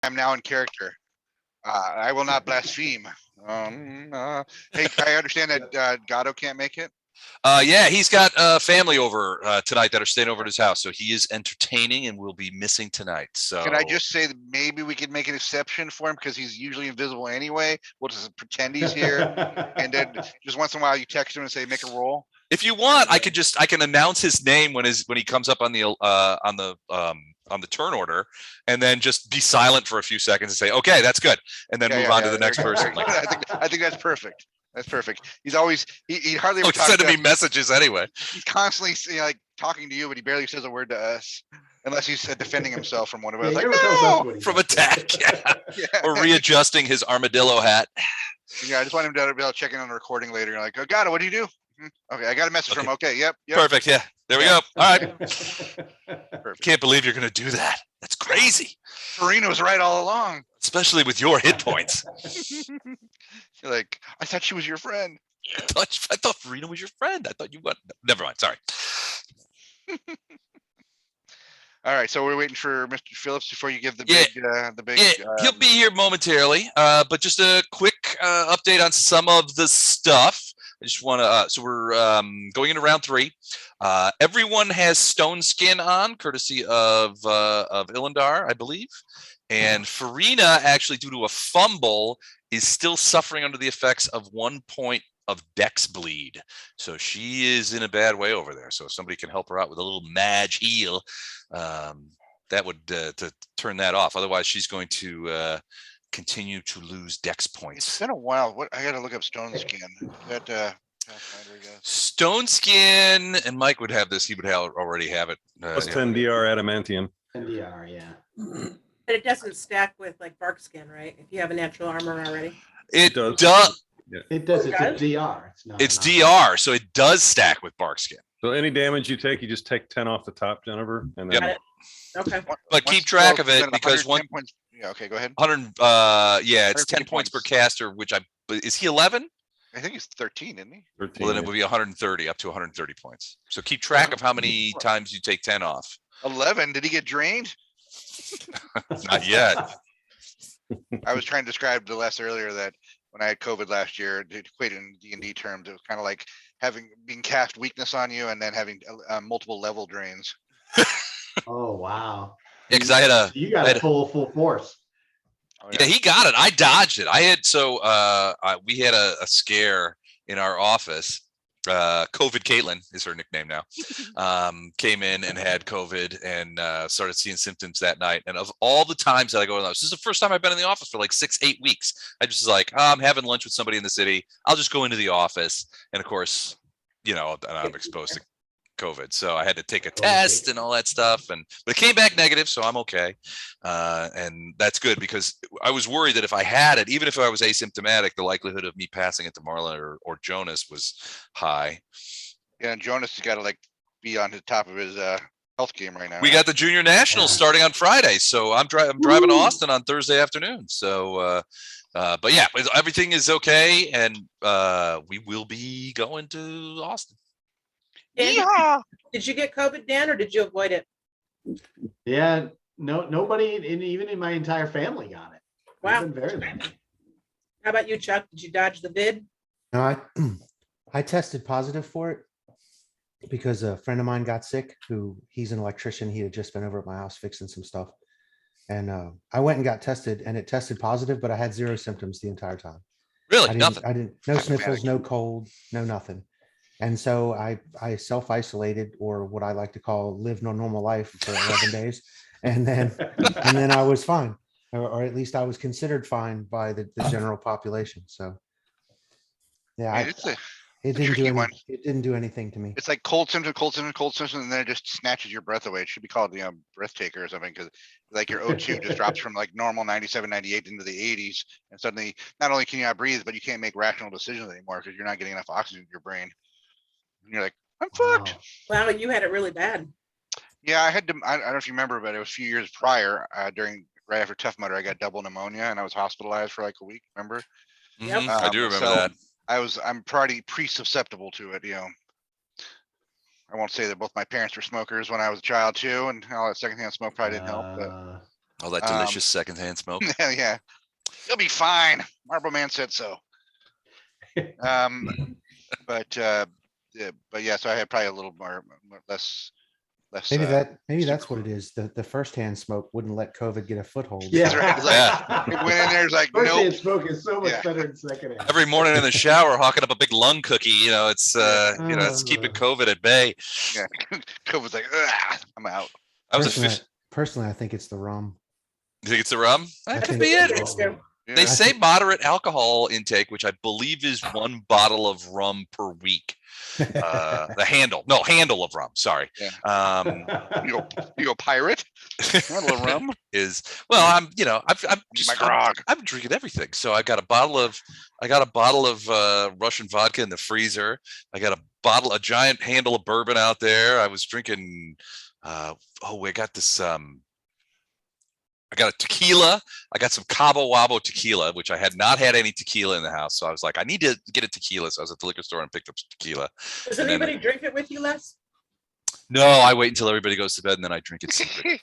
I'm now in character. I will not blaspheme. Hey, I understand that Gatto can't make it. Yeah, he's got family over tonight that are staying over at his house, so he is entertaining and will be missing tonight. So Can I just say that maybe we could make an exception for him because he's usually invisible anyway? We'll just pretend he's here, and then just once in a while you text him and say make a roll. if you want, I can announce his name when he comes up on the turn order, and then just be silent for a few seconds and say, "Okay, that's good," and then move on to the next person. Like, I think that's perfect. That's perfect. He's always he hardly ever sending me messages anyway. He's constantly like talking to you, but he barely says a word to us, unless he's defending himself from one of us. Like no, from attack, or readjusting his armadillo hat. Yeah, I just want him to be able to check in on the recording later. You're like, oh, got it. What do you do? Okay, I got a message from him. Okay, yep. Perfect. Yeah, there we go. All right. Can't believe you're going to do that. That's crazy. Farina was right all along. Especially with your hit points. You're like, I thought she was your friend. I thought Farina was your friend. I thought you were. Never mind. Sorry. All right, so we're waiting for Mr. Phillips before you give the big. He'll be here momentarily, but just a quick update on some of the stuff. I just want to. So we're going into round 3. Everyone has stone skin on, courtesy of Ilindar, I believe. And Farina, actually, due to a fumble, is still suffering under the effects of 1 point of Dex bleed. So she is in a bad way over there. So if somebody can help her out with a little mage heal, that would to turn that off. Otherwise, she's going to continue to lose Dex points. It's been a while. What I got to look up stone skin. Stone skin, and Mike would have this. He would already have it. Plus 10 DR adamantium. 10 DR, yeah. But it doesn't stack with like bark skin, right? If you have a natural armor already. It does. Yeah. It does. It's a DR. It's DR, so it does stack with bark skin. So any damage you take, you just take 10 off the top, Jennifer, and then. Okay. But keep track of it because points. Yeah. Okay. Go ahead. 100. Yeah, it's 10 points per caster. Which is he 11? I think he's 13, isn't he? 13, well, then it would be 130, up to 130 points. So keep track of how many times you take 10 off. 11. Did he get drained? Not yet. I was trying to describe to Les earlier that when I had COVID last year, to equate in D&D terms, it was kind of like being cast weakness on you and then having multiple level drains. Oh wow! Yeah, because I had you got full force. Oh, yeah, he got it. I dodged it. I had we had a scare in our office. COVID Caitlin is her nickname now. Came in and had COVID and started seeing symptoms that night. And of all the times that I go to the office, this is the first time I've been in the office for like 6-8 weeks. I just was like, I'm having lunch with somebody in the city. I'll just go into the office. And of course, I'm exposed to COVID, so I had to take a test and all that stuff, but it came back negative, so I'm okay, and that's good because I was worried that if I had it, even if I was asymptomatic, the likelihood of me passing it to Marla or Jonas was high. Yeah, and Jonas has got to be on the top of his health game right now. We got the Junior Nationals starting on Friday, so I'm driving to Austin on Thursday afternoon. So, but yeah, everything is okay, and we will be going to Austin. Dan, did you get COVID, Dan, or did you avoid it? Yeah, nobody, even in my entire family, got it. Wow, been very lucky. How about you, Chuck? Did you dodge the vid? No, I tested positive for it because a friend of mine got sick. He's an electrician. He had just been over at my house fixing some stuff, and I went and got tested, and it tested positive, but I had 0 symptoms the entire time. Really, nothing. I didn't. No sniffles, no cold, no nothing. And so I self-isolated, or what I like to call lived a normal life for 11 days. And then I was fine, or at least I was considered fine by the general population. So yeah, it didn't do anything to me. It's like cold symptoms, and then it just snatches your breath away. It should be called the breath taker or something, because like your O2 just drops from like normal 97, 98 into the 80s, and suddenly not only can you not breathe, but you can't make rational decisions anymore because you're not getting enough oxygen to your brain. And you're like, I'm fucked. Wow, you had it really bad. Yeah, I had to. I don't know if you remember, but it was a few years prior. Right after Tough Mudder, I got double pneumonia and I was hospitalized for like a week. Remember? Yep. I do remember that. I'm pretty susceptible to it. I won't say that both my parents were smokers when I was a child too, and all that secondhand smoke probably didn't help. But All that delicious secondhand smoke. Yeah, you'll be fine. Marble Man said so. But yeah, so I had probably a little less. Maybe that's what it is. The firsthand smoke wouldn't let COVID get a foothold. Yeah. Right, Yeah. It went in there, it's like, First hand nope. smoke is so much Yeah. better than second hand. Every morning in the shower, hawking up a big lung cookie. It's keeping COVID at bay. Yeah, COVID's like, "Ugh, I'm out. I was a Personally, fish. personally, I think it's the rum. You think it's the rum? That could think be it's it. the It's rum. true. Yeah. They say moderate alcohol intake, which I believe is 1 bottle of rum per week. The handle of rum. Sorry. Yeah. You go pirate. Handle of rum. Is I'm Need my grog. I'm drinking everything. So I got a bottle of Russian vodka in the freezer. I got a giant handle of bourbon out there. I was drinking. I got this. I got a tequila. I got some Cabo Wabo tequila, which I had not had any tequila in the house. So I was like, I need to get a tequila. So I was at the liquor store and picked up some tequila. Does And then- anybody drink it with you, Les? No, I wait until everybody goes to bed and then I drink it secret.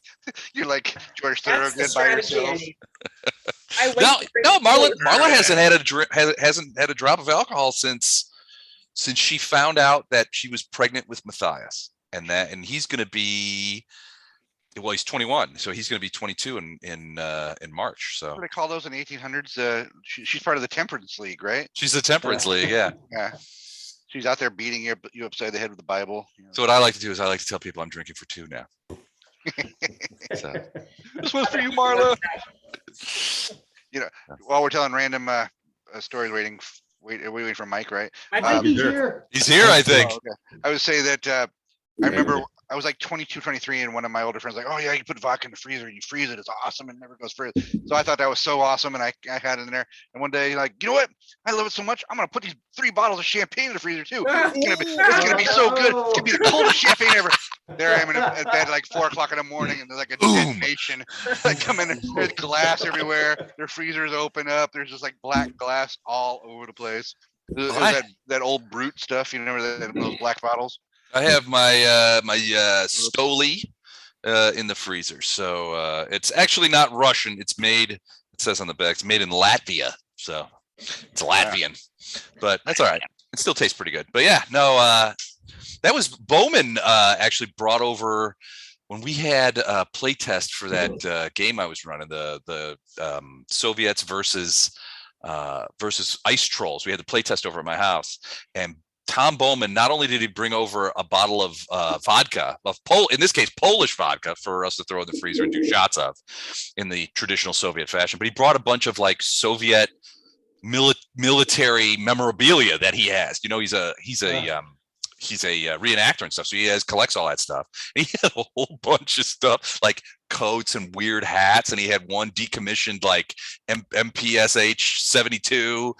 You're like George That's the Thorogood by strategy I yourself. need. I wait No, to drink no, it Marla first. Marla hasn't had a drop of alcohol since she found out that she was pregnant with Matthias, and he's going to be, well, he's 21, so he's going to be 22 in March. What So do they call those in the 1800s? She's part of the Temperance League, right? she's the Temperance League, yeah. Yeah. She's out there beating you upside the head with the Bible. So what I like to do is I like to tell people I'm drinking for 2 now. So This one's for you, Marla. While we're telling random stories, waiting for Mike, right? I Um, think He's here. he's here, I think. Oh, okay. I would say that I remember I was like 22, 23, and one of my older friends like, oh yeah, you put vodka in the freezer and you freeze it. It's awesome. It never goes frizz. So I thought that was so awesome, and I had it in there. And one day, like, you know what? I love it so much. I'm gonna put these 3 bottles of champagne in the freezer too. It's gonna be so good. It's gonna be the coldest champagne ever. There I am at bed at like 4 o'clock in the morning, and there's like a detonation. I come in, there's glass everywhere. Their freezers open up. There's just like black glass all over the place. It was that old brute stuff. You remember those black bottles? I have my Stoli in the freezer. So it's actually not Russian. It's made, it says on the back, it's made in Latvia. So it's Latvian, but that's all right. It still tastes pretty good. But yeah, no, that was Bowman actually brought over when we had a play test for that game I was running, the Soviets versus Ice Trolls. We had the play test over at my house, and Tom Bowman, not only did he bring over a bottle of vodka, in this case, Polish vodka, for us to throw in the freezer and do shots of in the traditional Soviet fashion, but he brought a bunch of like Soviet military memorabilia that he has. He's a reenactor and stuff, so he collects all that stuff. And he had a whole bunch of stuff like coats and weird hats, and he had one decommissioned like MPSH 72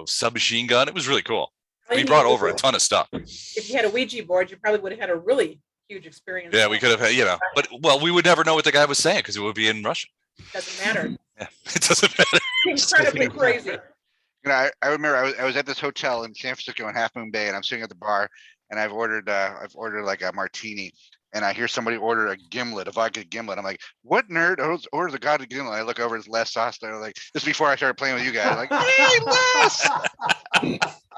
submachine gun. It was really cool. He brought over a ton of stuff. If you had a Ouija board, you probably would have had a really huge experience. Yeah, we could have had, but we would never know what the guy was saying because it would be in Russian. Doesn't matter. Yeah, it doesn't matter. Incredibly crazy. I remember I was at this hotel in San Francisco in Half Moon Bay, and I'm sitting at the bar, and I've ordered like a martini, and I hear somebody order a gimlet, a vodka gimlet. I'm like, what nerd orders a vodka gimlet? I look over, it's Les Sauce. They're like, this is before I started playing with you guys. Like, hey, Les,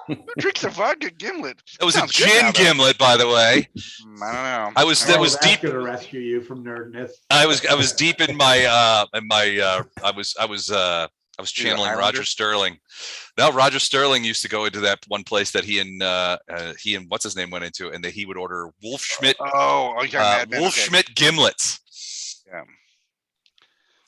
who drinks a vodka gimlet? It was a Sounds good gin now, though. gimlet, by the way. I don't know. That was That's deep. going to rescue you from nerdness. I was deep in my I was channeling Highlander? Roger Sterling. No, Roger Sterling used to go into that one place that he and what's his name went into, and that he would order Wolf Schmidt you're talking Mad Men, Wolf okay. Schmidt gimlets. Yeah.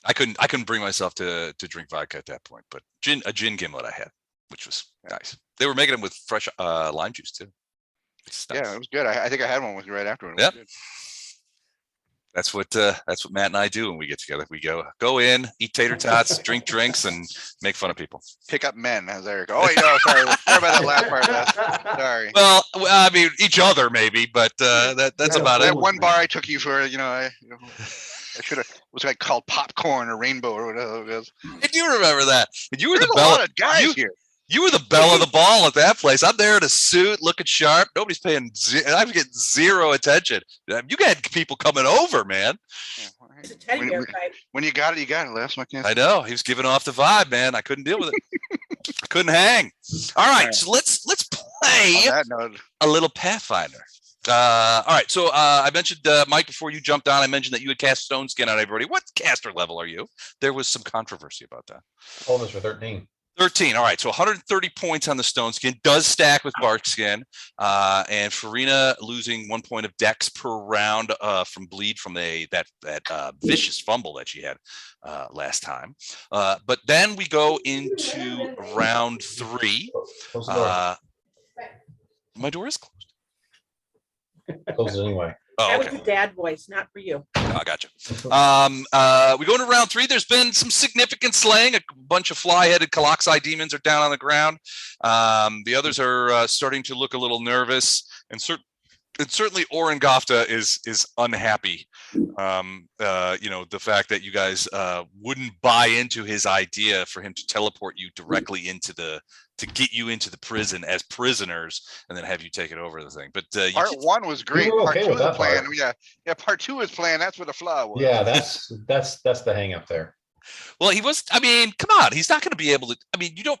I couldn't bring myself to drink vodka at that point, but a gin gimlet I had, which was nice. They were making them with fresh lime juice too. It's nice. Yeah, it was good. I think I had one with you right afterward. Yep. That's what Matt and I do when we get together. We go in, eat tater tots, drink drinks, and make fun of people. Pick up men, as Eric. Oh, sorry. Sorry about that last part. Les. Sorry. Well, I mean, each other maybe, but that's about That it. one bar I took you for, I should have was like called Popcorn or Rainbow or whatever it was. I do remember that. And you were There's the a lot bell. of guys here. You were the belle of the ball at that place. I'm there in a suit, looking sharp. Nobody's paying. I'm getting zero attention. You got people coming over, man. Yeah, It's a teddy When- bear when- fight. When you got it, Les. What can I I say? know he was giving off the vibe, man. I couldn't deal with it. I couldn't hang. All right, so let's play On that note, a little Pathfinder. All right, so I mentioned Mike before you jumped on. I mentioned that you had cast Stone Skin on everybody. What caster level are you? There was some controversy about that. Told us for 13. 13. All right, so 130 points on the Stone Skin does stack with Bark Skin, and Farina losing 1 point of Dex per round from bleed from that vicious fumble that she had last time. But then we go into round 3. Close the door. My door is closed. Close it anyway. Oh, That was okay. the dad voice, not for you. I gotcha. We go into round 3. There's been some significant slaying. A bunch of fly-headed Coloxi demons are down on the ground. The others are starting to look a little nervous, and certainly Orengofta is unhappy. The fact that you guys wouldn't buy into his idea for him to teleport you directly to get you into the prison as prisoners and then have you take it over the thing. But part 1 was great. were Part okay 2 with of the that plan, part. yeah, part 2 is planned. That's where the flaw was. Yeah, that's the hang up there. well, he was. I mean, come on, he's not going to be able to. I mean, you don't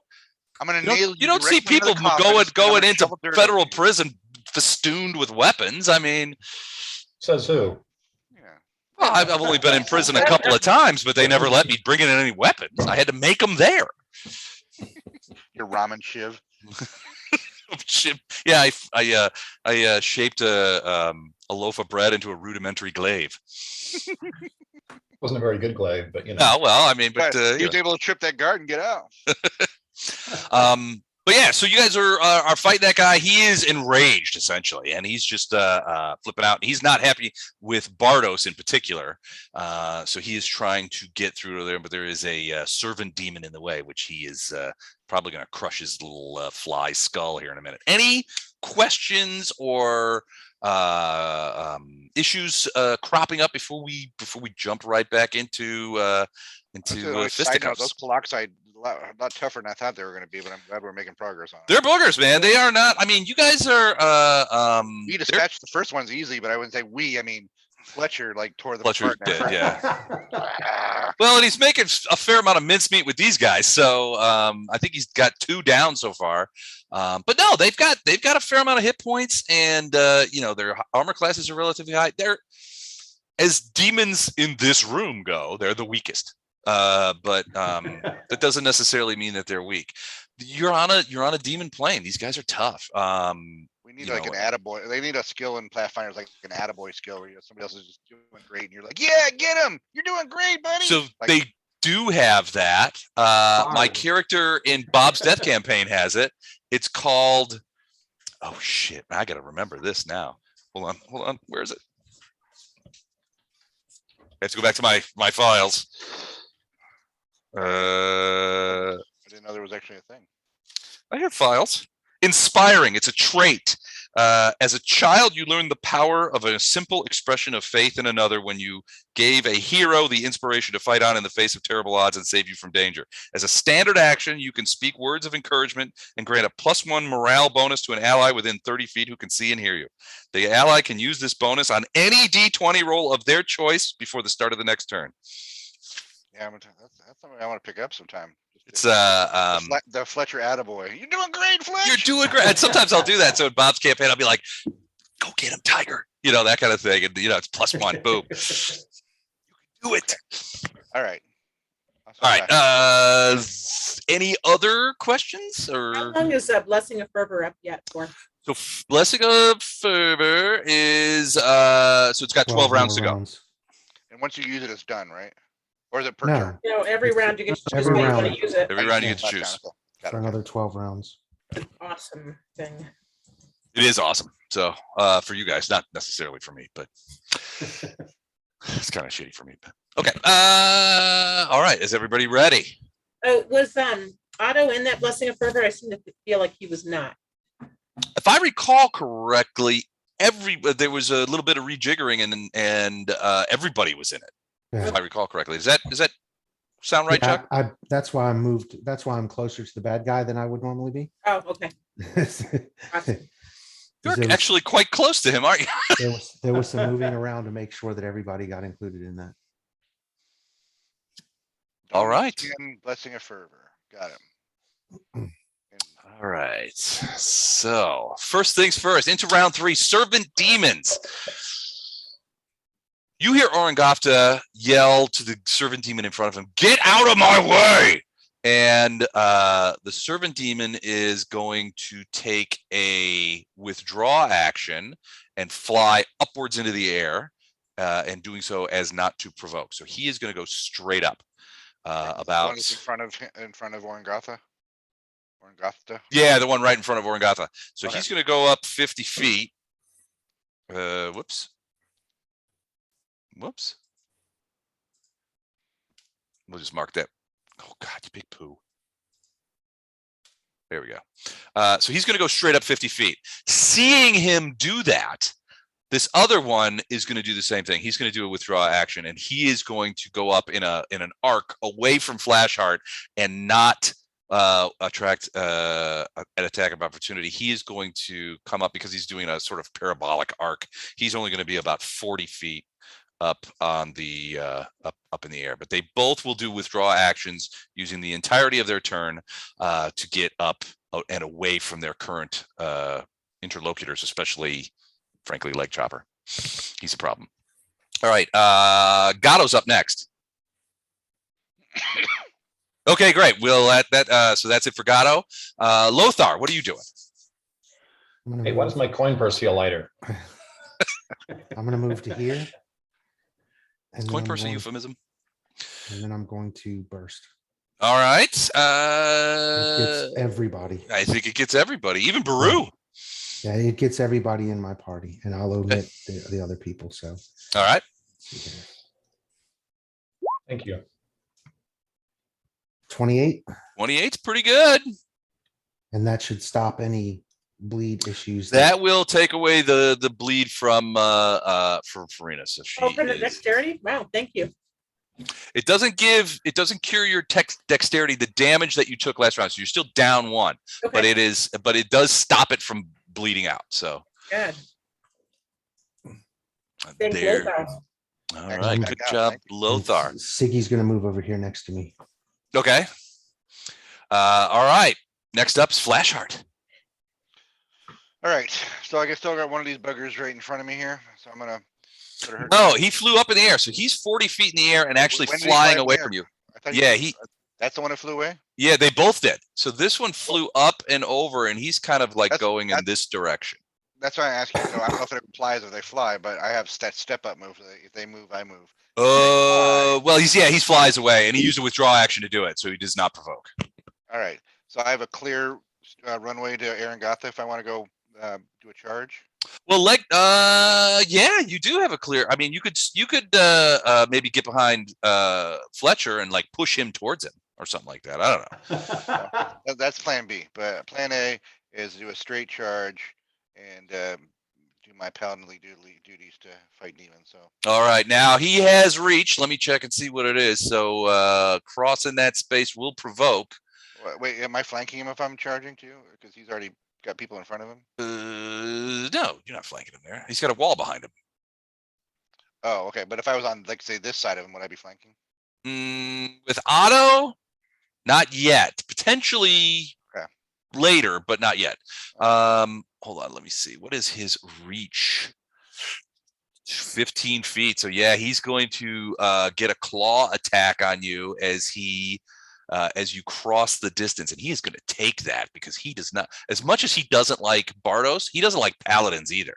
nail you don't see directly into people the coffin, and I'm going gonna into shovel dirt federal over you. prison festooned with weapons. I mean, Says who? Yeah. well, I've only been in prison a couple of times, but they never let me bring in any weapons. I had to make them there. Your ramen shiv. Yeah, I shaped a loaf of bread into a rudimentary glaive. Wasn't a very good glaive, but you know. No, well, I mean, but He was able to trip that guard and get out. But yeah, so you guys are fighting that guy. He is enraged essentially, and he's just flipping out. He's not happy with Bardos in particular, so he is trying to get through to there. But there is a servant demon in the way, which he is probably going to crush his little fly skull here in a minute. Any questions or issues cropping up before we jump right back into Side note, those fisticuffs? Coloxi a lot tougher than I thought they were going to be, but I'm glad we're making progress on it. They're boogers, man. They are not. I mean, you guys are. We they're- dispatched the first ones easily, but I wouldn't say we. I mean, Fletcher tore them Fletcher apart. did, yeah. Ah, Well, and he's making a fair amount of mincemeat with these guys, so I think he's got 2 down so far. But no, they've got a fair amount of hit points, and their armor classes are relatively high. They're, as demons in this room go, they're the weakest. But that doesn't necessarily mean that they're weak. You're on a demon plane. These guys are tough. We need You like know, an attaboy. They need a skill in Pathfinders, like an attaboy skill, where somebody else is just doing great, and you're like, "Yeah, get him! You're doing great, buddy." So Like, they do have that. My Hard. character in Bob's Death Campaign has it. It's called. Oh shit! I gotta remember this now. Hold on. Where is it? I have to go back to my files. I didn't know there was actually a thing. I have files. Inspiring. It's a trait. As a child, you learned the power of a simple expression of faith in another when you gave a hero the inspiration to fight on in the face of terrible odds and save you from danger. As a standard action, you can speak words of encouragement and grant a +1 morale bonus to an ally within 30 feet who can see and hear you. The ally can use this bonus on any D20 roll of their choice before the start of the next turn. Yeah, that's something I want to pick up sometime. It's The Fletcher attaboy. You're doing great, Fletch. you're doing great. And sometimes I'll do that. So in Bob's campaign, I'll be like, "Go get him, Tiger." That kind of thing. And it's +1. Boom. Do it. All right. All right. Any other questions How or long is Blessing of Fervor up yet for? so? Blessing of Fervor is so it's got 12 rounds to go. And once you use it, it's done, right? Or is it per No, turn? Every round you get to choose Every how you want round. to use it. Every round you get to Gotcha. choose. Got for it. another 12 rounds. Awesome thing. It is awesome. So for you guys, not necessarily for me, but it's kind of shitty for me. But okay. All right. Is everybody ready? Was Otto in that Blessing of Fervor? I seem to feel like he was not. If I recall correctly, there was a little bit of rejiggering and everybody was in it. Yeah. If I recall correctly. Does that sound right, Yeah, Chuck? that's why I moved. That's why I'm closer to the bad guy than I would normally be. Oh, okay. Awesome. You're There was- actually quite close to him, aren't you? there was some moving around to make sure that everybody got included in that. All Don't right. stand Blessing of Fervor. Got him. All right. So first things first, into round 3, Servant Demons. You hear Orengofta yell to the Servant Demon in front of him, "Get out of my way!" And the Servant Demon is going to take a withdraw action and fly upwards into the air, and doing so as not to provoke. So he is going to go straight up. One About that's in front of Orengofta. Orengofta. Yeah, the one right in front of Orengofta. So Okay. he's going to go up 50 feet. Whoops. We'll just mark that. Oh God, you big poo. There we go. So he's going to go straight up 50 feet. Seeing him do that, this other one is going to do the same thing. He's going to do a withdraw action, and he is going to go up in an arc away from Flashheart and not attract an attack of opportunity. He is going to come up because he's doing a sort of parabolic arc. He's only going to be about 40 feet up on the up in the air, but they both will do withdraw actions using the entirety of their turn to get up and away from their current interlocutors, especially, frankly, Leg Chopper. He's a problem. All right, Gatto's up next. Okay, great. We'll let that. So that's it for Gatto. Lothar, what are you doing? Hey, why does my coin purse feel lighter? I'm gonna move to here. And then Coin I'm purse a going- euphemism. And then I'm going to burst. All right. It gets everybody. I think it gets everybody, even Baru. Yeah, it gets everybody in my party, and I'll omit the other people. So, All right. Thank you. 28, 28's pretty good. and that should stop any bleed issues. That will take away the bleed from Farina. So she Oh, for the is, dexterity? Wow, thank you. it doesn't cure your dexterity, the damage that you took last round. So you're still down 1, but Okay, it does stop it from bleeding out. So good. Thank you, there. Lothar. All right. Good Yeah, job, thank Lothar. Siggy's gonna move over here next to me. Okay. All right. Next up is Flashheart. All right, so I guess still got one of these buggers right in front of me here, so I'm gonna. put her No, down. he flew up in the air. So he's 40 feet in the air and actually When did he fly flying in the away air? from you. I thought Yeah, that's the one that flew away. Yeah, they both did. So this one flew up and over, and he's kind of like That's- going in this direction. That's why I asked you. So I don't know if it applies if they fly, but I have step up move. So if they move, I move. Well, he flies away, and he used a withdraw action to do it, so he does not provoke. All right, so I have a clear runway to Orengofta if I want to go do a charge. Well, yeah, you do have a clear. I mean, you could maybe get behind Fletcher and like push him towards him or something like that. I don't know. That's plan B, but plan A is do a straight charge and do my paladinly duties to fight demons. So All right, now he has reached. Let me check and see what it is. So crossing that space will provoke. wait, am I flanking him if I'm charging too? Because he's already got people in front of him. No, you're not flanking him there. He's got a wall behind him. Oh, okay. But if I was on, like, say, this side of him, would I be flanking? With Otto, not yet. Potentially Okay. later, but not yet. Hold on, let me see. What is his reach? 15 feet. So yeah, he's going to get a claw attack on you as he as you cross the distance, and he is going to take that because he does not, as much as he doesn't like Bardos, he doesn't like paladins either.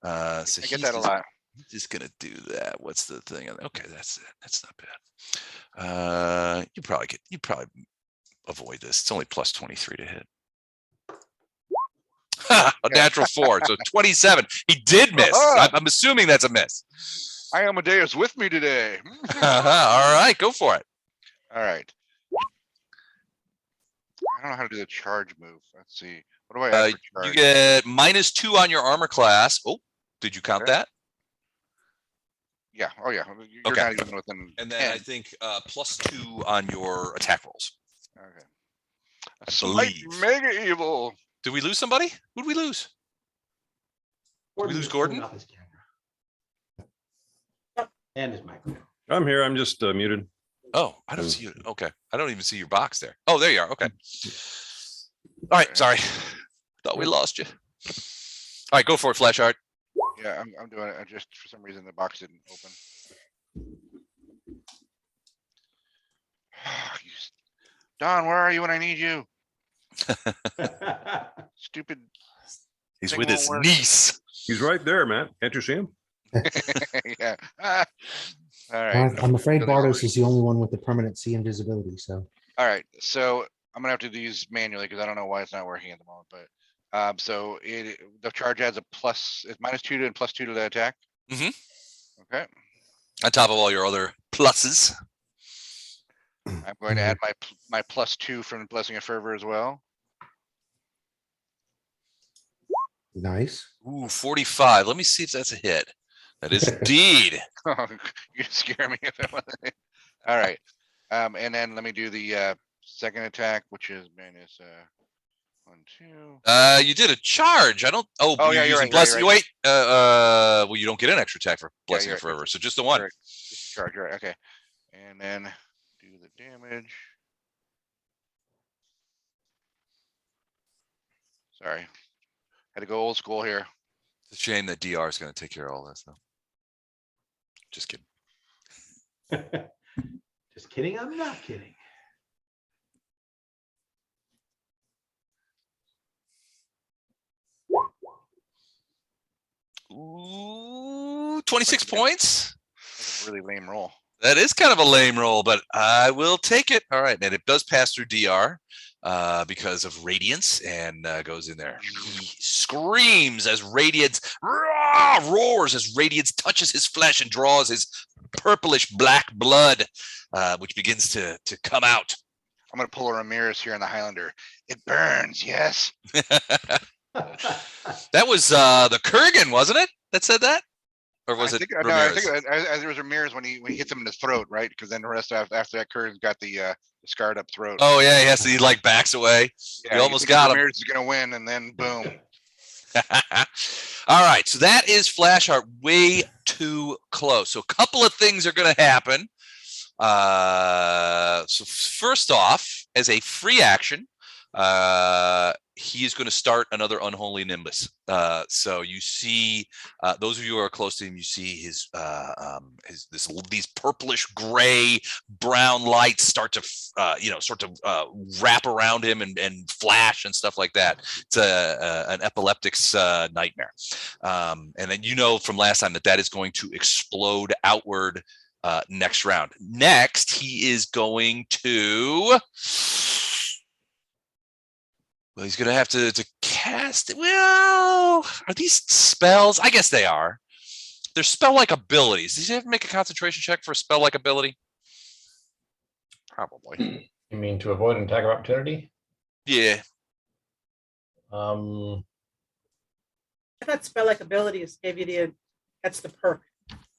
So I he's get that a just, lot. just gonna do that. What's the thing? Okay, that's it. That's not bad. You probably avoid this. It's only plus 23 to hit. A natural 4, so 27. He did miss. I'm assuming that's a miss. I Amadeus with me today. All right, go for it. All right. I don't know how to do the charge move. Let's see. What do I have for You charge? get -2 on your armor class. Oh, did you count Okay. that? Yeah. Oh, yeah. You're Okay. not even within. And then I 10. think +2 on your attack rolls. Okay. I Slight believe. mega evil. Did we lose somebody? Who'd we lose? Did we lose Gordon? Off his camera. And his microphone. I'm here. I'm just muted. Oh, I don't see you. Okay. I don't even see your box there. Oh, there you are. Okay. All right. Sorry. Thought we lost you. All right, go for it, Flash Art. Yeah, I'm doing it. I just, for some reason, the box didn't open. Don, where are you when I need you? Stupid. He's Thing with his won't work. niece. He's right there, man. Can't you see him? Yeah. Ah. All right. I'm afraid Really long. Bardos is the only one with the permanent C invisibility, so. All right, so I'm gonna have to do these manually because I don't know why it's not working at the moment, but so the charge adds a plus, it's -2 to and +2 to the attack. Mhm. Okay, On top of all your other pluses. I'm going to add my +2 from Blessing of Fervor as well. Nice. Ooh, 45. Let me see if that's a hit. That is indeed. You scare me if it wasn't. All right, and then let me do the second attack, which is minus 1, 2. You did a charge. I don't. Oh, Oh, you're yeah, you're using right, blessing. right. Wait. Well, you don't get an extra attack for Yeah, blessing you're of right. forever. So just the one. Correct. Just charge, right? Okay, and then do the damage. Sorry, had to go old school here. It's a shame that DR is going to take care of all this, though. Just kidding. Just kidding. I'm not kidding. Ooh, 26 points. That's a really lame roll. That is kind of a lame roll, but I will take it. All right, and it does pass through DR because of radiance and goes in there. He screams as radiance roars as radiance touches his flesh and draws his purplish black blood, which begins to come out. I'm gonna pull a Ramirez here in the Highlander. It burns, yes. That was the Kurgan, wasn't it? That said that, or was I it think, Ramirez? No, I think it was Ramirez when he hits him in the throat, right? Because then the rest after that, Kurgan's got the scarred up throat. Oh yeah, he has to. He like backs away. yeah, you almost got him. Ramirez is gonna win, and then boom. All right, so that is Flash Art way too close. So a couple of things are going to happen. So first off, as a free action, he is going to start another Unholy Nimbus. So you see, those of you who are close to him, you see his these purplish gray brown lights start to wrap around him and flash and stuff like that. It's an epileptic's nightmare. And then you know from last time that is going to explode outward next round. Next, he is going to. Well, he's going to have to cast it. Well, are these spells? I guess they are. They're spell-like abilities. Does he have to make a concentration check for a spell-like ability? Probably. You mean to avoid an attack of opportunity? Yeah. I thought spell like abilities gave you that's the perk.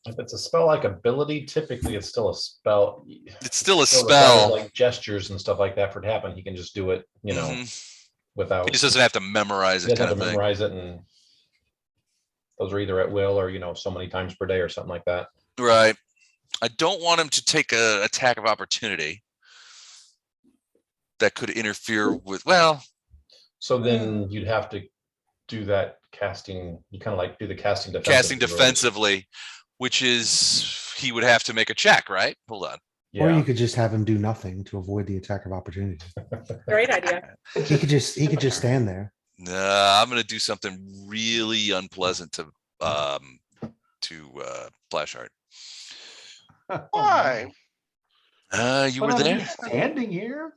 If it's a spell-like ability, typically it's still a spell. It's still a Still requires, spell. like gestures and stuff like that for it to happen. He can just do it, without. He just doesn't have to memorize He it, doesn't kind have of to thing. memorize it, and those are either at will or so many times per day or something like that. Right. I don't want him to take an attack of opportunity that could interfere with. Well. So then you'd have to do that casting. You kind of like do the casting defensively. Casting defensively, which is he would have to make a check, right? Hold on. Or Yeah. you could just have him do nothing to avoid the attack of opportunity. Great idea. He could just stand there. No, I'm going to do something really unpleasant to Flash Art. Why? You were there. Standing here.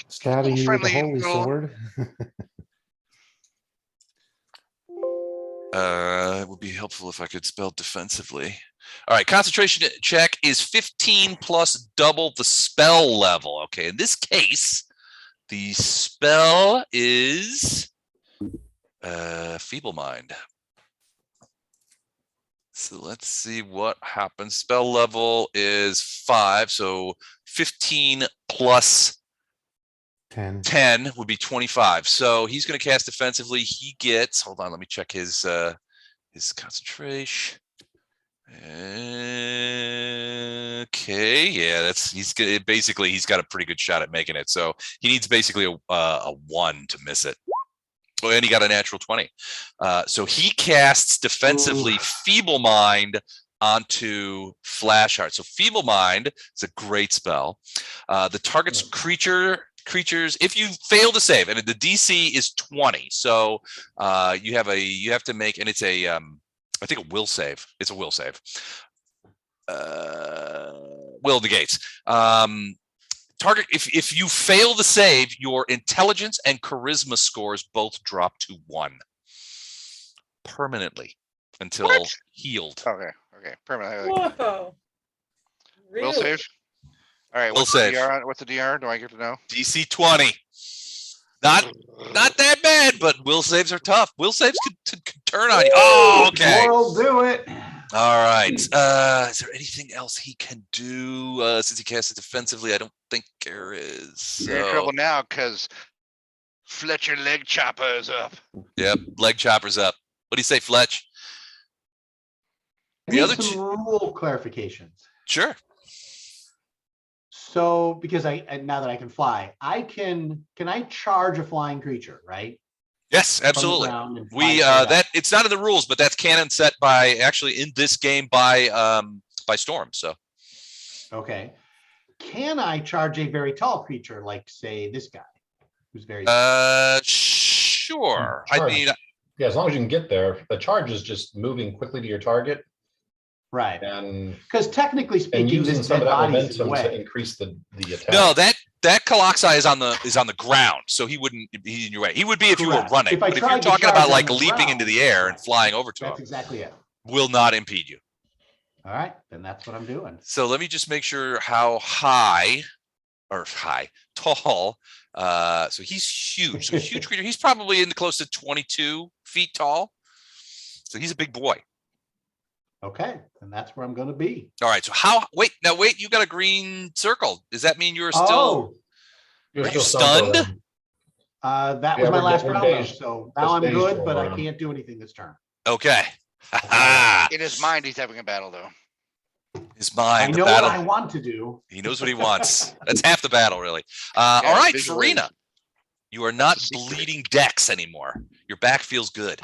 Stabbing you with a friendly holy little- sword. It would be helpful if I could spell defensively. All right, concentration check is 15 plus double the spell level. Okay, in this case, the spell is Feeble Mind. So let's see what happens. Spell level is 5, so 15 plus 10 would be 25. So he's going to cast defensively. He gets, hold on, let me check his concentration. Okay, yeah, basically he's got a pretty good shot at making it. So he needs basically a 1 to miss it. Oh, and he got a natural 20. So he casts defensively Feeble Mind onto Flash Heart. So Feeble Mind is a great spell. The target's creatures, if you fail to save, and the DC is 20, so you have to make, and it's a I think a will save. It's a will save. Will negates. Target, if you fail to save, your intelligence and charisma scores both drop to 1 permanently until What? healed. Okay. Permanently. Whoa. Will Really? save. All right. Will What's save. the DR? What's the DR? Do I get to know? DC 20. Not that bad, but will saves are tough. Will saves could turn on you. Oh, okay. We'll do it. All right. Is there anything else he can do since he cast it defensively? I don't think there is. You're in So, trouble now because Fletcher leg chopper is up. yep, leg chopper's up. What do you say, Fletch? I The need other some rule clarifications. Sure. So, because now that I can fly, can I charge a flying creature, right? Yes, From the absolutely. ground and fly We straight up. that it's not in the rules, but that's canon set by actually in this game by Storm. So Okay. Can I charge a very tall creature, like say this guy, who's very sure. I Charge. mean, Yeah, as long as you can get there. The charge is just moving quickly to your target right? and Because technically speaking, using this some dead of that body's in the momentum to way. increase the attack. no, that Kalaxai is on the ground, so he wouldn't be in your way. He would be if you were Correct. running. If I But if you're tried to talking charge about on like the leaping into ground, the air and right. flying over to That's him, exactly it. will not impede you. All right, then that's what I'm doing. So let me just make sure how tall. So he's huge. So huge creature. He's probably in close to 22 feet tall. So he's a big boy. Okay, and that's where I'm going to be. All right. So wait, you got a green circle. Does that mean you're still, Oh, You're are you still stunned for stunned? them. that Yeah, was my we're last we're round, though, dazed. so now I'm dazed good, for but a I round. can't do anything this turn. Okay. Ha In his mind, he's having a battle though. His I mind, the know what I battle. want to do. He knows what he wants. That's half the battle, really. All Yeah, right, visually. Farina. You are not the secret. bleeding decks anymore. Your back feels good.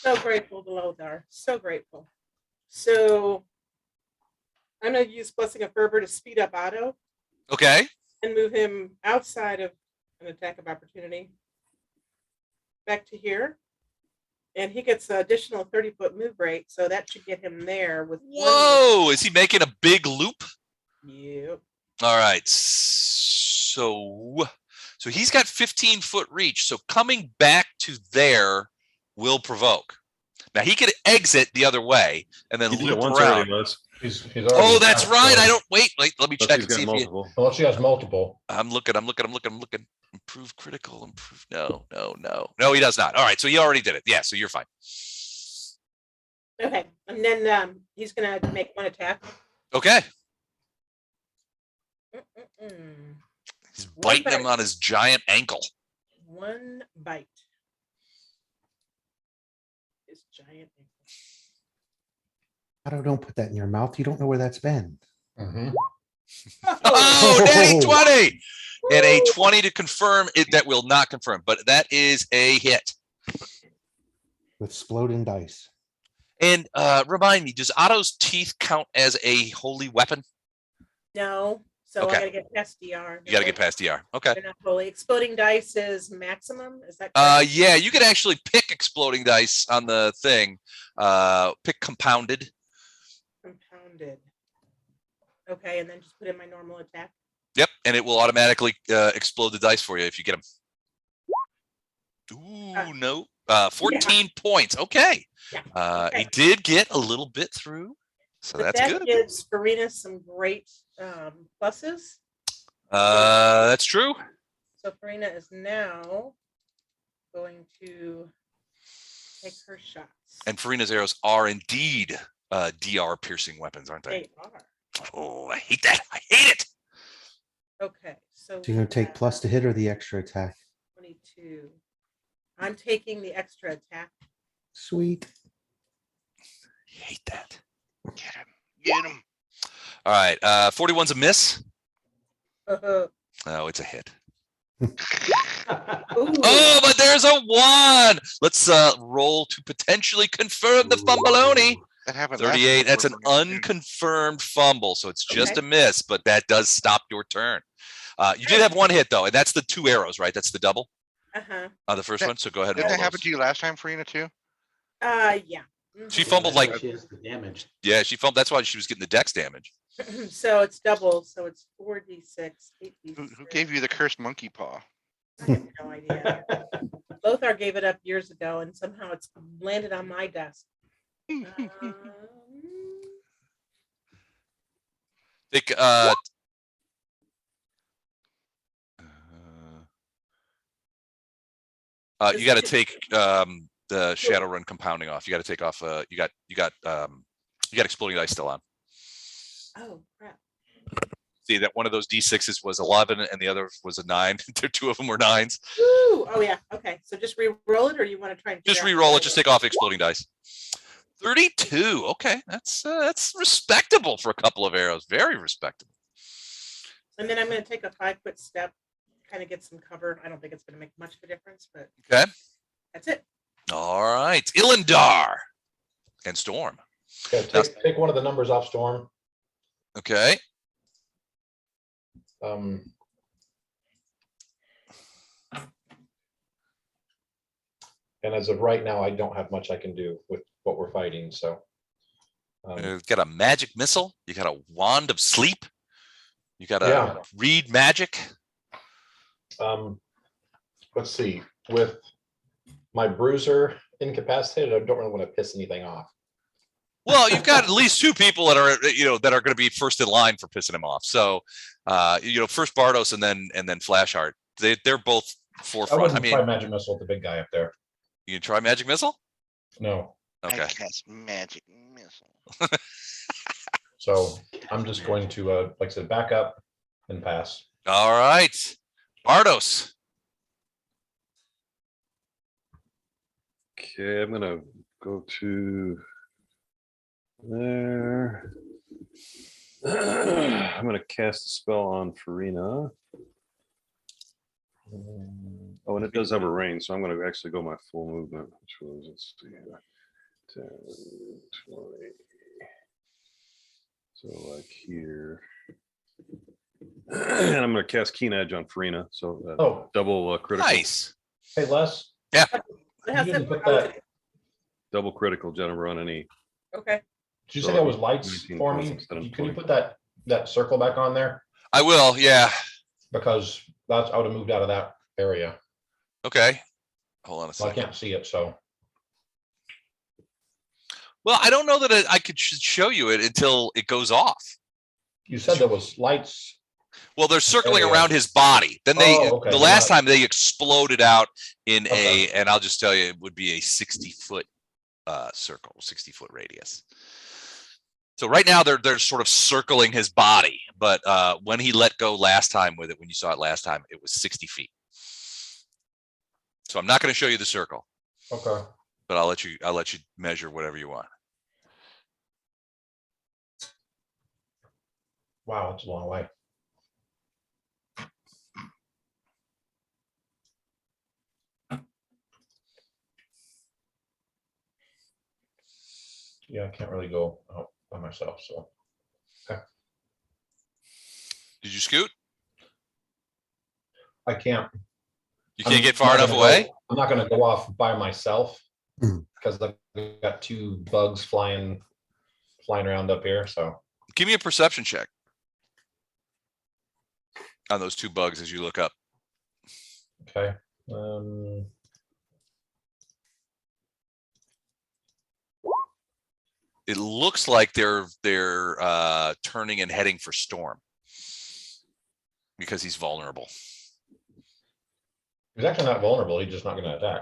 So grateful to Lothar. So grateful. So I'm going to use Blessing of Fervor to speed up Otto Okay. and move him outside of an attack of opportunity back to here. And he gets an additional 30-foot move rate, so that should get him there with Whoa, is he making a big loop? Yep. All right. So he's got 15-foot reach. So coming back to there will provoke. Now he could exit the other way and then He did it loop once around. already, Les. He's Oh, already that's out, right. so- I don't wait. Let me Unless check he's and see got if he, multiple. Unless he has multiple. I'm looking. Improve critical, improve. No, he does not. All right. So he already did it. Yeah. So you're fine. Okay. And then he's going to make one attack. Okay. Mm-mm-mm. He's One biting him bite. on his giant ankle. One bite. His giant ankle. Otto, don't put that in your mouth. You don't know where that's been. Mhm. Oh, natty Oh. 20. And a 20 to confirm it. That will not confirm, but that is a hit. With exploding dice. And remind me, does Otto's teeth count as a holy weapon? No. So Okay. I gotta get past DR. You got to get past DR. Okay. They're not holy. Exploding dice is maximum. Is that correct? Yeah, you could actually pick exploding dice on the thing. Pick compounded. Compounded. Okay, and then just put in my normal attack. Yep, and it will automatically explode the dice for you if you get them. Ooh, no. 14 points. Okay. Yeah. He Okay. did get a little bit through, so But that's that good. gives Farina some great pluses. That's true. So Farina is now going to take her shots. And Farina's arrows are indeed DR piercing weapons, aren't they? They are. Oh, I hate that. I hate it. Okay, so So you're gonna take plus to hit or the extra attack? 22. I'm taking the extra attack. Sweet. I hate that. Get him. Get him. All right. 41's a miss. Ooh, Oh, it's a hit. ooh. Oh, but there's a 1. Let's roll to potentially confirm the fumbleoni. That happened last 38. That's an before we- unconfirmed fumble, so it's just Okay. a miss, but that does stop your turn. You did have 1 hit though, and that's the 2 arrows, right? That's the double Uh-huh. on the first That- one. So go ahead and Didn't roll that happen those. to you last time, Farina, too? Yeah. She Mhm. fumbled That's like- why she has the damage. Yeah, she fumbled. That's why she was getting the dex damage. So it's double, so it's 4d6, 8d6. Who gave you the cursed monkey paw? I have no idea. Lothar gave it up years ago, and somehow it's landed on my desk. Think, you got to take the Shadowrun compounding off. You got to take off. You got exploding dice still on. Oh crap! See that one of those d6s was 11 and the other was a 9. Two of them were 9s. Woo! Oh yeah. Okay. So just re-roll it, or you want to try and Just figure out re-roll how it. to Just do take off exploding dice. 32. Okay, that's respectable for a couple of arrows. Very respectable. And then I'm going to take a 5-foot step, kind of get some cover. I don't think it's going to make much of a difference, but Okay. that's it. All right, Ilindar and Storm. Yeah, take one of the numbers off Storm. Okay. And as of right now, I don't have much I can do with what we're fighting, so. You got a magic missile. You got a wand of sleep. You got to Yeah. read magic. Let's see, with my bruiser incapacitated, I don't really want to piss anything off. Well, you've got at least 2 people that are going to be first in line for pissing him off. So, first Bardos and then Flashheart. They're both I forefront. wouldn't I mean, try magic missile with the big guy up there. you can try magic missile. No, Okay. I cast magic missile. so I'm just going to, like I said, back up and pass. All right, Bardos. Okay, I'm gonna go to there. I'm gonna cast a spell on Farina. Oh, and it does have a range, so I'm gonna actually go my full movement, which was, let's see here, 10, 20. So like here. And I'm gonna cast Keen Edge on Farina, so Oh. double critical. Nice. Hey, Les, How's You that didn't put for- that- Double critical, Jennifer, on any. Okay. did you So say that was lights 19 for points me? instead of Can you 20. put that circle back on there? I will. Yeah. Because I would have moved out of that area. Okay. Hold on a So I second. can't see it, so. Well, I don't know that I could show you it until it goes off. You said there was lights. Well, they're circling Area. around his body. Then Oh, okay. the They're last not- time they exploded out in Okay. and I'll just tell you, it would be a 60-foot circle, 60-foot radius. So right now they're sort of circling his body, but when he let go last time with it, when you saw it last time, it was 60 feet. So I'm not going to show you the circle, Okay. but I'll let you measure whatever you want. Wow, it's a long way. Yeah, I can't really go out by myself, so. Did you scoot? I can't. You can't I'm get far not enough gonna away? go- I'm not gonna go off by myself. Mm. Because I've got 2 bugs flying around up here, so. Give me a perception check on those 2 bugs as you look up. Okay. It looks like they're turning and heading for Storm because he's vulnerable. He's actually not vulnerable, he's just not gonna attack.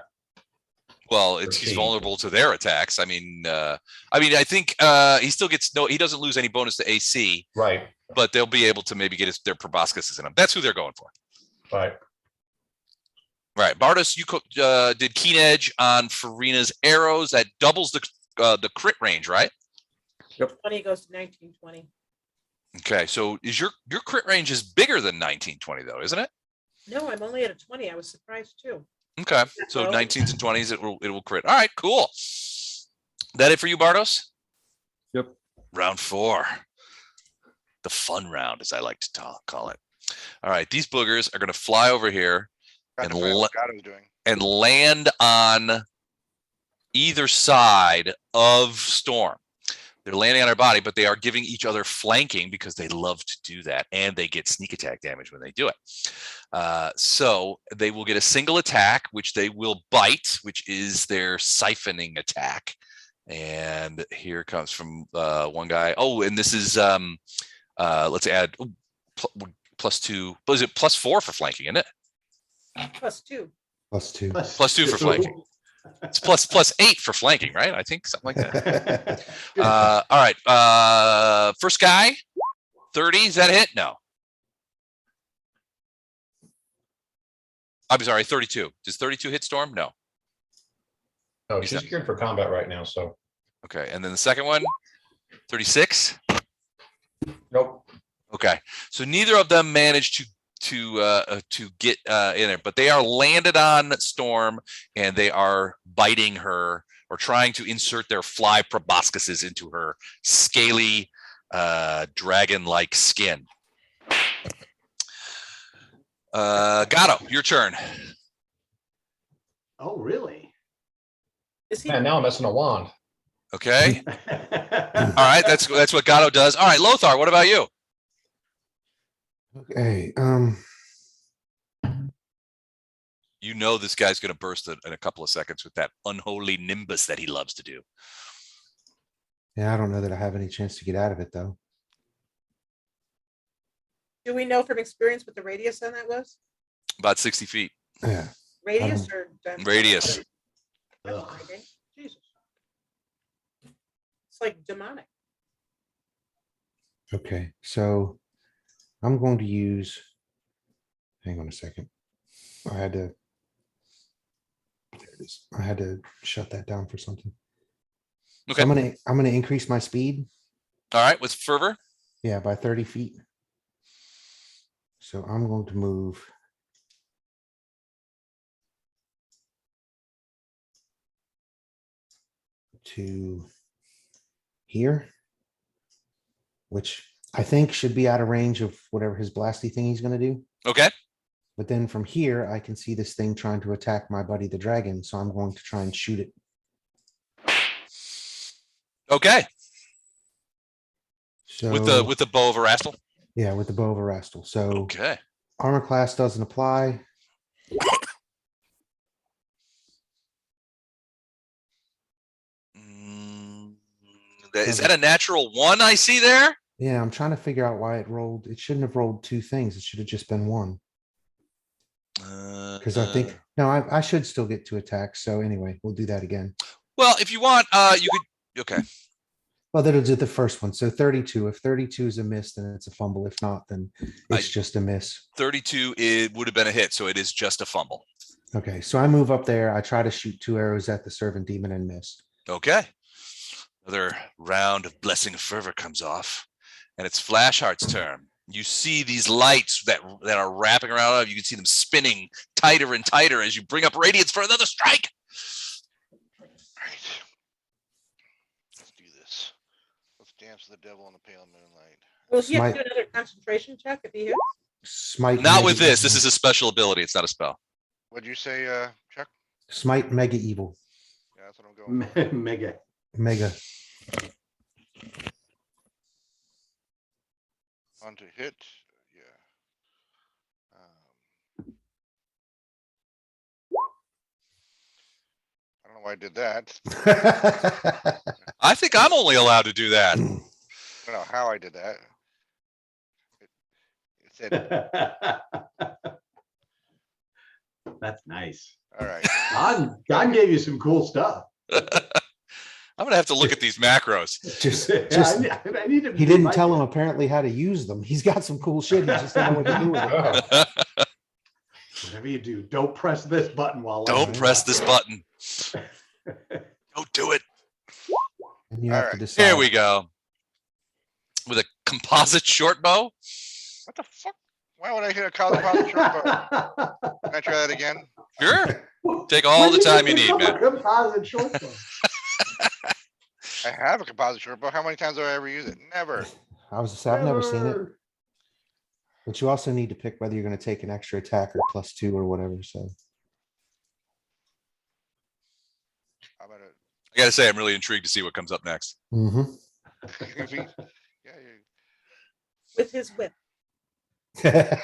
Well, he's Proceed. vulnerable to their attacks. I think he still gets he doesn't lose any bonus to AC, Right, but they'll be able to maybe get their proboscises in him. That's who they're going for. right. Right, Bardos, you did Keen Edge on Farina's arrows. That doubles the crit range, right? 20 goes to 1920. Okay, so is your crit range is bigger than 1920 though, isn't it? No, I'm only at a 20. I was surprised too. Okay, so low. 19s and 20s, it will crit. All right, cool. That it for you, Bardos? Yep. Round 4. The fun round, as I like to call it. All right, these boogers are going to fly over here Trying to and find out what Gatto's doing. and land on either side of Storm. They're landing on our body, but they are giving each other flanking because they love to do that, and they get sneak attack damage when they do it. So they will get a single attack, which they will bite, which is their siphoning attack. And here comes from one guy. Oh, and this is let's add +2. Was it +4 for flanking, isn't it? +2. +2. +2 for flanking. It's +8 for flanking, right? I think something like that. All right. First guy, 30. Is that a hit? No. I'm sorry, 32. Does 32 hit Storm? No. No, He's she's not- geared for combat right now, so Okay. And then the second one, 36. nope. Okay. So neither of them managed to get in there, but they are landed on Storm and they are biting her or trying to insert their fly proboscises into her scaly dragon-like skin. Gatto, your turn. Oh, really? Is he? And now I'm messing a wand. Okay. All right. That's what Gatto does. All right, Lothar, what about you? Okay. You know this guy's going to burst in a couple of seconds with that unholy nimbus that he loves to do. Yeah, I don't know that I have any chance to get out of it though. Do we know from experience what the radius on that was? About 60 feet. Yeah. Radius or diameter? Radius. That's Ugh. frightening. Jesus. It's like demonic. Okay, so I'm going to use, hang on a second. I had to, there it is. I had to shut that down for something. So Okay. I'm gonna increase my speed, All right. With fervor. yeah, by 30 feet. So I'm going to move to here, which I think should be out of range of whatever his blasty thing he's gonna do. Okay. But then from here, I can see this thing trying to attack my buddy, the dragon. So I'm going to try and shoot it. Okay. So With the bow of Erastil. yeah, with the bow of Erastil. So Okay. armor class doesn't apply. Is that a natural 1 I see there? Yeah, I'm trying to figure out why it rolled. It shouldn't have rolled 2 things. It should have just been 1. Because I think no, I should still get 2 attacks. So anyway, we'll do that again. Well, if you want, you could. Okay. Well, that'll do the first one. So 32. If 32 is a miss, then it's a fumble. If not, then it's just a miss. 32, it would have been a hit, so it is just a fumble. Okay, so I move up there. I try to shoot 2 arrows at the servant demon and miss. Okay. Another round of Blessing of Fervor comes off, and it's Flashheart's turn. You see these lights that are wrapping around. You can see them spinning tighter and tighter as you bring up Radiance for another strike. Right. Let's do this. Let's dance with the devil in the pale moonlight. Will he have to Smite. do another concentration check if he hits? Smite. Not mega with this. evil. This is a special ability. It's not a spell. What'd you say, Chuck? Smite mega evil. Yeah, that's what I'm going with. Mega. Mega. On to hit. Yeah. I don't know why I did that. I think I'm only allowed to do that. I don't know how I did that. It said, That's nice. all right. Don gave you some cool stuff. I'm gonna have to look at these macros. Just, Yeah, just, I need to he didn't remind tell you. him apparently how to use them. He's got some cool shit. He just doesn't know what to do with it. Whatever you do, don't press this button while. I'm Don't doing press that. this button. Don't do it. And you have to Alright, decide. Here we go. composite short bow. What the fuck? Why would I hit a composite short bow? Can I try that again? Sure. Take all the time you need, man. Composite short bow. I have a composite short bow. How many times do I ever use it? Never. I've never seen it, but you also need to pick whether you're going to take an extra attack or +2 or whatever. So How about it? I gotta say, I'm really intrigued to see what comes up next. mhm. Yeah, With his whip. Divine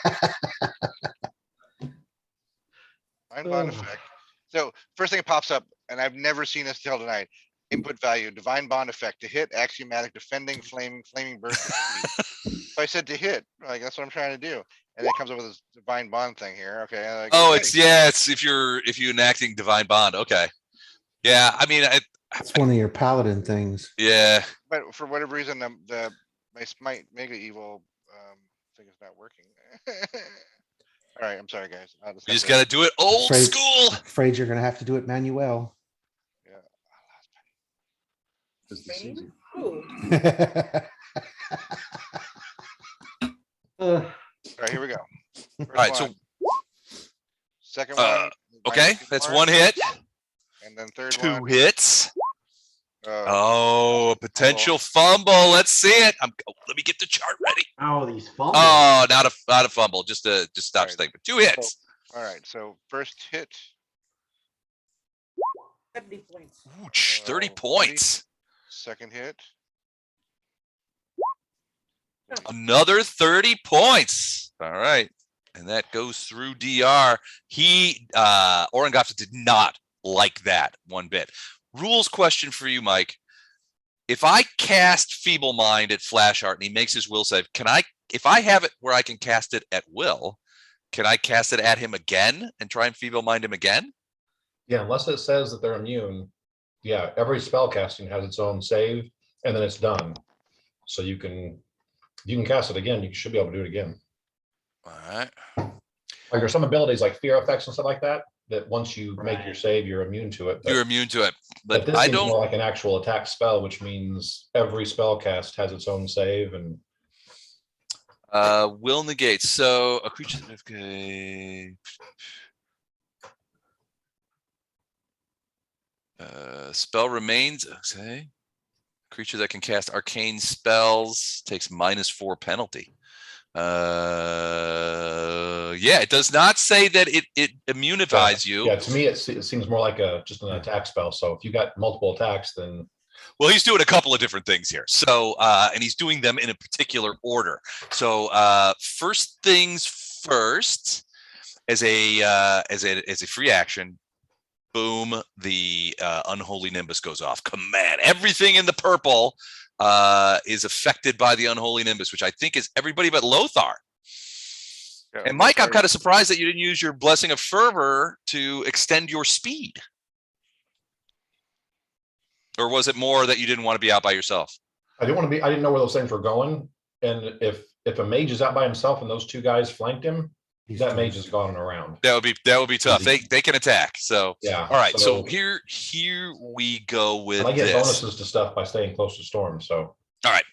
bond Ugh. effect. So first thing that pops up, and I've never seen this till tonight. Input value, divine bond effect to hit, axiomatic, defending, flaming burst. of speed. So I said to hit, like that's what I'm trying to do, and it comes up with this divine bond thing here. Okay. I'm like, Oh, okay. it's if you're enacting divine bond. Okay. Yeah, I mean, It's one of your paladin things. yeah. But for whatever reason, my smite mega evil thing is not working. All right, I'm sorry, guys. You just gotta do it old Afraid- school. Afraid you're going to have to do it manuel. It's this easy. Ooh, All right, here we go. All right, so Second one. okay, that's one hit, And then third 2 one. hits. Oh, a potential fumble. Let's see it. Let me get the chart ready. Oh, these fumbles. Oh, not a fumble. Just stop Right. thing. But 2 hits. All right, so first hit. 70 points. Ouch, 30 Oh, points. Second hit. Another 30 points. All right. And that goes through DR. Orengofta did not like that one bit. Rules question for you, Mike. If I cast Feeble Mind at Flash Art and he makes his will save, if I have it where I can cast it at will, can I cast it at him again and try and Feeble Mind him again? Yeah, unless it says that they're immune. Yeah, every spell casting has its own save, and then it's done. So you can cast it again. You should be able to do it again. All right. Like there's some abilities like fear effects and stuff like that, that once you make your Right. save, you're immune to it. You're immune to it. But But this I seems don't. more like an actual attack spell, which means every spell cast has its own save. And Will negate. So a creature. Okay. Spell remains. Okay. Creature that can cast arcane spells takes -4 penalty. Yeah, it does not say that it immunifies you. yeah, to me, it seems more like just an attack spell. So if you got multiple attacks, then Well, he's doing a couple of different things here. So, and he's doing them in a particular order. So, first things first, as a free action, boom, the unholy nimbus goes off. Command. Everything in the purple is affected by the unholy nimbus, which I think is everybody but Lothar. Yeah, And Mike, I'm sorry. kind of surprised that you didn't use your blessing of fervor to extend your speed. Or was it more that you didn't want to be out by yourself? I didn't know where those things were going. And if a mage is out by himself and those two guys flanked him, He's that mage toast. is gone and around. That would be tough. They can attack. So Yeah. all right. So here we go with And I get this. bonuses to stuff by staying close to storm. So All right.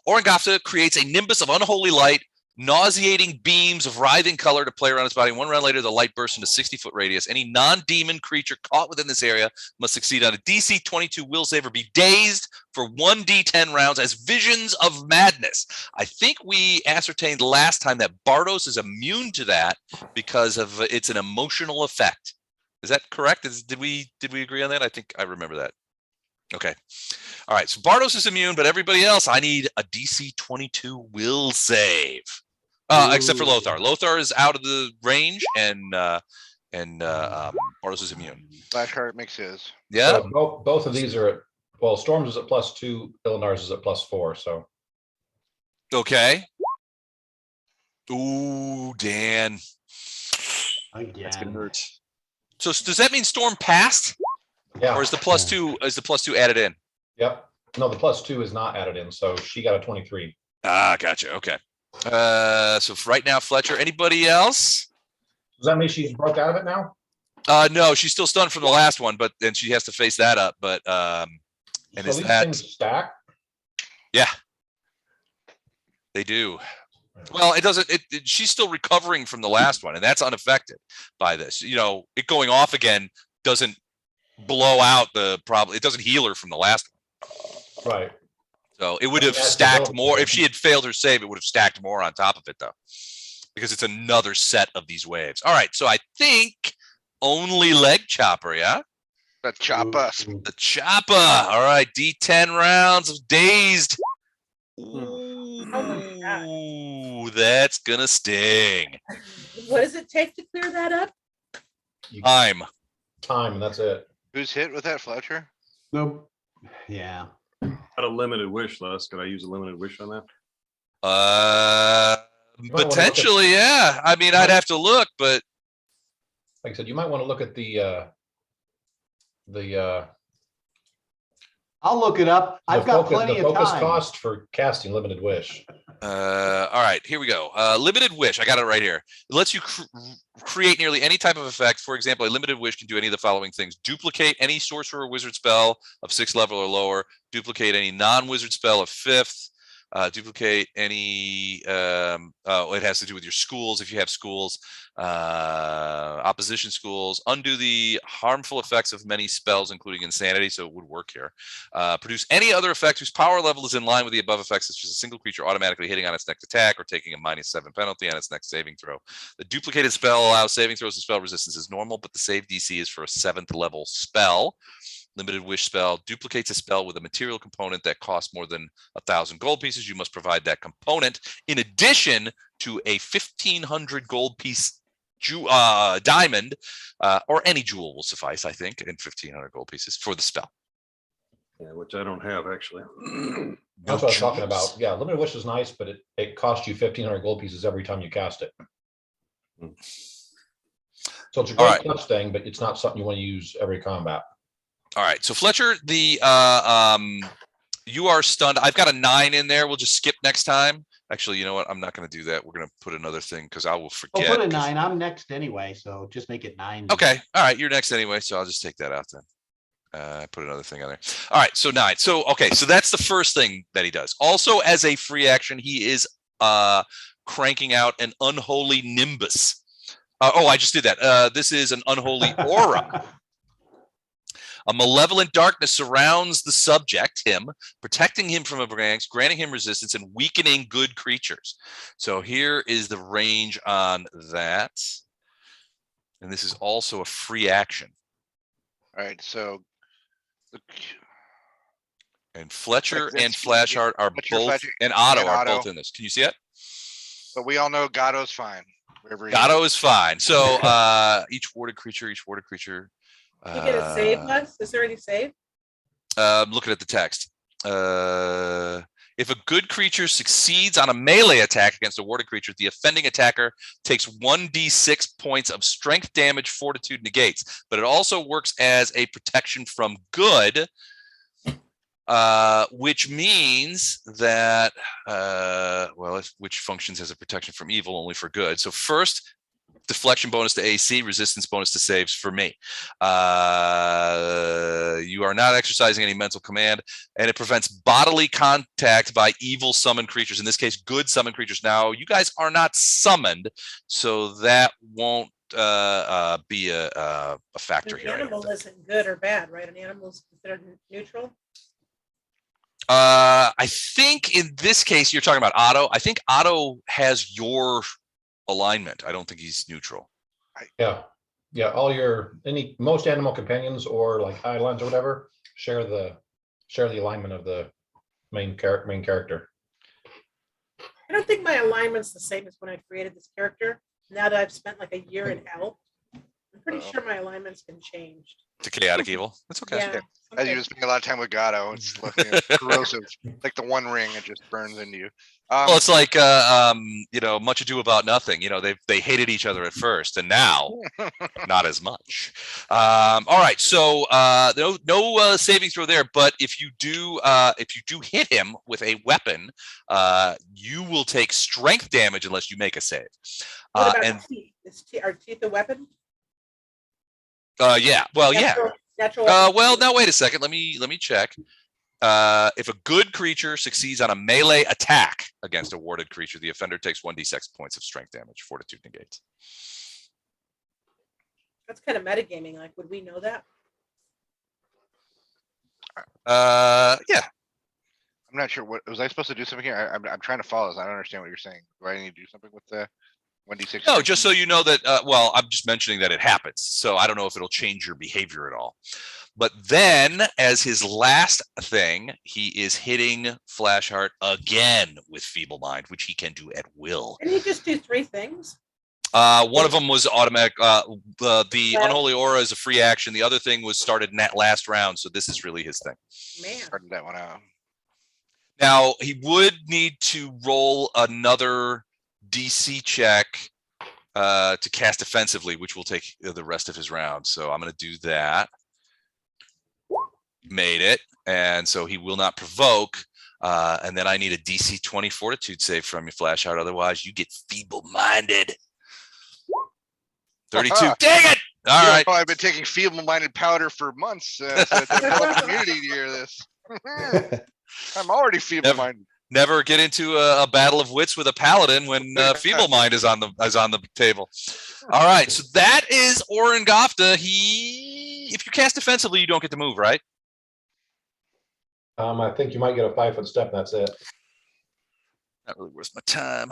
Orengofta creates a nimbus of unholy light, nauseating beams of writhing color to play around his body. One round later, the light bursts into 60-foot radius. Any non-demon creature caught within this area must succeed on a DC 22 will save or be dazed for 1d10 rounds as visions of madness. I think we ascertained last time that Bardos is immune to that because of it's an emotional effect. Is that correct? Did we agree on that? I think I remember that. Okay. All right. So Bardos is immune, but everybody else, I need a DC 22 will save. Except for Lothar. Lothar is out of the range, and Bardos is immune. Flashheart makes his. Yeah. so both of these are at, well, Storms is at +2, Illinar's is at +4. So Okay. Ooh, Dan. Again. hurt. So does that mean Storm passed, yeah. or is the +2 added in? Yep. No, the +2 is not added in. So she got a 23. Ah, gotcha. Okay. So for right now, Fletcher. Anybody else? Does that mean she's broke out of it now? No, she's still stunned from the last one, but then she has to face that up. But and So is these that things stack? yeah? They do. Well, it doesn't. She's still recovering from the last one, and that's unaffected by this. You know, it going off again doesn't blow out the problem. It doesn't heal her from the last one. Right. So it would have That's stacked developed more. then. If she had failed her save, it would have stacked more on top of it, though, because it's another set of these waves. All right, so I think only leg chopper, yeah? But chop us. Ooh. The chopper. All right, D10 rounds of dazed. my God. Ooh, that's gonna sting. What does it take to clear that up? Time. Time, and that's it. Who's hit with that, Fletcher? No, yeah. Got a limited wish, Les. Could I use a limited wish on that? might wanna look at- Potentially, yeah. I mean, I'd have to look, but Like I said, you might want to look at the I'll look it up. I've got focus, plenty the of focus time. cost for casting limited wish. all right, here we go. Limited wish. I got it right here. It lets you create nearly any type of effect. For example, a limited wish can do any of the following things: duplicate any sorcerer or wizard spell of 6th level or lower, duplicate any non-wizard spell of 5th, duplicate any it has to do with your schools if you have schools, opposition schools, undo the harmful effects of many spells including insanity, so it would work here, produce any other effect whose power level is in line with the above effects, such as a single creature automatically hitting on its next attack or taking a -7 penalty on its next saving throw. The duplicated spell allows saving throws and spell resistance is normal, but the save DC is for a 7th level spell. Limited wish spell duplicates a spell with a material component that costs more than 1,000 gold pieces. You must provide that component in addition to a 1,500 gold piece diamond, or any jewel will suffice, I think, and 1,500 gold pieces for the spell. Yeah, which I don't have actually. That's what I was talking about. Yeah, limited wish is nice, but it costs you 1,500 gold pieces every time you cast it. So it's a All great right. clutch thing, but it's not something you want to use every combat. All right, so Fletcher, you are stunned. I've got a 9 in there. We'll just skip next time. Actually, you know what? I'm not going to do that. We're going to put another thing because I will I'll forget. put a 'cause- 9. I'm next anyway, so just make it 9. Okay. All right. You're next anyway. So I'll just take that out then. Put another thing on there. All right. So 9. So, okay. So that's the first thing that he does. Also, as a free action, he is cranking out an unholy nimbus. I just did that. This is an unholy aura. A malevolent darkness surrounds the subject, him, protecting him from attacks, granting him resistance, and weakening good creatures. So here is the range on that. And this is also a free action. All right, so And Fletcher Like this, and Flashheart are Fletcher, both, Fletcher, and Otto and are both Otto. in this. Can you see it? but we all know Gatto's fine. Wherever he Gatto is. is fine. So each warded creature. You get a save less? Is there any save? Looking at the text. If a good creature succeeds on a melee attack against a warded creature, the offending attacker takes 1d6 points of strength damage, fortitude negates, but it also works as a protection from good, which means that, which functions as a protection from evil, only for good. So first, deflection bonus to AC, resistance bonus to saves for me. You are not exercising any mental command, and it prevents bodily contact by evil summoned creatures. In this case, good summoned creatures. Now, you guys are not summoned, so that won't be a factor An here. I don't animal think. isn't good or bad, right? An animal is considered neutral. I think in this case, you're talking about Otto. I think Otto has your alignment. I don't think he's neutral. Yeah. All most animal companions or like Highlines or whatever share the alignment of the main character. I don't think my alignment's the same as when I created this character. Now that I've spent like a year in hell, I'm pretty sure my alignment's been changed. To chaotic evil. That's okay. Yeah. As you okay. spend a lot of time with Gatto, it's corrosive. Like the one ring, it just burns into you. Well, it's like Much Ado About Nothing. They hated each other at first, and now not as much. All right, so no saving throw there. But if you do hit him with a weapon, you will take strength damage unless you make a save. What about And teeth? Are teeth a weapon? yeah, well, yeah. Natural Well, now wait a second. Let me check. If a good creature succeeds on a melee attack against a warded creature, the offender takes 1d6 points of strength damage. Fortitude negates. That's kind of metagaming. Like, would we know that? Yeah. I'm not sure what, was I supposed to do something here? I'm trying to follow this. I don't understand what you're saying. Do I need to do something with the 1d6? No, just so you know that, well, I'm just mentioning that it happens. So I don't know if it'll change your behavior at all. But then as his last thing, he is hitting Flashheart again with Feeble Mind, which he can do at will. Can he just do 3 things? One of them was automatic. The Well- Unholy Aura is a free action. The other thing was started in that last round. So this is really his thing. Man. Started that one out. Now, he would need to roll another DC check to cast offensively, which will take the rest of his round. So I'm going to do that. Made it. And so he will not provoke. And then I need a DC 20 Fortitude save from you, Flashheart. Otherwise, you get feeble-minded. 32. Dang it! All right. I've been taking feeble-minded powder for months. So develop community to hear this. I'm already feeble-minded. Never get into a battle of wits with a paladin when Feeble Mind is on the table. All right, so that is Orengofta. If you cast defensively, you don't get to move, right? I think you might get a 5-foot step, and that's it. Not really worth my time.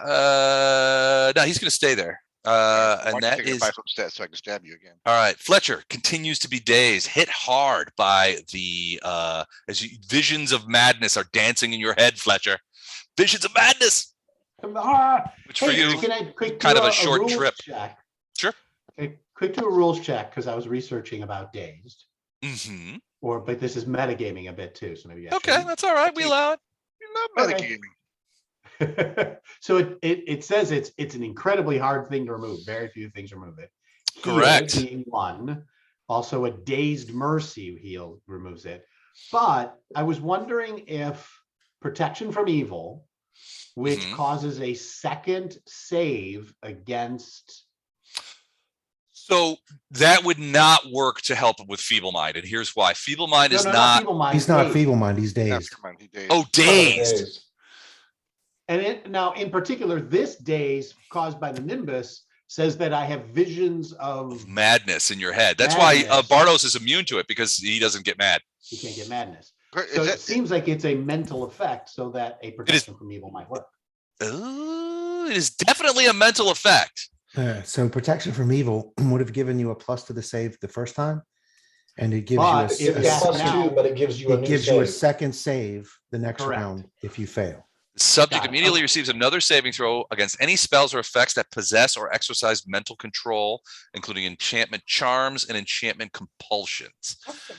No, he's going to stay there. And that is 5-foot step so I can stab you again. all right. Fletcher continues to be dazed, hit hard by the visions of madness are dancing in your head, Fletcher. Visions of madness. Which for you, can I quick kind do of a short rules trip. check? Sure. Okay, quick do a rules check because I was researching about dazed. Mm-hmm. But this is metagaming a bit too, so maybe I Okay, shouldn't. that's all right. We allow it. We love Okay. metagaming. So it says it's an incredibly hard thing to remove. Very few things remove it. Heal Correct. being one. Also, a dazed mercy heal removes it. But I was wondering if protection from evil, which Mhm. causes a second save against. So that would not work to help with Feeble Mind, and here's why. Feeble Mind is not. feeble mind, He's not dazed. feeble mind, he's Yeah, dazed. come on, he dazed. Oh, dazed. And now, in particular, this daze caused by the Nimbus says that I have visions of Madness in your head. That's why Madness. Bardos is immune to it because he doesn't get mad. you can't get madness. Is So it that- seems like it's a mental effect, so that a protection from evil might work. Ooh, it is definitely a mental effect. So protection from evil would have given you a plus to the save the first time. And it gives But you if a, that's Plus now- 2, but it gives you a it new gives you a save. second save the next Correct. round if you fail. The subject Got it. immediately Okay. receives another saving throw against any spells or effects that possess or exercise mental control, including enchantment charms and enchantment compulsions. Awesome.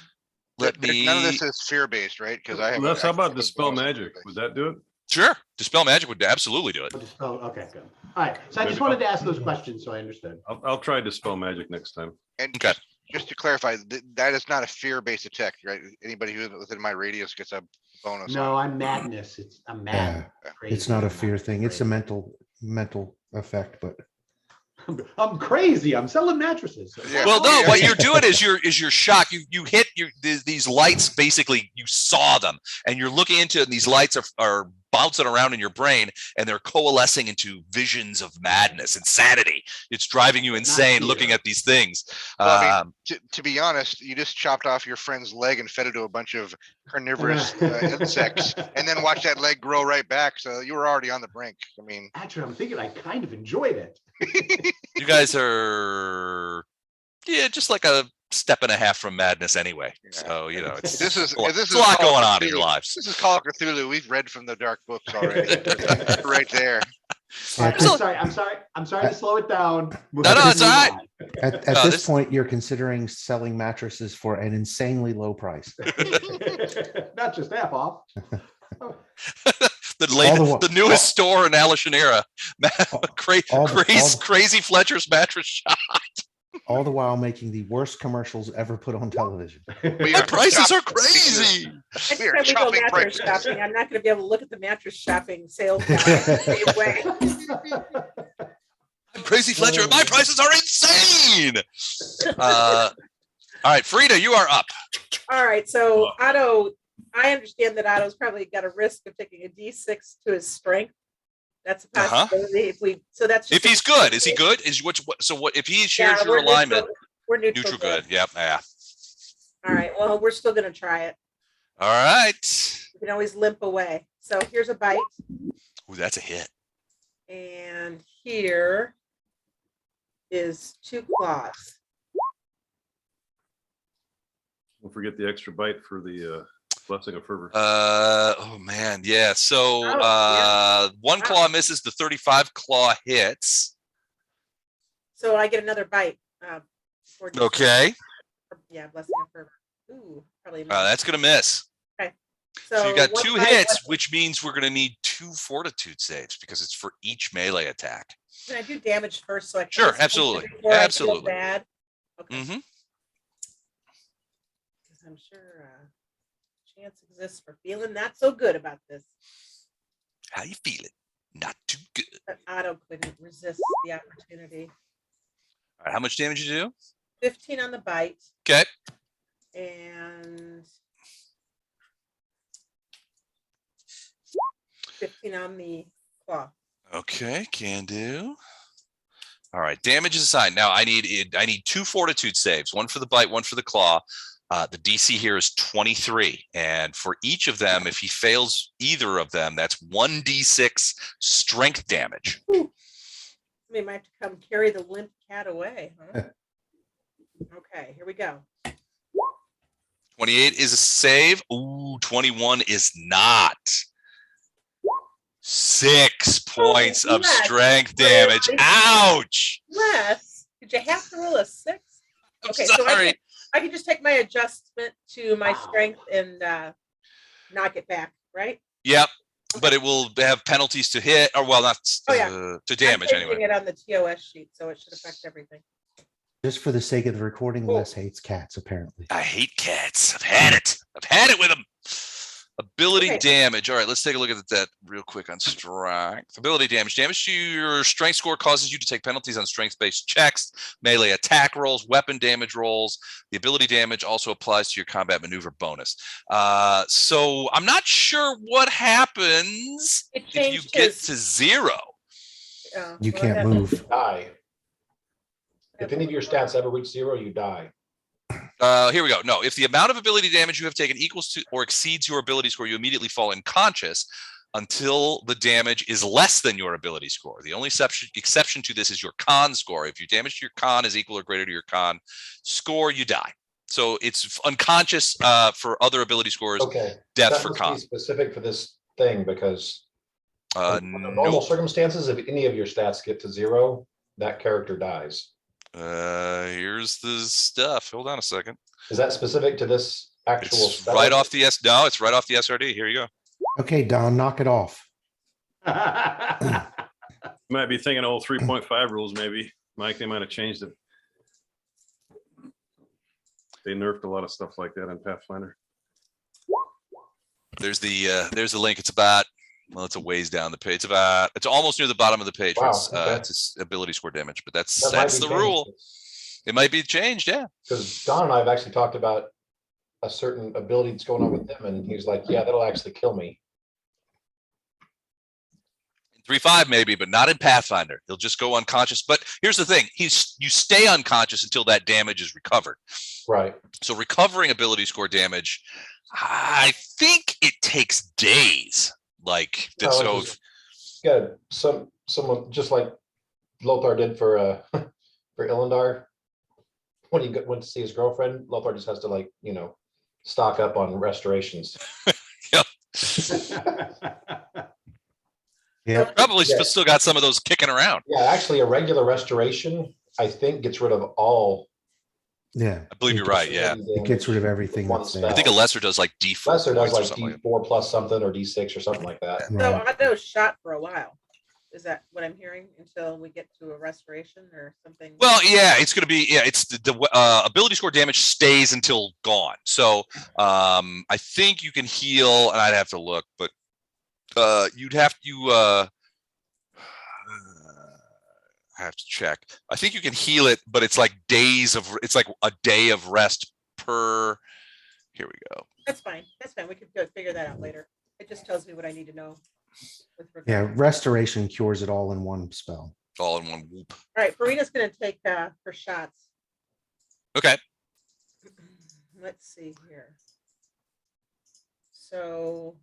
Let None of me. this is fear-based, right? Because I have. Les, how about the dispel magic? Would that do it? Sure. Dispel magic would absolutely do it. Okay, good. All right. So I just wanted to ask those questions so I understood. I'll try dispel magic next time. And Okay. just to clarify, that is not a fear-based attack, right? Anybody who's within my radius gets a bonus. No, on I'm madness. I'm mad. It's not a fear thing. It's a mental effect, but I'm crazy. I'm selling mattresses. Yeah. Well, no, Yeah. what you're doing is you're shocked. You hit these lights. Basically, you saw them, and you're looking into it, and these lights are bouncing around in your brain, and they're coalescing into visions of madness, insanity. It's driving you insane fear. looking at these things. Well, I mean, to be honest, you just chopped off your friend's leg and fed it to a bunch of carnivorous insects, and then watched that leg grow right back. So you were already on the brink. I mean, Actually, I'm thinking I kind of enjoyed it. You guys are, just like a step and a half from madness anyway. Yeah. So it's This is- a lot, this it's a is lot Call of going on in your Cthulhu. lives. this is Call of Cthulhu. We've read from the dark books already. Right there. I'm sorry to slow it down. No, it's all right. at No, this this- point, you're considering selling mattresses for an insanely low price. Not just half off. The newest store in Alashanera, crazy Fletcher's mattress shop. All the while making the worst commercials ever put on television. We The are prices are shopping- crazy. Next We are time we go shopping mattress prices. shopping, I'm not going to be able to look at the mattress shopping sales guide the same way. I'm crazy Fletcher. My prices are insane. All right, Frida, you are up. All right, so Otto I understand that Otto's probably got a risk of taking a D6 to his strength. That's a Uh-huh. possibility. So that's If he's good, is he good? Is what? So what? If he shares your we're alignment, we're neutral good. Yep. Yeah. All right. Well, we're still gonna try it. All right. You can always limp away. So here's a bite, Ooh, that's a hit. and here is 2 claws. Don't forget the extra bite for the blessing of fervor. Oh man, yeah. So Oh, one claw misses, the 35 claw hits. So I get another bite. Okay. Yeah, blessing of fervor. Ooh, probably. That's gonna miss. Okay. So you got one 2 bite, hits, which means we're gonna need 2 fortitude saves because it's for each melee attack. Can I do damage first? So I can Sure, just absolutely. before I feel Absolutely. bad. Okay. Mm-hmm. Because I'm sure chance exists for feeling not so good about this. How you feeling? Not too good. But Otto couldn't resist the opportunity. All right, how much damage you do? 15 on the bite. Okay. And 15 on the claw. Okay, can do. All right, damage is assigned. Now I need 2 fortitude saves, one for the bite, one for the claw. The DC here is 23, and for each of them, if he fails either of them, that's 1d6 strength damage. We might have to come carry the limp cat away, huh? Okay, here we go. 28 is a save. Ooh, 21 is not. 6 points of Les, strength damage. really? Ouch! Les, did you have to roll a 6? I'm Okay, sorry. so I can just take my adjustment to my strength and knock it back, right? Yep, but it will have penalties to hit, or well, not to damage I'm anyway. it on the TOS sheet, so it should affect everything. Just for the sake of the recording, Cool. Les hates cats, apparently. I hate cats. I've had it. I've had it with them. Ability Okay. damage. All right, let's take a look at that real quick on strength. Ability damage. Damage to your strength score causes you to take penalties on strength-based checks, melee attack rolls, weapon damage rolls. The ability damage also applies to your combat maneuver bonus. So I'm not sure what happens if you get to 0. You can't move. Die. If any of your stats ever reach 0, you die. Here we go. No, if the amount of ability damage you have taken equals to or exceeds your ability score, you immediately fall unconscious until the damage is less than your ability score. The only exception to this is your con score. If your damage to your con is equal or greater to your con score, you die. So it's unconscious for other ability scores. Okay. Death That for must con. be specific for this thing because under normal Nope. circumstances, if any of your stats get to 0, that character dies. Here's the stuff. Hold on a second. Is that specific to this actual It's spell? right off the No, it's right off the SRD. Here you go. Okay, Don, knock it off. Might be thinking old 3.5 rules, maybe. Mike, they might have changed it. They nerfed a lot of stuff like that in Pathfinder. There's the link. It's about, well, it's a ways down the page. It's almost near the bottom of the page. Wow, It's, okay. it's ability score damage, but that's That might be the changed. rule. It might be changed, yeah. Because Don and I have actually talked about a certain ability that's going on with him, and he's like, "Yeah, that'll actually kill me." 3.5 maybe, but not in Pathfinder. He'll just go unconscious. But here's the thing: you stay unconscious until that damage is recovered. Right. So recovering ability score damage, I think it takes days. Like No, so. it's just- yeah, someone just like Lothar did for for Illendar. When he went to see his girlfriend, Lothar just has to stock up on restorations. Yeah. Probably Yeah. still got some of those kicking around. Yeah, actually, a regular restoration, I think, gets rid of all. Yeah. I believe you're right. Yeah, It gets rid of everything One that's spell. there. I think a lesser does like D4 Lesser does points or like something like that. D4 plus something or D6 or something like that. So Right. Otto's shot for a while. Is that what I'm hearing until we get to a restoration or something? Well, yeah, it's going to be, it's the ability score damage stays until gone. So I think you can heal, and I'd have to look, but you'd have to, I have to check. I think you can heal it, but it's like it's like a day of rest per, here we go. That's fine. That's fine. We can figure that out later. It just tells me what I need to know. With Yeah, regard. restoration cures it all in one spell. All in one whoop. All right, Farina's gonna take her shots. Okay. Let's see here. So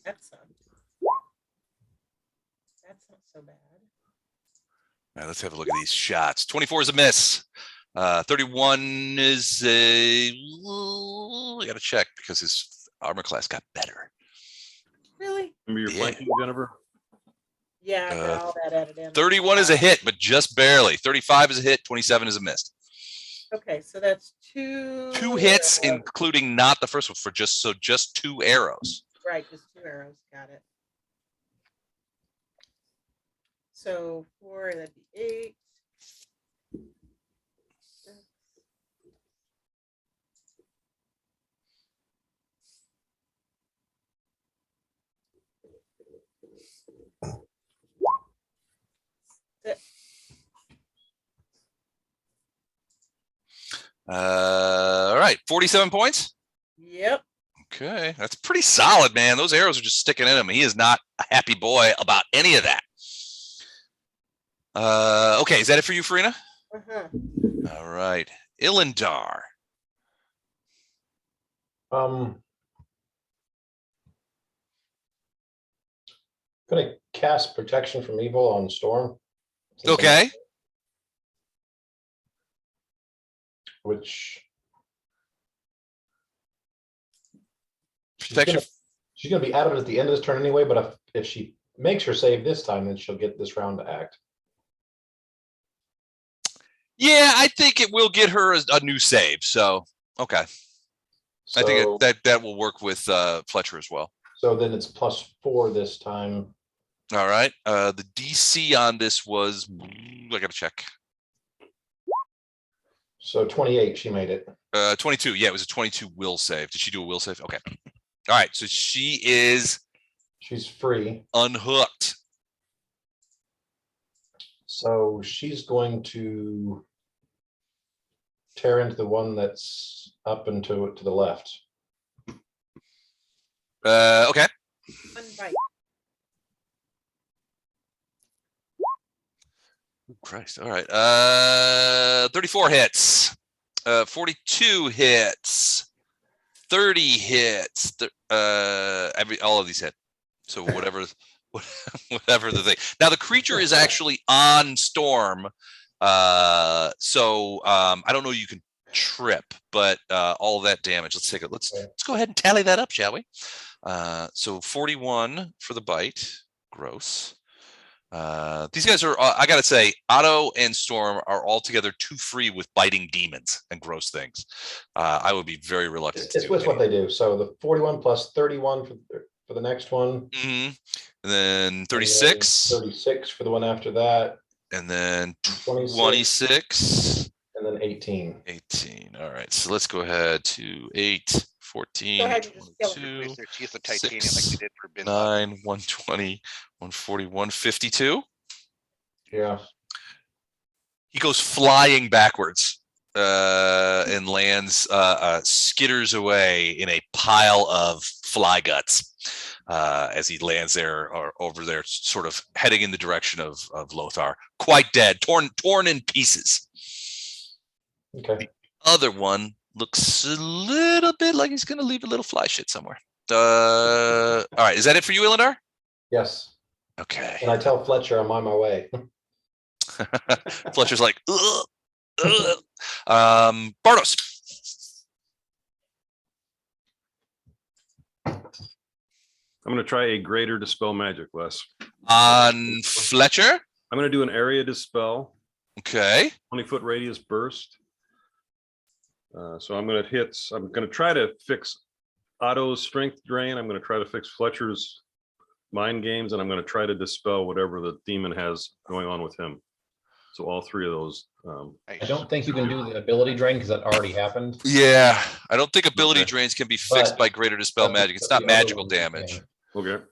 that's not so bad. All right, let's have a look at these shots. 24 is a miss. 31 is a. I got to check because his armor class got better. Really? Remember your Yeah. flanking, Jennifer? Yeah, I got all that added in. 31 is a hit, but just barely. 35 is a hit. 27 is a miss. Okay, so that's two. Two hits, including not the first one, for just 2 arrows. Right, just 2 arrows. Got it. So 4, that'd be 8. All right, 47 points. Yep. Okay, that's pretty solid, man. Those arrows are just sticking in him. He is not a happy boy about any of that. Okay, is that it for you, Farina? Uh-huh. All right, Ilindar. Gonna cast protection from evil on Storm. Okay. Which Protection. she's gonna be added at the end of this turn anyway, but if she makes her save this time, then she'll get this round to act. Yeah, I think it will get her a new save. So, okay. So, I think that will work with Fletcher as well. so then it's +4 this time. All right. The DC on this was, I got to check. So 28, she made it. 22. Yeah, it was a 22 will save. Did she do a will save? Okay. All right. So she is She's free. unhooked. So she's going to tear into the one that's up and to the left. Okay. One bite. Oh, Christ. All right. 34 hits. 42 hits. 30 hits. All of these hit. So whatever the thing. Now the creature is actually on Storm. So I don't know you can trip, but all of that damage. Let's take it. Let's go ahead and tally that up, shall we? So 41 for the bite. Gross. These guys are, I gotta say, Otto and Storm are altogether too free with biting demons and gross things. I would be very reluctant to It's do with what they do. So the 41 plus 31 for the next one. And then 36. 36 for the one after that. And then 26. 26. And then 18. 18. All right. So let's go ahead to 8, 14, Go ahead and just kill 22, Replace their teeth with titanium like 6, they did for Bin Laden. 9, 120, 140, 152. Yeah. He goes flying backwards and lands, skitters away in a pile of fly guts as he lands there or over there, sort of heading in the direction of Lothar. Quite dead, torn in pieces. Okay. The other one looks a little bit like he's going to leave a little fly shit somewhere. All right, is that it for you, Ilindar? Yes. Okay. And I tell Fletcher I'm on my way. Fletcher's like, ugh, ugh. Bardos. I'm going to try a greater dispel magic, Les. On Fletcher. I'm going to do an area dispel, Okay. 20-foot radius burst. So I'm going to try to fix Otto's strength drain. I'm going to try to fix Fletcher's mind games, and I'm going to try to dispel whatever the demon has going on with him. So all three of those. I don't think you can do the ability drain because that already happened. Yeah, I don't think ability Okay. drains can be fixed But- by greater dispel magic. It's but not the other magical one, damage. yeah. Okay.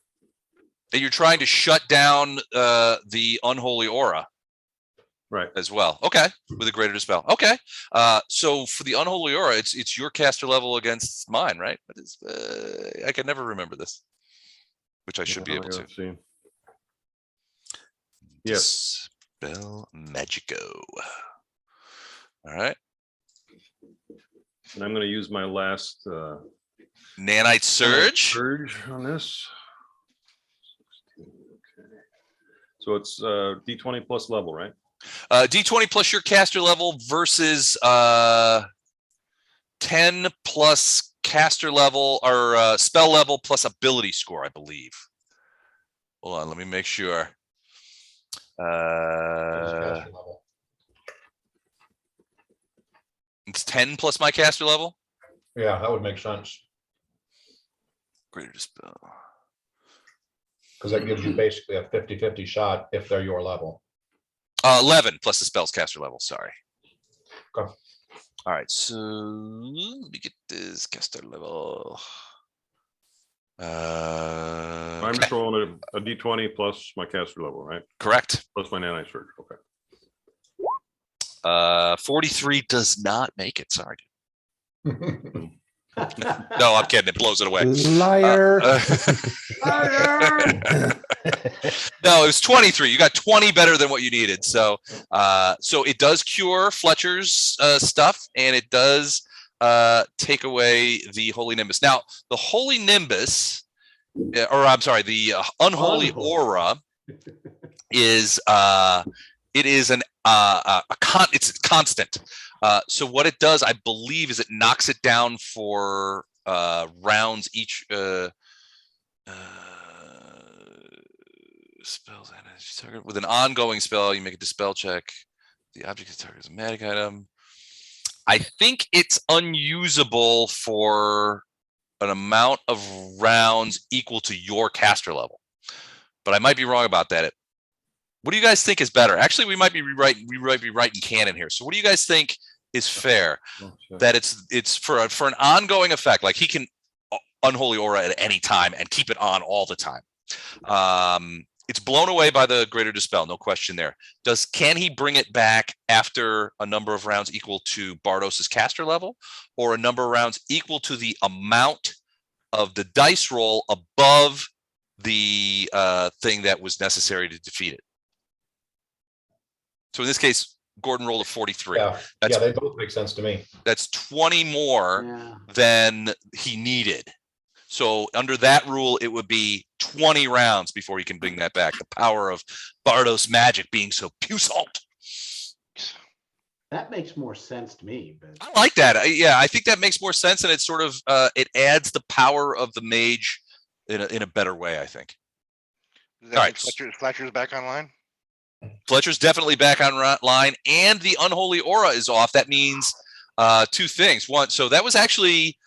And you're trying to shut down the unholy aura. Right. as well. Okay, with a greater dispel. Okay, so for the unholy aura, it's your caster level against mine, right? But I can never remember this, which I should be able to. See. Yes. Dispel Magico. All right. And I'm going to use my last Nanite Surge. surge on this. Okay. So it's D20 plus level, right? D20 plus your caster level versus 10 plus caster level or spell level plus ability score, I believe. Hold on, let me make sure. Caster level. It's 10 plus my caster level. Yeah, that would make sense. Greater dispel. Because that gives you basically a 50-50 shot if they're your level. 11 plus the spell's caster level. Sorry. Okay. All right, so let me get this caster level. I'm Okay, just rolling a D20 plus my caster level, right? correct. Plus my nanite surge. Okay. 43 does not make it. Sorry. No, I'm kidding. It blows it away. Liar. No, it was 23. You got 20 better than what you needed. So, so it does cure Fletcher's stuff, and it does take away the Holy Nimbus. Now, the Holy Nimbus, or I'm sorry, the Unholy Aura is it is it's constant. So what it does, I believe, is it knocks it down for rounds each. Spells and with an ongoing spell, you make a dispel check. The object is targeted as a magic item. I think it's unusable for an amount of rounds equal to your caster level, but I might be wrong about that. What do you guys think is better? Actually, we might be writing canon here. So what do you guys think is fair? That it's for an ongoing effect, like he can unholy aura at any time and keep it on all the time. It's blown away by the greater dispel, no question there. Can he bring it back after a number of rounds equal to Bardos's caster level, or a number of rounds equal to the amount of the dice roll above the thing that was necessary to defeat it? So in this case, Gordon rolled a 43. Yeah, they both make sense to me. That's 20 more than he needed. So under that rule, it would be 20 rounds before you can bring that back. The power of Bardos magic being so puissant. That makes more sense to me. But I like that. I think that makes more sense, and it sort of it adds the power of the mage in a better way, I think. All right, Fletcher's back online. Fletcher's definitely back online, and the unholy aura is off. That means two things. One, so that was actually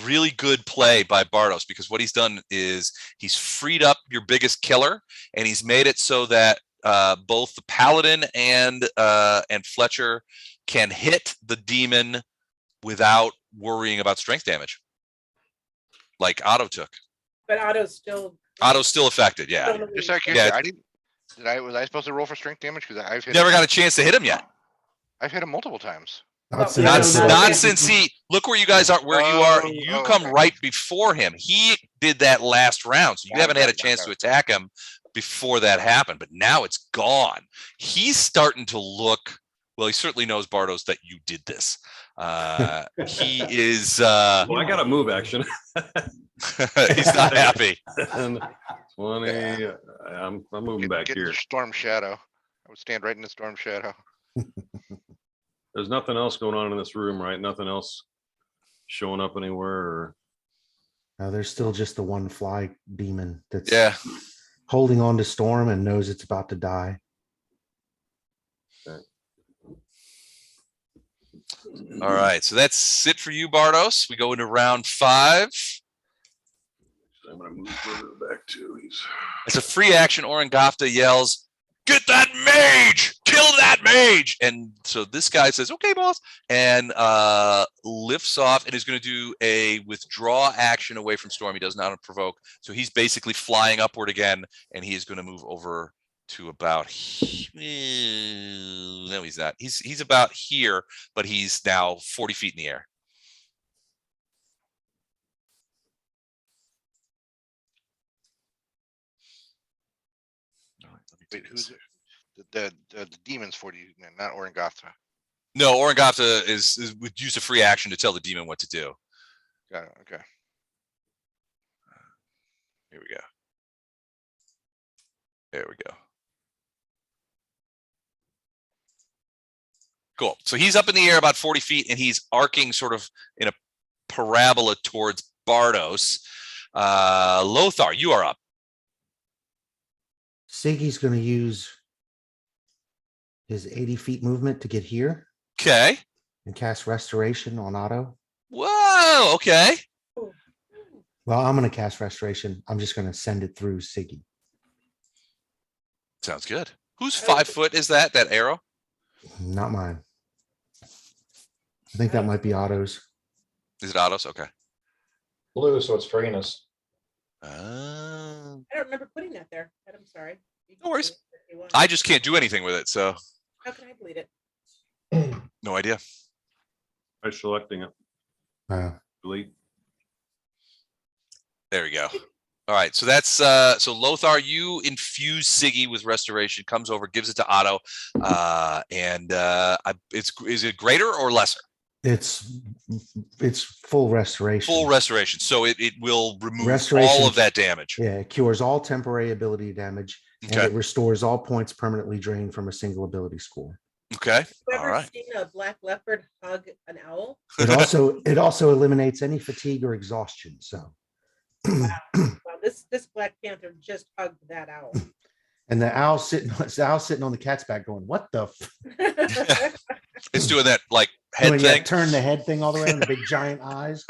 really good play by Bardos, because what he's done is he's freed up your biggest killer, and he's made it so that both the paladin and Fletcher can hit the demon without worrying about strength damage, like Otto took. But Otto's still affected. Yeah. Just out of curiosity, was I supposed to roll for strength damage? Because I've hit never got a chance to hit him yet. I've hit him multiple times. Not Since he look where you guys are, where you are. You come right before him. He did that last round, so you haven't had a chance to attack him before that happened. But now it's gone. He's starting to look. Well, he certainly knows, Bardos, that you did this. He is. Well, I got a move action. He's not happy. And 20. I'm moving back here. Storm shadow. I would stand right in the storm shadow. There's nothing else going on in this room, right? Nothing else showing up anywhere. Or... No, there's still just the one fly demon that's holding on to Storm and knows it's about to die. Okay. All right, so that's it for you, Bardos. We go into round 5. I'm going to move further back too. It's a free action. Orengofta yells, "Get that mage! Kill that mage!" And so this guy says, "Okay, boss," and lifts off and is going to do a withdraw action away from Storm. He does not provoke. So he's basically flying upward again, and he is going to move over to about no, he's not. He's about here, but he's now 40 feet in the air. All right, let me do Wait, this. who's it? The demon's 40, not Orengofta. No, Orengofta would use a free action to tell the demon what to do. Got it. Okay. Here we go. There we go. Cool. So he's up in the air about 40 feet and he's arcing sort of in a parabola towards Bardos. Lothar, you are up. Siggy's going to use his 80 feet movement to get here Okay. and cast Restoration on Otto. Whoa. Okay. Well, I'm going to cast Restoration. I'm just going to send it through Siggy. Sounds good. Whose 5 foot is that? That arrow? Not mine. I think that might be Otto's. Is it Otto's? Okay. Blue, so it's Farina's. I don't remember putting that there. I'm sorry. You No worries. can do it if you want. I just can't do anything with it, so How can I delete it? no idea. By selecting it, delete. There we go. All right, so that's so Lothar, you infuse Siggy with restoration, comes over, gives it to Otto, and is it greater or lesser? It's full restoration. Full restoration, so it will remove Restoration. all of that damage. Yeah, it cures all temporary ability damage, and Okay. it restores all points permanently drained from a single ability score. Okay. You All ever right. seen a black leopard hug an owl? It also eliminates any fatigue or exhaustion. So, Wow, this Black Panther just hugged that owl. and the owl sitting on the cat's back, going, "What the?" It's doing that like head Doing, yeah, thing. turn the head thing all the way around, the big giant eyes.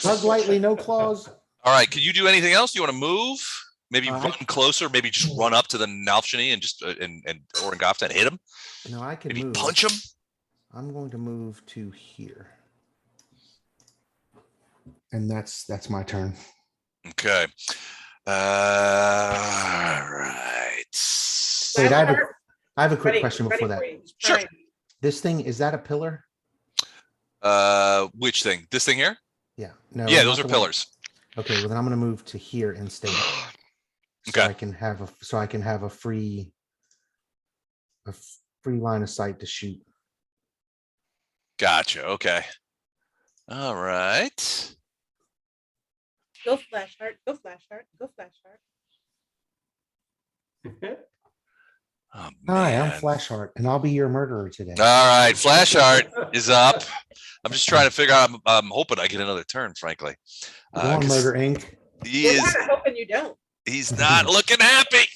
Hug lightly, no claws. All right. Can you do anything else? You want to move? Maybe I- run closer. Maybe just run up to the Nalfshini and just and Orengofta and hit him. No, I can Maybe move. punch him. I'm going to move to here, and that's my turn. Okay. All right. Wait, I Lionheart, have a quick ready- question ready before for that. you. He's Sure. trying. This thing, is that a pillar? Which thing? This thing here? Yeah. No. Yeah, not those are the one- pillars. Okay, well then I'm going to move to here instead. So Okay. I can have a free line of sight to shoot. Gotcha. Okay. All right. Go flash heart. Go flash heart. Go flash heart. Oh, Hi, I'm man. Flashheart, and I'll be your murderer today. All right. Flashheart is up. I'm just trying to figure out. I'm hoping I get another turn, frankly. Go on, 'Cause Murder Inc. he We're is. kind of hoping you don't. He's not looking happy.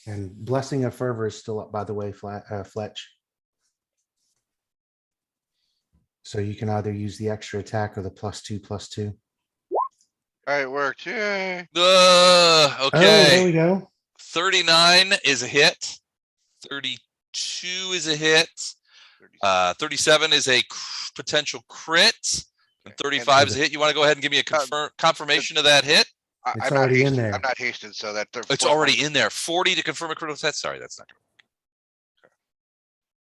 And Blessing of Fervor is still up, by the way, Fletch. So you can either use the extra attack or the +2/+2. All right, worked. Yay. Oh, there we Okay. go. 39 is a hit. 32 is a hit. 37 is a potential crit. And 35 is a hit. You want to go ahead and give me a confirmation of that hit? It's I'm not already in hasted. there. I'm not hasted, so that It's already in there. 40 to confirm a critical hit. Sorry, that's not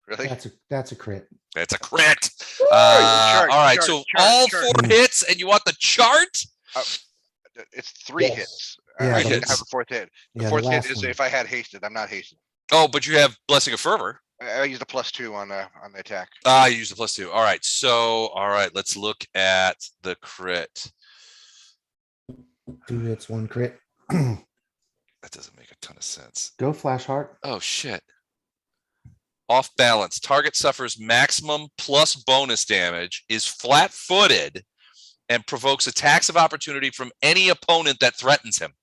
really. That's a crit. That's a crit. Chart, All right, chart, so chart, all chart. 4 hits, and you want the chart? It's 3 Yes. hits. Yeah, I the- didn't have a 4th hit. The Yeah, the 4th hit last is one. if I had hasted. I'm not hasted. Oh, but you have Blessing of Fervor. I used a +2 on the attack. Ah, you used the +2. All right, so all right, let's look at the crit. 2 hits, 1 crit. That doesn't make a ton of sense. Go Flashheart. Oh shit. Off balance. Target suffers maximum plus bonus damage, is flat-footed, and provokes attacks of opportunity from any opponent that threatens him.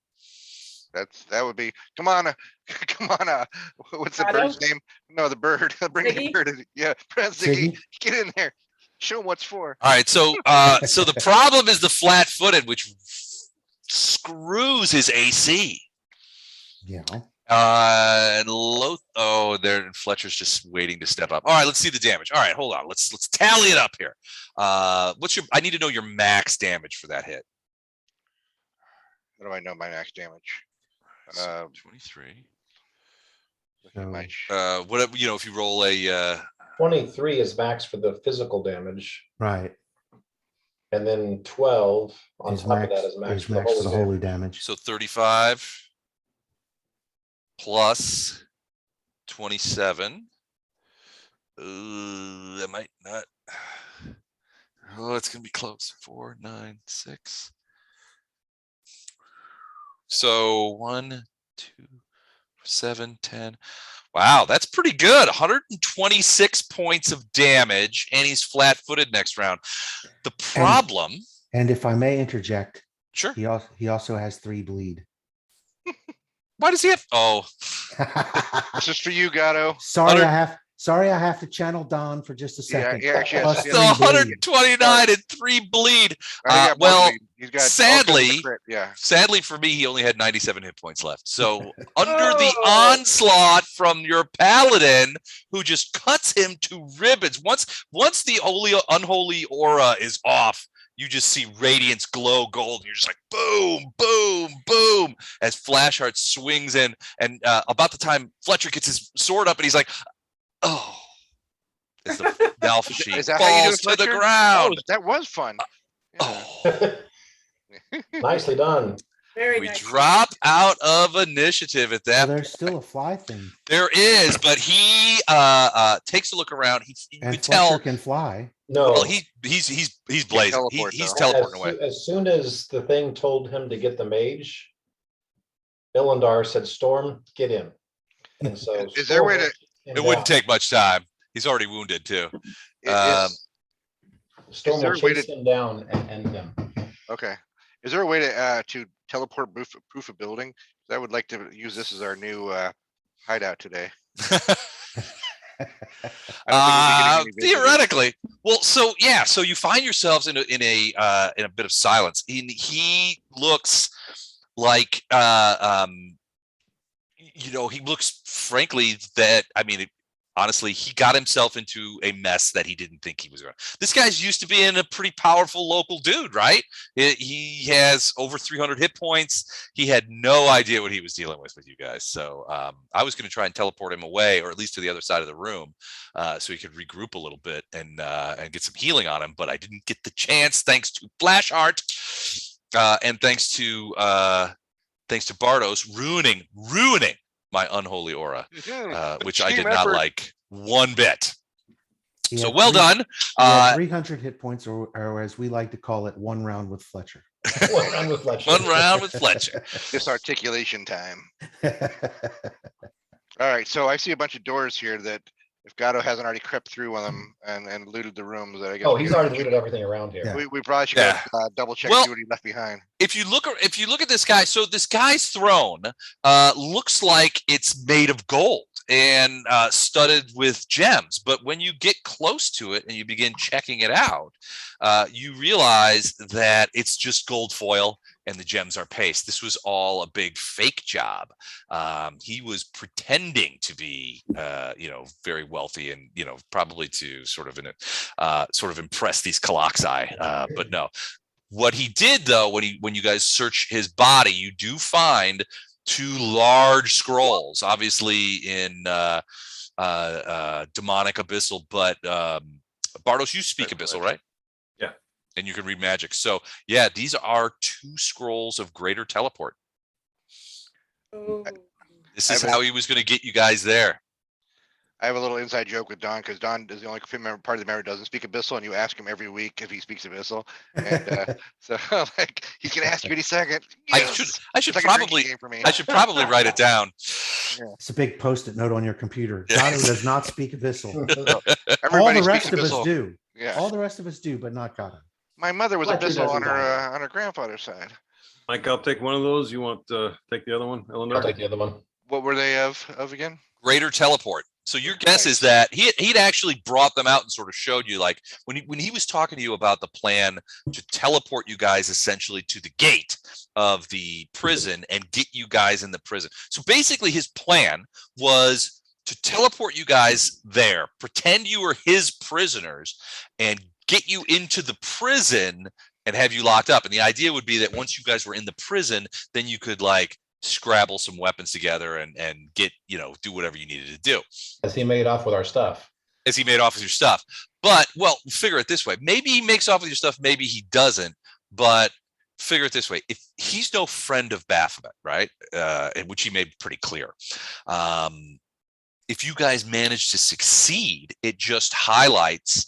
That would be. Come on, come on. What's the Otto? bird's name? No, the bird. Bring the Siggy? bird. Yeah, Ziggy. Siggy? Get in there. Show him what's for. All right, so so the problem is the flat-footed, which screws his AC. Yeah. There Fletcher's just waiting to step up. All right, let's see the damage. All right, hold on. Let's tally it up here. I need to know your max damage for that hit. How do I know my max damage? 23. What if you roll a 23 is max for the physical damage, Right. and then 12 on Is top of max, that is max is for the max for the holy holy damage. damage. so 35 plus 27. That might not. Oh, it's gonna be close. 4, 9, 6. So 1, 2, 7, 10. Wow, that's pretty good. 126 points of damage, and he's flat-footed next round. The problem. And if I may interject, Sure. he also has 3 bleed. Why does he have? Oh, This is for you, Gatto. Sorry, I have to channel Don for just a second. Yeah, actually, Plus yeah. so 3 bleed. 129 and 3 bleed. I got more Well, bleed. He's got all kinds of sadly, crit, yeah. Sadly for me, he only had 97 hit points left. So under the onslaught from your paladin, who just cuts him to ribbons. Once the unholy aura is off, you just see radiance glow gold. And you're just like boom, boom, boom, as Flashheart swings in. And about the time Fletcher gets his sword up, and he's like, oh. As the Alpha sheet Is that how you do falls it, to the Fletcher? ground. Oh, that was fun. Oh. Nicely done. Very We nice. drop out of initiative at Well, that. there's still a fly thing. There is, but he takes a look around. You And can Fletcher tell. can fly. No, Well, he's blazing. teleport, He's though. teleporting away. as soon as the thing told him to get the mage, Illandar said, "Storm, get in." And so Is there a way to- Storm It wouldn't take much time. He's already wounded too. Storm is there will a way chase to- him down and end him. Okay. Is there a way to teleport proof a building? I would like to use this as our new hideout today. I don't think we'd be getting any visitors. Theoretically, well, so you find yourselves in a bit of silence. He looks like he looks frankly that honestly, he got himself into a mess that he didn't think he was going. This guy's used to being a pretty powerful local dude, right? He has over 300 hit points. He had no idea what he was dealing with you guys. So I was going to try and teleport him away, or at least to the other side of the room, so he could regroup a little bit and get some healing on him. But I didn't get the chance, thanks to Flashheart, and thanks to Bardos ruining my unholy aura, which I did not like one bit. He So had well done. He had 300 hit points, or as we like to call it, 1 round with Fletcher. One round with Fletcher. One round with Fletcher. Disarticulation time. All right, so I see a bunch of doors here that if Gatto hasn't already crept through one of them and looted the rooms, that I guess. Oh, he's already looted everything around here. Yeah. We probably should go, double check, Well, see what he left behind. If you look at this guy, so this guy's throne looks like it's made of gold and studded with gems. But when you get close to it and you begin checking it out, you realize that it's just gold foil and the gems are paste. This was all a big fake job. He was pretending to be, very wealthy and, probably to sort of impress these Coloxi. But no. What he did, though, when you guys search his body, you do find 2 large scrolls, obviously in demonic abyssal, but Bardos, you speak abyssal, right? Yeah. And you can read magic. So yeah, these are 2 scrolls of greater teleport. Oh. This is how he was going to get you guys there. I have a little inside joke with Don because Don is the only part of the member who doesn't speak Abyssal, and you ask him every week if he speaks Abyssal, and so like he's gonna ask you any second. Yes! I should It's like a drinking probably game for me. write it down. It's a big post-it note on your computer. Gatto does not speak Abyssal. All Everybody the rest speaks of us Abyssal. do. Yeah, All the rest of us do, but not Gatto. my mother was Fletcher Abyssal on doesn't her grandfather's side. Mike, I'll take one of those. You want to take the other one, I'll Eleanor? take the other one. What were they of again? Greater teleport. So your guess is that he'd actually brought them out and sort of showed you, like when he was talking to you about the plan to teleport you guys essentially to the gate of the prison and get you guys in the prison. So basically his plan was to teleport you guys there, pretend you were his prisoners, and get you into the prison and have you locked up. And the idea would be that once you guys were in the prison, then you could like scrabble some weapons together and get, do whatever you needed to do. As he made off with our stuff. As he made off with your stuff. But, well, figure it this way. Maybe he makes off with your stuff, maybe he doesn't. But figure it this way. If he's no friend of Baphomet, right? Which he made pretty clear. If you guys manage to succeed, it just highlights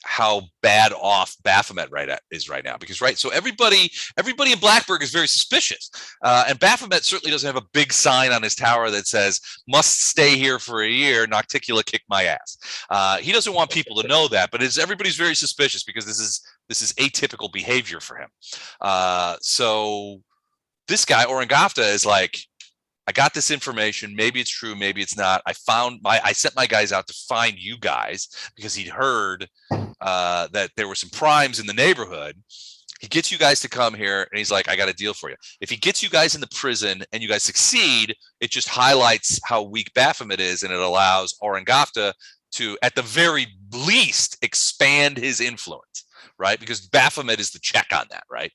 how bad off Baphomet is right now. Because, right, so everybody in Blackburg is very suspicious. And Baphomet certainly doesn't have a big sign on his tower that says, must stay here for a year, Nocticula kicked my ass. He doesn't want people to know that, but everybody's very suspicious because this is atypical behavior for him. So this guy, Orengofta, is like, I got this information. Maybe it's true. Maybe it's not. I sent my guys out to find you guys because he'd heard that there were some primes in the neighborhood. He gets you guys to come here and he's like, I got a deal for you. If he gets you guys in the prison and you guys succeed, it just highlights how weak Baphomet is. And it allows Orengofta to, at the very least, expand his influence. Right? Because Baphomet is the check on that, right?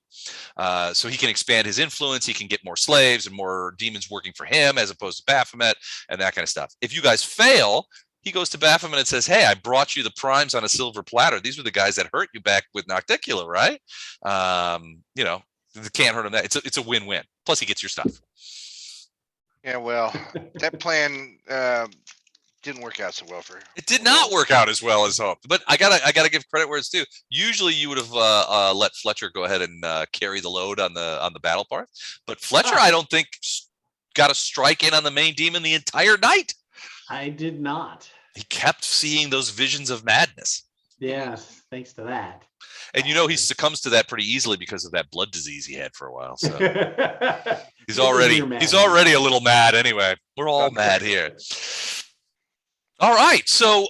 So he can expand his influence. He can get more slaves and more demons working for him as opposed to Baphomet and that kind of stuff. If you guys fail, he goes to Baphomet and says, hey, I brought you the primes on a silver platter. These were the guys that hurt you back with Nocticula, right? Can't hurt him. That it's a win-win. Plus he gets your stuff. Yeah, well, that plan didn't work out so well for him. It did not work out as well as hoped, but I gotta give credit where it's due. Usually you would have let Fletcher go ahead and carry the load on the battle part, but Fletcher I don't think got a strike in on the main demon the entire night. I did not. He kept seeing those visions of madness. Yes, thanks to that. And he succumbs to that pretty easily because of that blood disease he had for a while. So he's already a little mad anyway. We're all mad here. All right, so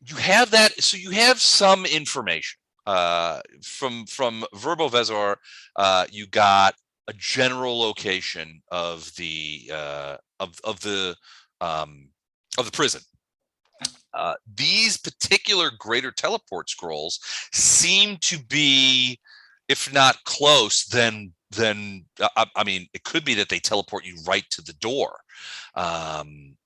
you have that. So you have some information from Verbovezzor. You got a general location of the prison. These particular greater teleport scrolls seem to be, if not close, then I mean, it could be that they teleport you right to the door.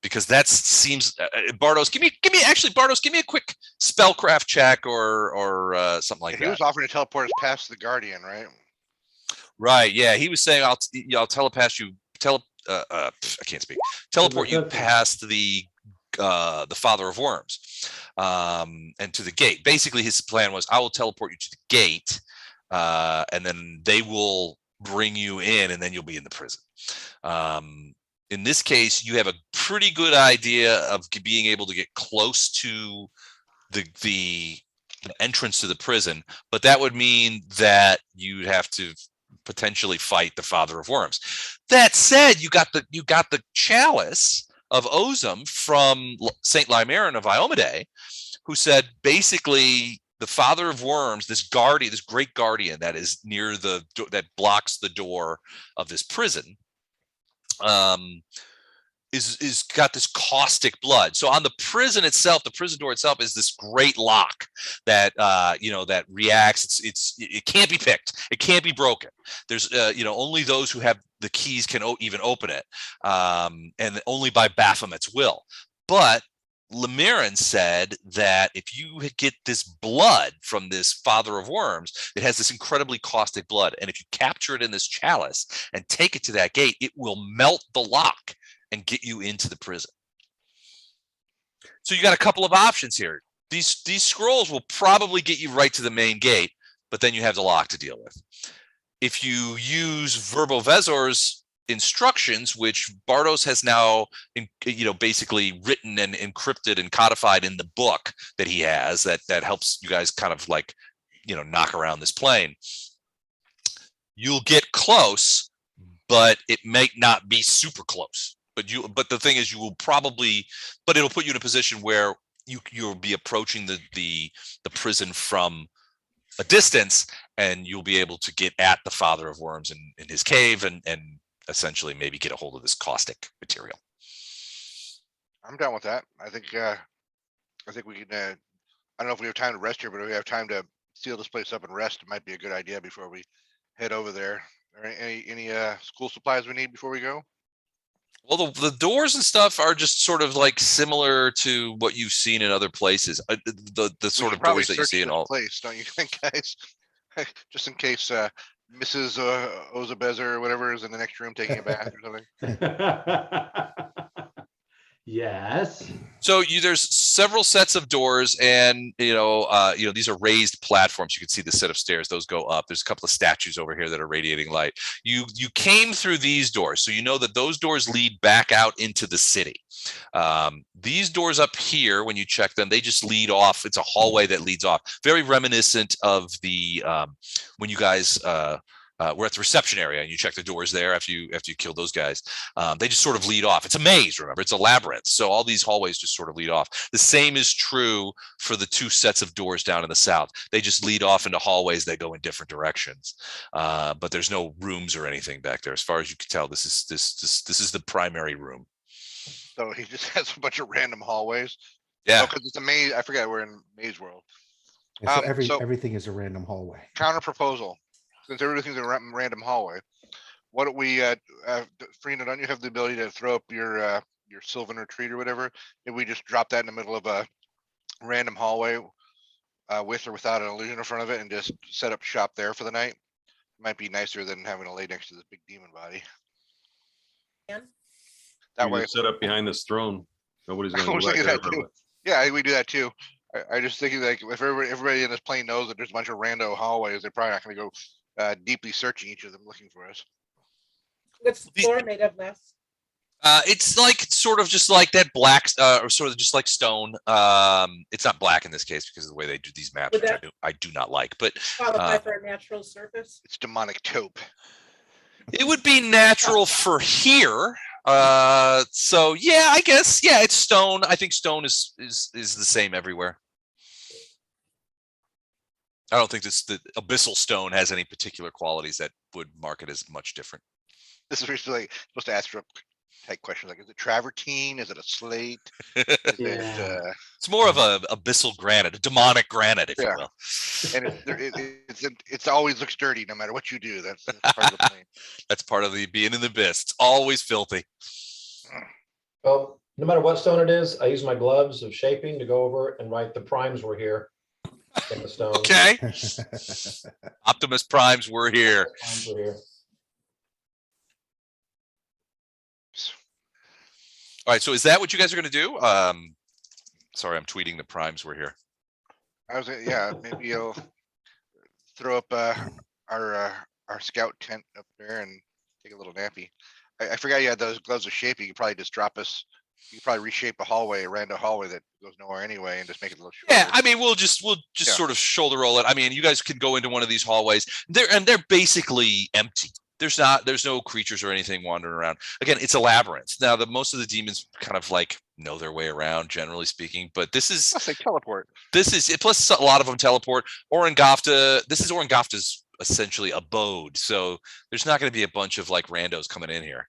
Because that seems Bardos, give me a quick spellcraft check or something like that. He was offering to teleport us past the Guardian, right? Right. Yeah. He was saying, I'll teleport you past the Father of Worms, and to the gate. Basically his plan was, I will teleport you to the gate, and then they will bring you in and then you'll be in the prison. In this case, you have a pretty good idea of being able to get close to the entrance to the prison, but that would mean that you'd have to potentially fight the Father of Worms. That said, you got the chalice of Ozum from Saint Lymarin of Iomade, who said basically the Father of Worms, this great guardian that is near that blocks the door of this prison, is got this caustic blood. So on the prison itself, the prison door itself is this great lock that that reacts. It can't be picked. It can't be broken. There's only those who have the keys can even open it, and only by Baphomet's will. But Lymarin said that if you get this blood from this Father of Worms, it has this incredibly caustic blood. And if you capture it in this chalice and take it to that gate, it will melt the lock and get you into the prison. So you got a couple of options here. These scrolls will probably get you right to the main gate, but then you have the lock to deal with. If you use Verbovezzor's instructions, which Bardos has now, basically written and encrypted and codified in the book that he has, that helps you guys kind of like, knock around this plane. You'll get close, but it may not be super close. but the thing is, you will probably, but it'll put you in a position where you'll be approaching the prison from a distance, and you'll be able to get at the father of worms in his cave and essentially maybe get a hold of this caustic material. I'm down with that. I think we can. I don't know if we have time to rest here, but if we have time to seal this place up and rest, it might be a good idea before we head over there. Are any school supplies we need before we go? Well, the doors and stuff are just sort of like similar to what you've seen in other places. The We sort should of probably doors that you search see in this all. place, don't you think, guys? Just in case Mrs. Verbovezzor or whatever is in the next room taking a bath or something. Yes. So there's several sets of doors, and these are raised platforms. You can see the set of stairs; those go up. There's a couple of statues over here that are radiating light. You came through these doors, so you know that those doors lead back out into the city. These doors up here, when you check them, they just lead off. It's a hallway that leads off, very reminiscent of the when you guys. We're at the reception area, and you check the doors there after you kill those guys. They just sort of lead off. It's a maze, remember? It's a labyrinth. So all these hallways just sort of lead off. The same is true for the two sets of doors down in the south. They just lead off into hallways that go in different directions. But there's no rooms or anything back there. As far as you can tell, this is the primary room. So he just has a bunch of random hallways. Yeah. Because it's a maze. I forget we're in Maze World. And so So- everything is a random hallway. Counter proposal. Since everything's in a random hallway, what do we, Frina, don't you have the ability to throw up your Sylvan retreat or whatever? If we just drop that in the middle of a random hallway with or without an illusion in front of it and just set up shop there for the night? Might be nicer than having to lay next to this big demon body. And That You way, just set up behind this throne. Nobody's I gonna was go back thinking there that for too. it. Yeah, we do that too. I just thinking like if everybody in this plane knows that there's a bunch of rando hallways, they're probably not going to go deeply searching each of them looking for us. what's the floor made of, Les? It's like sort of just like that black, or sort of just like stone. It's not black in this case because of the way they do these maps, Would which that- I do not like. But Qualify for a natural surface? It's demonic taupe. it would be natural for here. So yeah, I guess it's stone. I think stone is the same everywhere. I don't think the abyssal stone has any particular qualities that would mark it as much different. This is really supposed to ask for type questions like, is it travertine? Is it a slate? Is Yeah. It's more of a abyssal granite, a demonic granite, if you Yeah. will. And it's always looks dirty no matter what you do. That's part of the plane. That's part of the being in the abyss. It's always filthy. Well, no matter what stone it is, I use my gloves of shaping to go over it and write the primes were here in the stone. Okay. Optimist Primes, we're here. Primes were here. All right. So is that what you guys are going to do? Sorry, I'm tweeting the Primes we're here. Maybe you'll throw up our scout tent up there and take a little nappy. I forgot you had those gloves of shaping. You could probably just drop us. You could probably reshape a hallway, a random hallway that goes nowhere anyway, and just make it a little shorter. Yeah, I mean, we'll just Yeah. sort of shoulder roll it. I mean, you guys can go into one of these hallways. They're basically empty. There's no creatures or anything wandering around. Again, it's a labyrinth. Now, most of the demons kind of like know their way around, generally speaking, but this is Plus they teleport. plus a lot of them teleport. Orengofta, this is Orengofta's essentially abode, so there's not going to be a bunch of like randos coming in here.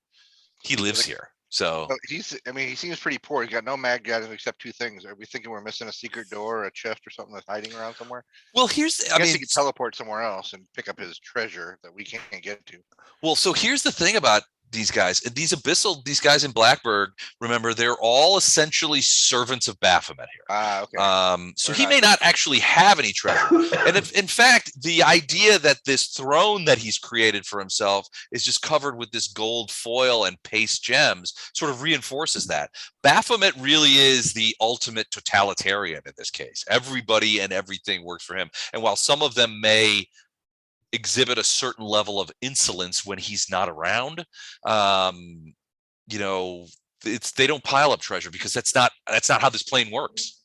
He lives here, so Oh, he seems pretty poor. He's got no mag items except two things. Are we thinking we're missing a secret door or a chest or something that's hiding around somewhere? well, here's I guess he could teleport somewhere else and pick up his treasure that we can't get to. Well, so here's the thing about these guys, these guys in Blackburg, remember, they're all essentially servants of Baphomet here. Okay. So They're he may not actually have any treasure. And in fact, the idea that this throne that he's created for himself is just covered with this gold foil and paste gems sort of reinforces that. Baphomet really is the ultimate totalitarian in this case. Everybody and everything works for him. And while some of them may exhibit a certain level of insolence when he's not around, they don't pile up treasure because that's not how this plane works.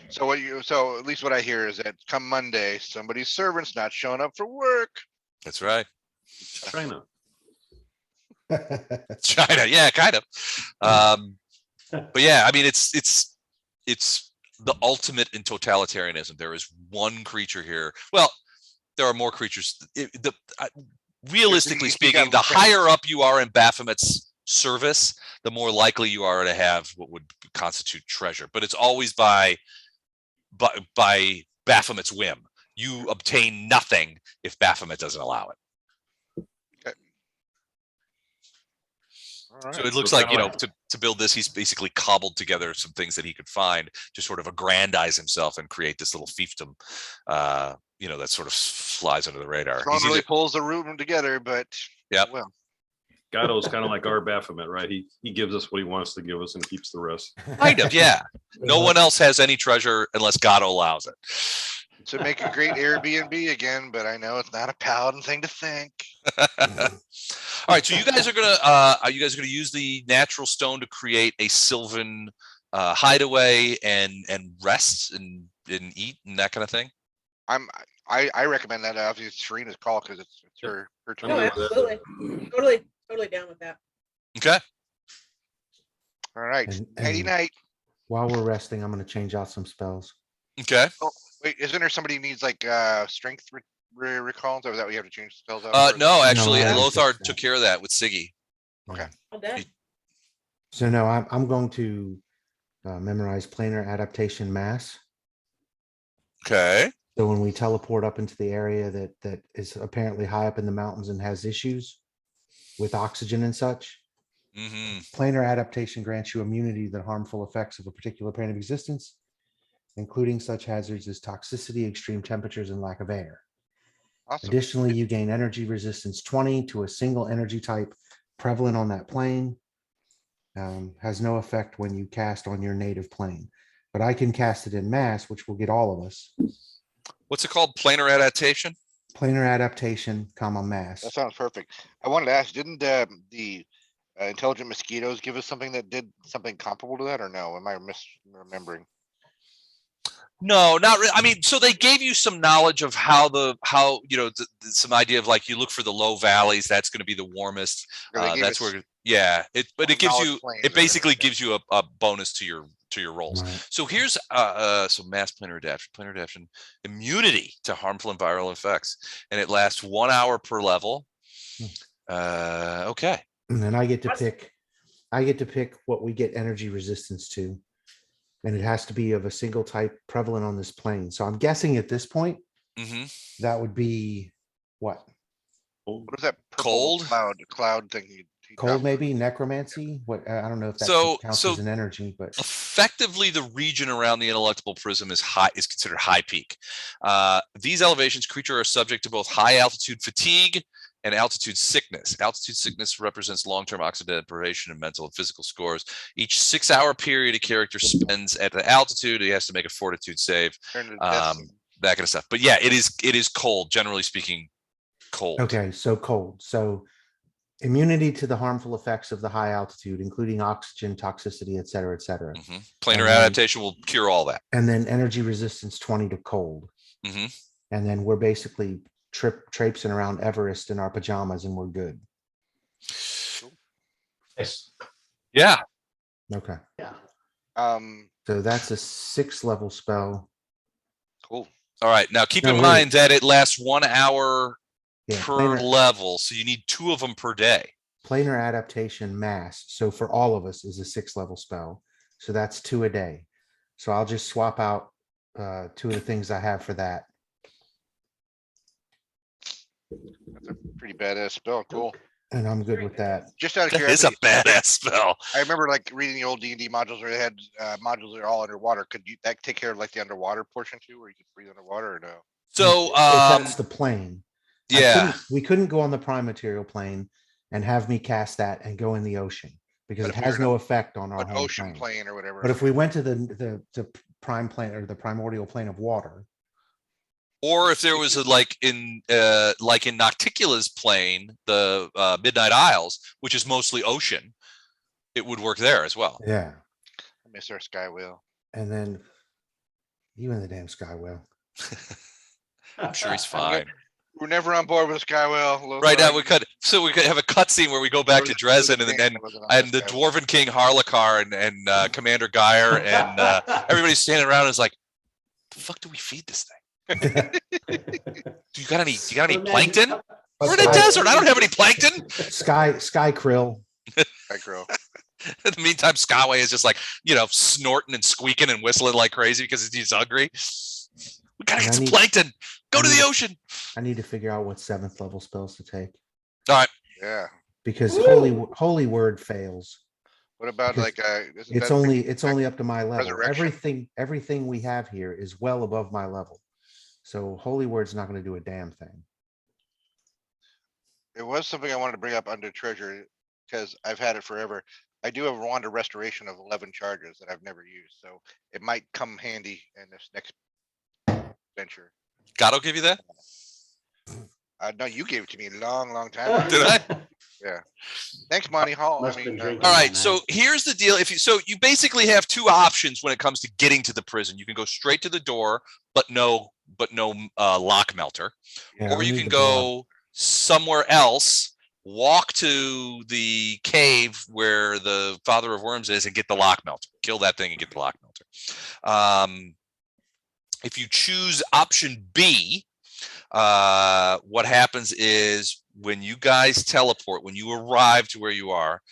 So at least what I hear is that come Monday, somebody's servant's not showing up for work. That's right. China. China, yeah, kind of. But yeah, I mean, it's the ultimate in totalitarianism. There is one creature here. Well, there are more creatures. Realistically you speaking, got the restraints. higher up you are in Baphomet's service, the more likely you are to have what would constitute treasure. But it's always by Baphomet's whim. You obtain nothing if Baphomet doesn't allow it. All So right. it looks So like, kinda like- to build this, he's basically cobbled together some things that he could find to sort of aggrandize himself and create this little fiefdom, that sort of flies under the radar. Sloan He's really either, pulls the room together, but Yep. well, Gatto's kind of like our Baphomet, right? He gives us what he wants to give us and keeps the rest. kind of, yeah. No one else has any treasure unless God allows it. to make a great Airbnb again, but I know it's not a paladin thing to think. All right, so you guys are gonna use the natural stone to create a sylvan hideaway and rest and eat and that kind of thing. I recommend that obviously it's Serena's call because it's her No, I'm turn. good with that. absolutely. Totally down with that. Okay. All right. And- Nighty and- night. While we're resting, I'm gonna change out some spells. Okay. Wait, isn't there somebody who needs like strength recalls? Or is that what you have to change spells out? for? No, actually, I haven't Lothar fixed took that. care of that with Siggy. Okay. All done. So no, I'm going to memorize planar adaptation mass. Okay. So when we teleport up into the area that is apparently high up in the mountains and has issues with oxygen and such, Mm-hmm. planar adaptation grants you immunity to the harmful effects of a particular plane of existence, including such hazards as toxicity, extreme temperatures, and lack of air. Awesome. Additionally, you gain energy resistance 20 to a single energy type prevalent on that plane. Has no effect when you cast on your native plane, but I can cast it in mass, which will get all of us. What's it called? Planar adaptation? Planar adaptation, comma mass. That sounds perfect. I wanted to ask, didn't the intelligent mosquitoes give us something that did something comparable to that, or no? Am I misremembering? No, not really. I mean, so they gave you some knowledge of how some idea of like you look for the low valleys. That's going to be the warmest. Or they gave That's us where, yeah. But it gives knowledge you, planes it or basically whatever, yeah. gives you a bonus to your rolls. Right. So here's so mass planar adaptation, immunity to harmful and viral effects, and it lasts 1 hour per level. Okay. And then I get to Awesome. pick what we get energy resistance to. And it has to be of a single type prevalent on this plane. So I'm guessing at this point, Mm-hmm. that would be what? What is that? purple Cold? Cloud thing. he Cold, dropped? maybe necromancy? What, I don't know if that So- counts so- as an energy, but Effectively, the region around the Ineluctable Prism is considered high peak. These elevations, creature are subject to both high altitude fatigue and altitude sickness. Altitude sickness represents long-term oxygen deprivation and mental and physical scores. Each 6 hour period a character spends at the altitude, he has to make a fortitude save, Turn to death. that kind of stuff. But yeah, it is cold, generally speaking, cold. okay, so cold. So immunity to the harmful effects of the high altitude, including oxygen, toxicity, et cetera, et cetera. Mhm. Planar And then- adaptation will cure all that. And then energy resistance 20 to cold. Mhm. And then we're basically traipsing around Everest in our pajamas and we're good. Nice. Yeah. Okay. Um, So that's a 6th level spell. cool. All right. Now keep No, in wait. mind that it lasts 1 hour Yeah, per planar, level, so you need 2 of them per day. planar adaptation mass. So for all of us is a 6th level spell. So that's 2 a day. So I'll just swap out 2 of the things I have for that. That's a pretty badass spell. Cool. And I'm good with that. Just out of That is a curiosity, badass spell. I remember like reading the old D&D modules where they had modules that are all underwater. Could you that take care of like the underwater portion too, where you could breathe underwater or no? So If that's the plane. yeah. We couldn't go on the prime material plane and have me cast that and go in the ocean because But it if has you're in no effect on our An home ocean plane. plane or whatever. But if we went to the prime plane or the primordial plane of water, Or if there was a like in Nocticula's plane, the Midnight Isles, which is mostly ocean, it would work there as well. yeah. I miss our sky whale. And then you and the damn sky whale. I'm sure he's I'm fine. We're never on board with Skywell. Right now, we could have a cutscene where we go back to Dresden and the Dwarven King Harlekar and Commander Geyer and everybody's standing around and is like, the fuck do we feed this thing? Do you got any plankton? We're in a desert. I don't have any plankton. Sky krill. In the meantime, Skyway is just like, snorting and squeaking and whistling like crazy because he's hungry. We gotta get some plankton. Go to the ocean. I need to figure out what 7th level spells to take. All right. Yeah. Because holy word fails. What about Because it's only up to my level. Everything we have here is well above my level. So holy word's not going to do a damn thing. It was something I wanted to bring up under treasure because I've had it forever. I do have a wand of restoration of 11 charges that I've never used, so it might come handy in this next venture. God'll give you that? No, you gave it to me a long time ago. Did I? Yeah. Thanks, Monty Hall. Must have been drinking. All right. So here's the deal. You basically have two options when it comes to getting to the prison. You can go straight to the door, but no lock melter, Yeah, or I you need can the blood. go somewhere else, walk to the cave where the Father of Worms is and get the lock melter. Kill that thing and get the lock melter. If you choose option B, what happens is when you guys teleport, when you arrive to where you are,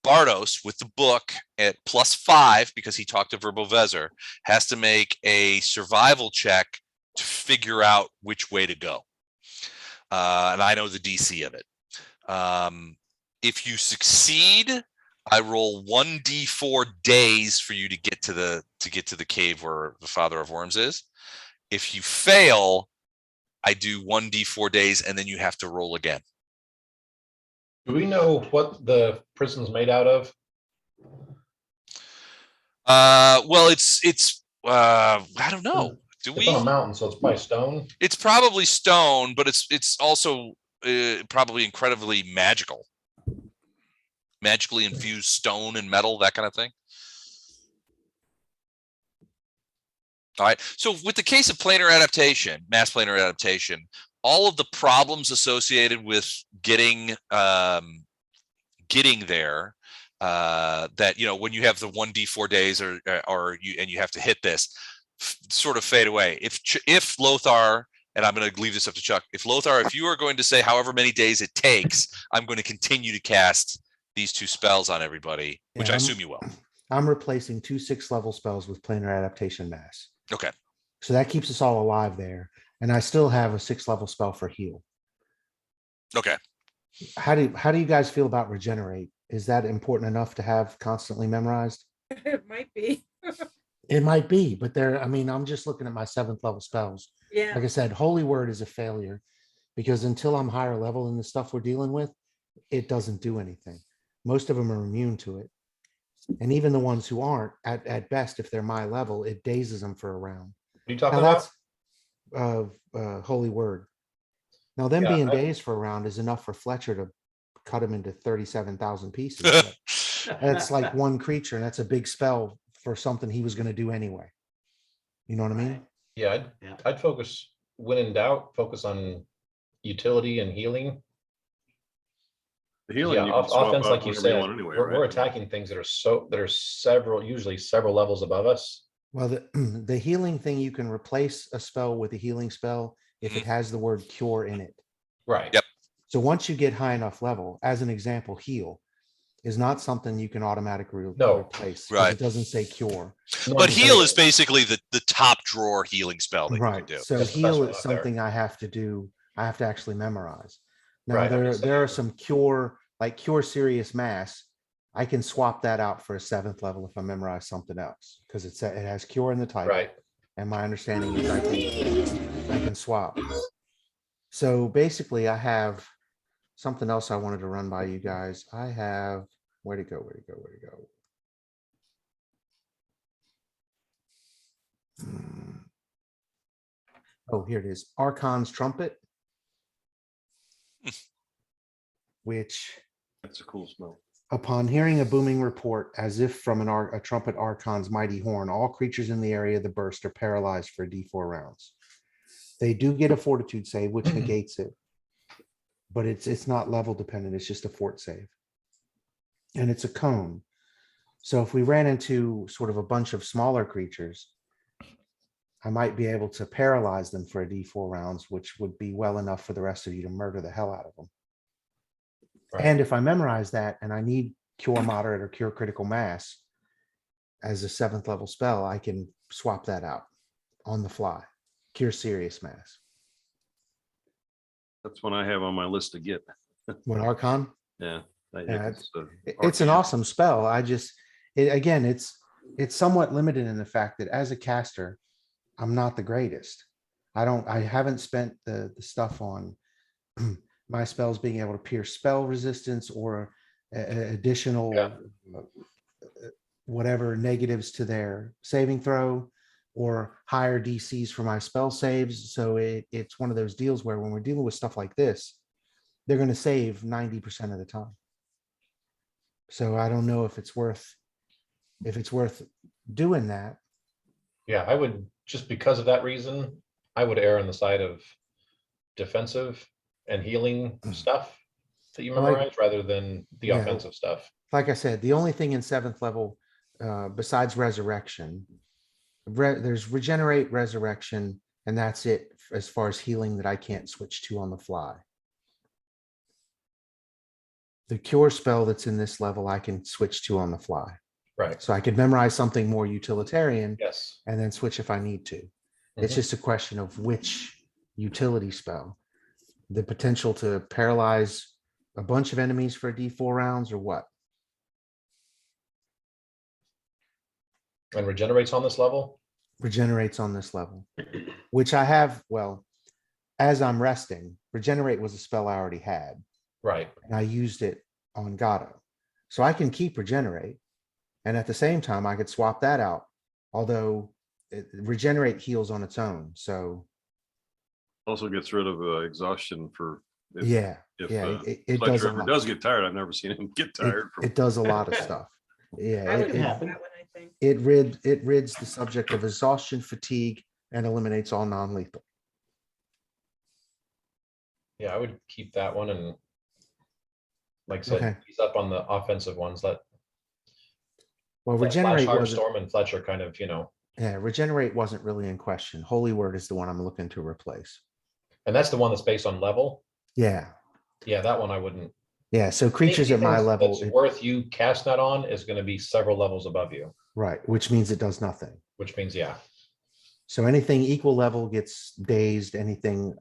Bardos with the book at +5, because he talked to Verbovezzor, has to make a survival check to figure out which way to go. And I know the DC of it. If you succeed, I roll 1d4 days for you to get to the cave where the Father of Worms is. If you fail, I do 1d4 days, and then you have to roll again. Do we know what the prison's made out of? Well, it's I don't know. Do It's we? on a mountain, so it's probably stone. It's probably stone, but it's also probably incredibly magical. Magically infused stone and metal, that kind of thing. All right. So with the case of planar adaptation, mass planar adaptation, all of the problems associated with getting there, that when you have the 1d4 days or you have to hit this, sort of fade away. If Lothar, and I'm going to leave this up to Chuck, if you are going to say however many days it takes, I'm going to continue to cast these two spells on everybody, which I assume you will. I'm replacing 2 6th level spells with planar adaptation mass. Okay. So that keeps us all alive there. And I still have a 6th level spell for heal. Okay. How do you guys feel about regenerate? Is that important enough to have constantly memorized? It might be. It might be, but I'm just looking at my 7th level spells. Yeah. Like I said, holy word is a failure because until I'm higher level in the stuff we're dealing with, it doesn't do anything. Most of them are immune to it. And even the ones who aren't, at best, if they're my level, it dazes them for a round. What are you talking Now about? that's holy word. Now them being dazed for a round is enough for Fletcher to cut him into 37,000 pieces. That's like one creature, and that's a big spell for something he was going to do anyway. You know what I mean? Yeah, I'd focus, when in doubt, focus on utility and healing. The healing, Yeah, you can swap offense, out like you whenever said, want anyway, we're right? attacking things that are usually several levels above us. Well, the healing thing, you can replace a spell with a healing spell if it has the word cure in it. Right. Yep. So once you get high enough level, as an example, heal is not something you can automatically replace. Right. It doesn't say cure. But heal is basically the top drawer healing spell that you Right. can do. So That's the heal best one is out there. something I have to do. I have to actually memorize. Now Right, I'm just there are saying. some cure, like cure serious mass. I can swap that out for a 7th level if I memorize something else because it has cure in the title. Right. And my understanding is I can swap. So basically I have something else I wanted to run by you guys. I have, where'd it go? Oh, here it is. Archon's Trumpet. Which, That's a cool spell. upon hearing a booming report, as if from a trumpet Archon's mighty horn, all creatures in the area of the burst are paralyzed for D4 rounds. They do get a fortitude save, which negates it. But it's not level dependent. It's just a fort save. And it's a cone. So if we ran into sort of a bunch of smaller creatures, I might be able to paralyze them for a D4 rounds, which would be well enough for the rest of you to murder the hell out of them. Right. And if I memorize that and I need cure moderate or cure critical mass as a 7th level spell, I can swap that out on the fly. Cure serious mass. That's one I have on my list to get. What Archon? Yeah. Yeah, it's an awesome spell. Again, it's somewhat limited in the fact that as a caster, I'm not the greatest. I haven't spent the stuff on my spells being able to pierce spell resistance or additional whatever negatives to their saving throw or higher DCs for my spell saves. So it's one of those deals where when we're dealing with stuff like this, they're going to save 90% of the time. So I don't know if it's worth doing that. Yeah, I would, just because of that reason, I would err on the side of defensive and healing stuff that you I like- memorize rather than the Yeah. offensive stuff. Like I said, the only thing in 7th level besides resurrection, there's regenerate, resurrection, and that's it as far as healing that I can't switch to on the fly. The cure spell that's in this level, I can switch to on the fly. Right. So I could memorize something more utilitarian Yes. and then switch if I need to. It's Mhm. just a question of which utility spell. The potential to paralyze a bunch of enemies for D4 rounds or what? And regenerates on this level. Regenerates on this level, which I have, well, as I'm resting, regenerate was a spell I already had. Right. And I used it on Gato. So I can keep regenerate. And at the same time, I could swap that out. Although regenerate heals on its own. So Also gets rid of exhaustion for. If it does Fletcher a ever lot. does get tired. I've never seen him get tired. It does a lot of stuff. Yeah, I would do happen. that one, I think. it rids the subject of exhaustion, fatigue, and eliminates all non-lethal. Yeah, I would keep that one, and like I said, Okay. he's up on the offensive ones. Well, Let regenerate Flashheart, wasn't. Storm, and Fletcher kind of, Yeah, regenerate wasn't really in question. Holy Word is the one I'm looking to replace. and that's the one that's based on level. Yeah, Yeah, that one I wouldn't. yeah. So creatures at my Anything level, that's worth you cast that on is going to be several levels above you, right, which means it does nothing. which means, yeah. So anything equal level gets dazed. Anything,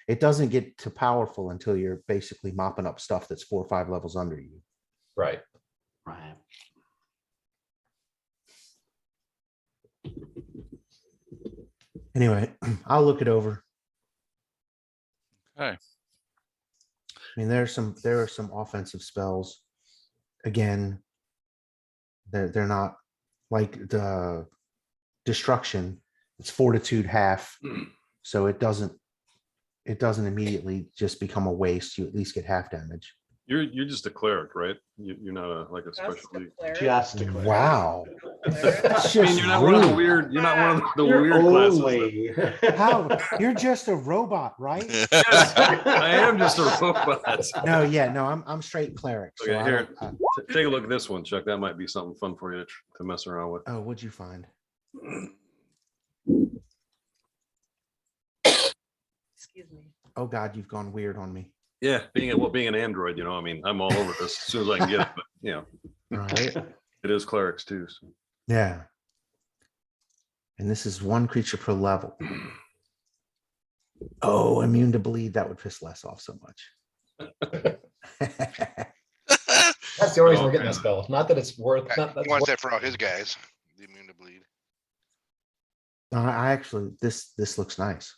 it doesn't get to powerful until you're basically mopping up stuff that's 4 or 5 levels under you. Right. Right. Anyway, I'll look it over. Okay. I mean, there are some offensive spells. Again, they're not like the destruction. It's fortitude half, so it doesn't immediately just become a waste. You at least get half damage. You're just a cleric, right? You're not like a Just special a league. cleric. Just a cleric. Wow. I That's mean, just you're not one of the rude. weird. You're not one of the You're weird classes. only. How? You're just a robot, right? Yes, I am just a robot. No, yeah, no, I'm straight cleric. So Okay, I here, don't, take a look at this one, Chuck. That might be something fun for you to mess around with. oh, what'd you find? Excuse me. Oh God, you've gone weird on me. Yeah, being an android, I mean, I'm all over this as soon as I can get it. But All right. it is clerics too. So. Yeah. And this is 1 creature per level. Oh, immune to bleed. That would piss less off so much. That's the only reason we're getting that spell. Not that it's worth. Not He that's wants worth, that for all his guys. The immune to bleed. I actually, this looks nice.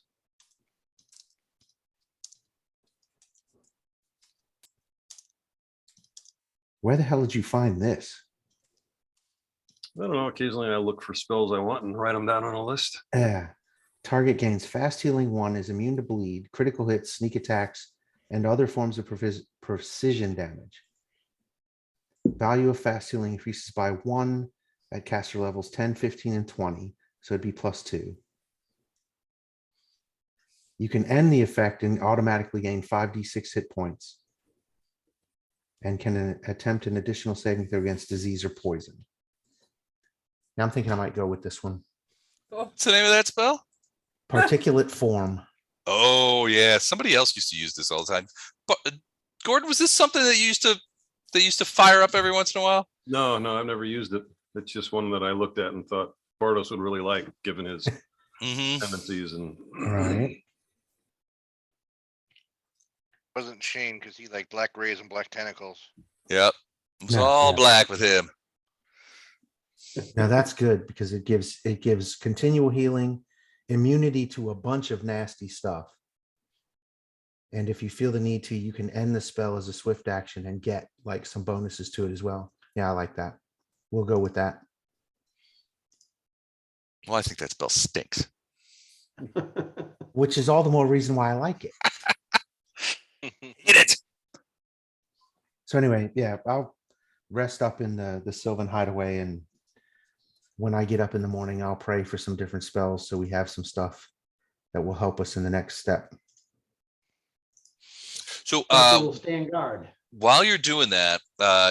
Where the hell did you find this? I don't know. Occasionally I look for spells I want and write them down on a list. Yeah. Target gains fast healing 1, is immune to bleed, critical hits, sneak attacks, and other forms of precision damage. Value of fast healing increases by 1 at caster levels 10, 15, and 20. So it'd be +2. You can end the effect and automatically gain 5d6 hit points. And can attempt an additional saving throw against disease or poison. Now I'm thinking I might go with this one. What's the name of that spell? Particulate form. Oh yeah, somebody else used to use this all the time. But Gordon, was this something that used to fire up every once in a while? No, I've never used it. It's just one that I looked at and thought Bartos would really like, given his tendencies and. All right. Wasn't Shane because he liked black rays and black tentacles. Yep, it's Yeah, all yeah. black with him. Now that's good because it gives continual healing, immunity to a bunch of nasty stuff. And if you feel the need to, you can end the spell as a swift action and get like some bonuses to it as well. Yeah, I like that. We'll go with that. Well, I think that spell stinks. Which is all the more reason why I like it. Hit it. So anyway, yeah, I'll rest up in the Sylvan Hideaway, and when I get up in the morning, I'll pray for some different spells so we have some stuff that will help us in the next step. So We'll stand guard. while you're doing that,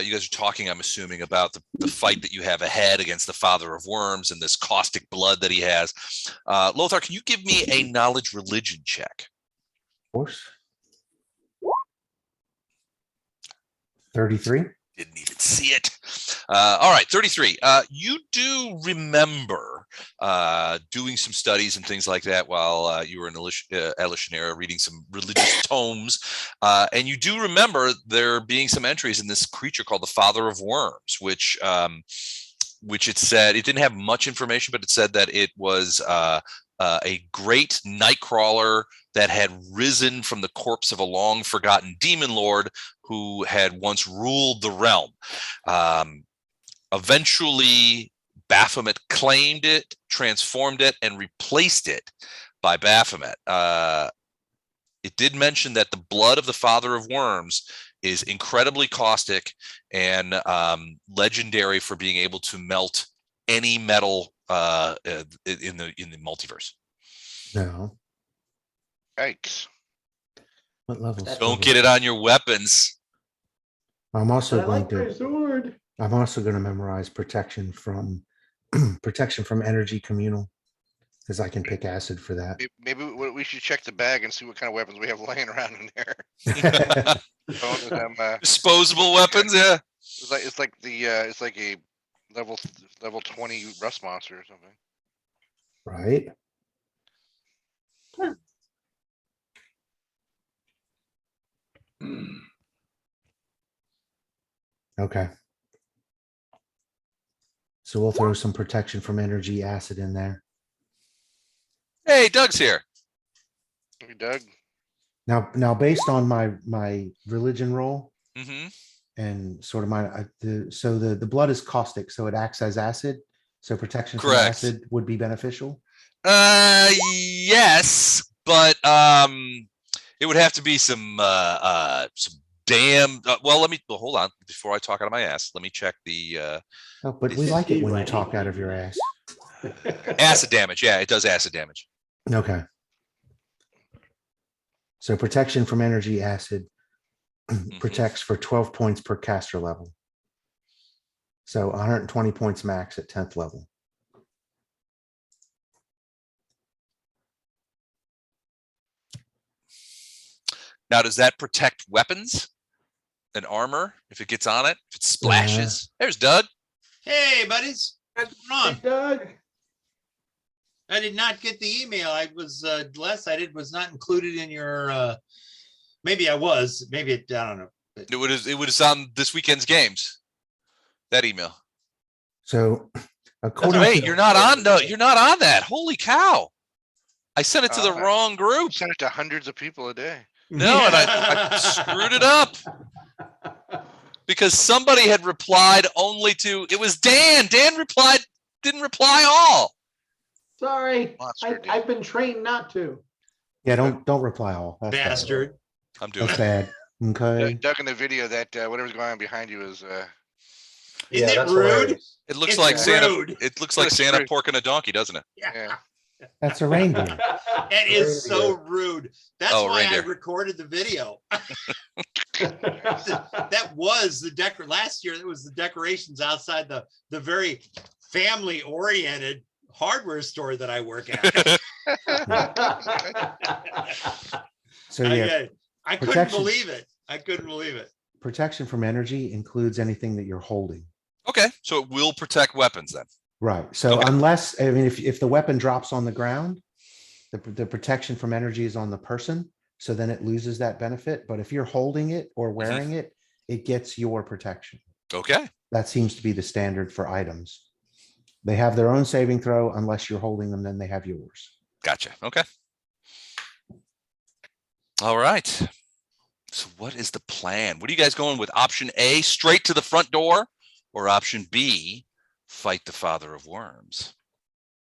you guys are talking, I'm assuming, about the fight that you have ahead against the Father of Worms and this caustic blood that he has. Lothar, can you give me a knowledge religion check? Of course. 33. Didn't even see it. All right, 33. You do remember doing some studies and things like that while you were in Elishanera reading some religious tomes. And you do remember there being some entries in this creature called the Father of Worms, which it said, it didn't have much information, but it said that it was a great night crawler that had risen from the corpse of a long forgotten demon lord who had once ruled the realm. Eventually, Baphomet claimed it, transformed it, and replaced it by Baphomet. It did mention that the blood of the Father of Worms is incredibly caustic and legendary for being able to melt any metal in the multiverse. No. Yikes. What level? Don't get it on your weapons. I'm also I going like my to. sword. I'm also going to memorize protection from protection from energy communal, because I can pick acid for that. Maybe we should check the bag and see what kind of weapons we have laying around in there. Phone with them, Disposable weapons, yeah. it's like a level 20 rust monster or something. Right. Okay. So we'll throw some protection from energy acid in there. Hey, Doug's here. Hey, Doug. Now based on my religion roll Mm-hmm. and sort of the blood is caustic, so it acts as acid. So protection from Correct. acid would be beneficial. Yes, but it would have to be some damn. Well, hold on before I talk out of my ass. Let me check the Oh, but we like it when you talk out of your ass. acid damage. Yeah, it does acid damage. Okay. So protection from energy acid protects for 12 points per caster level. So 120 points max at 10th level. Now, does that protect weapons and armor if it gets on it? If it splashes? There's Doug. Hey, buddies. What's going Hey, on? Doug. I did not get the email. I was less I did was not included in your maybe I was. Maybe it, I don't know. It was on this weekend's games. That email. So according Wait, to you're not on. No, you're not on that. Holy cow! I sent it to the wrong You group. send it to hundreds of people a day. No, and I screwed it up because somebody had replied only to. It was Dan. Dan replied, didn't reply all. Sorry, Monster, dude. I've been trained not to. yeah, don't reply all. That's bad. Bastard. I'm doing That's it. bad. Okay. Doug, in the video, that whatever's going on behind you is Isn't it that's rude? hilarious. It looks It's like Santa. rude. It looks like It's Santa rude. porking a donkey, doesn't it? yeah. That's a reindeer. It is so rude. That's Oh, why I reindeer. recorded the video. That was the last year. That was the decorations outside the very family oriented hardware store that I work at. So yeah, I couldn't protection. believe it. I couldn't believe it. protection from energy includes anything that you're holding. Okay, so it will protect weapons then. Right. So Okay. unless, I mean, if the weapon drops on the ground, the protection from energy is on the person. So then it loses that benefit. But if you're holding it or wearing it, it gets your protection. Okay. That seems to be the standard for items. They have their own saving throw. Unless you're holding them, then they have yours. Gotcha. Okay. All right. So what is the plan? What are you guys going with? Option A, straight to the front door, or option B, fight the father of worms?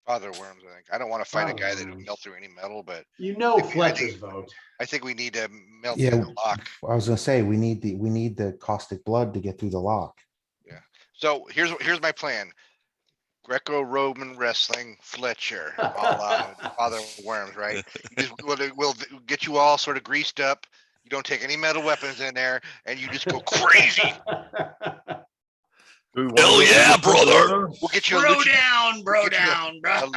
Father of worms, I think. I don't want to fight a guy that Father would worms. melt through any metal, but You know I think- Fletcher's vote. I think we need to melt Yeah. through the lock. I was gonna say, we need the caustic blood to get through the lock. So here's my plan. Greco-Roman wrestling, Fletcher, Father of Worms, right? We'll get you all sort of greased up. You don't take any metal weapons in there, and you just go crazy. Do we wanna Hell go through yeah, the front brother. door? We'll get you a Bro lucha, down, bro get you a- down, bro.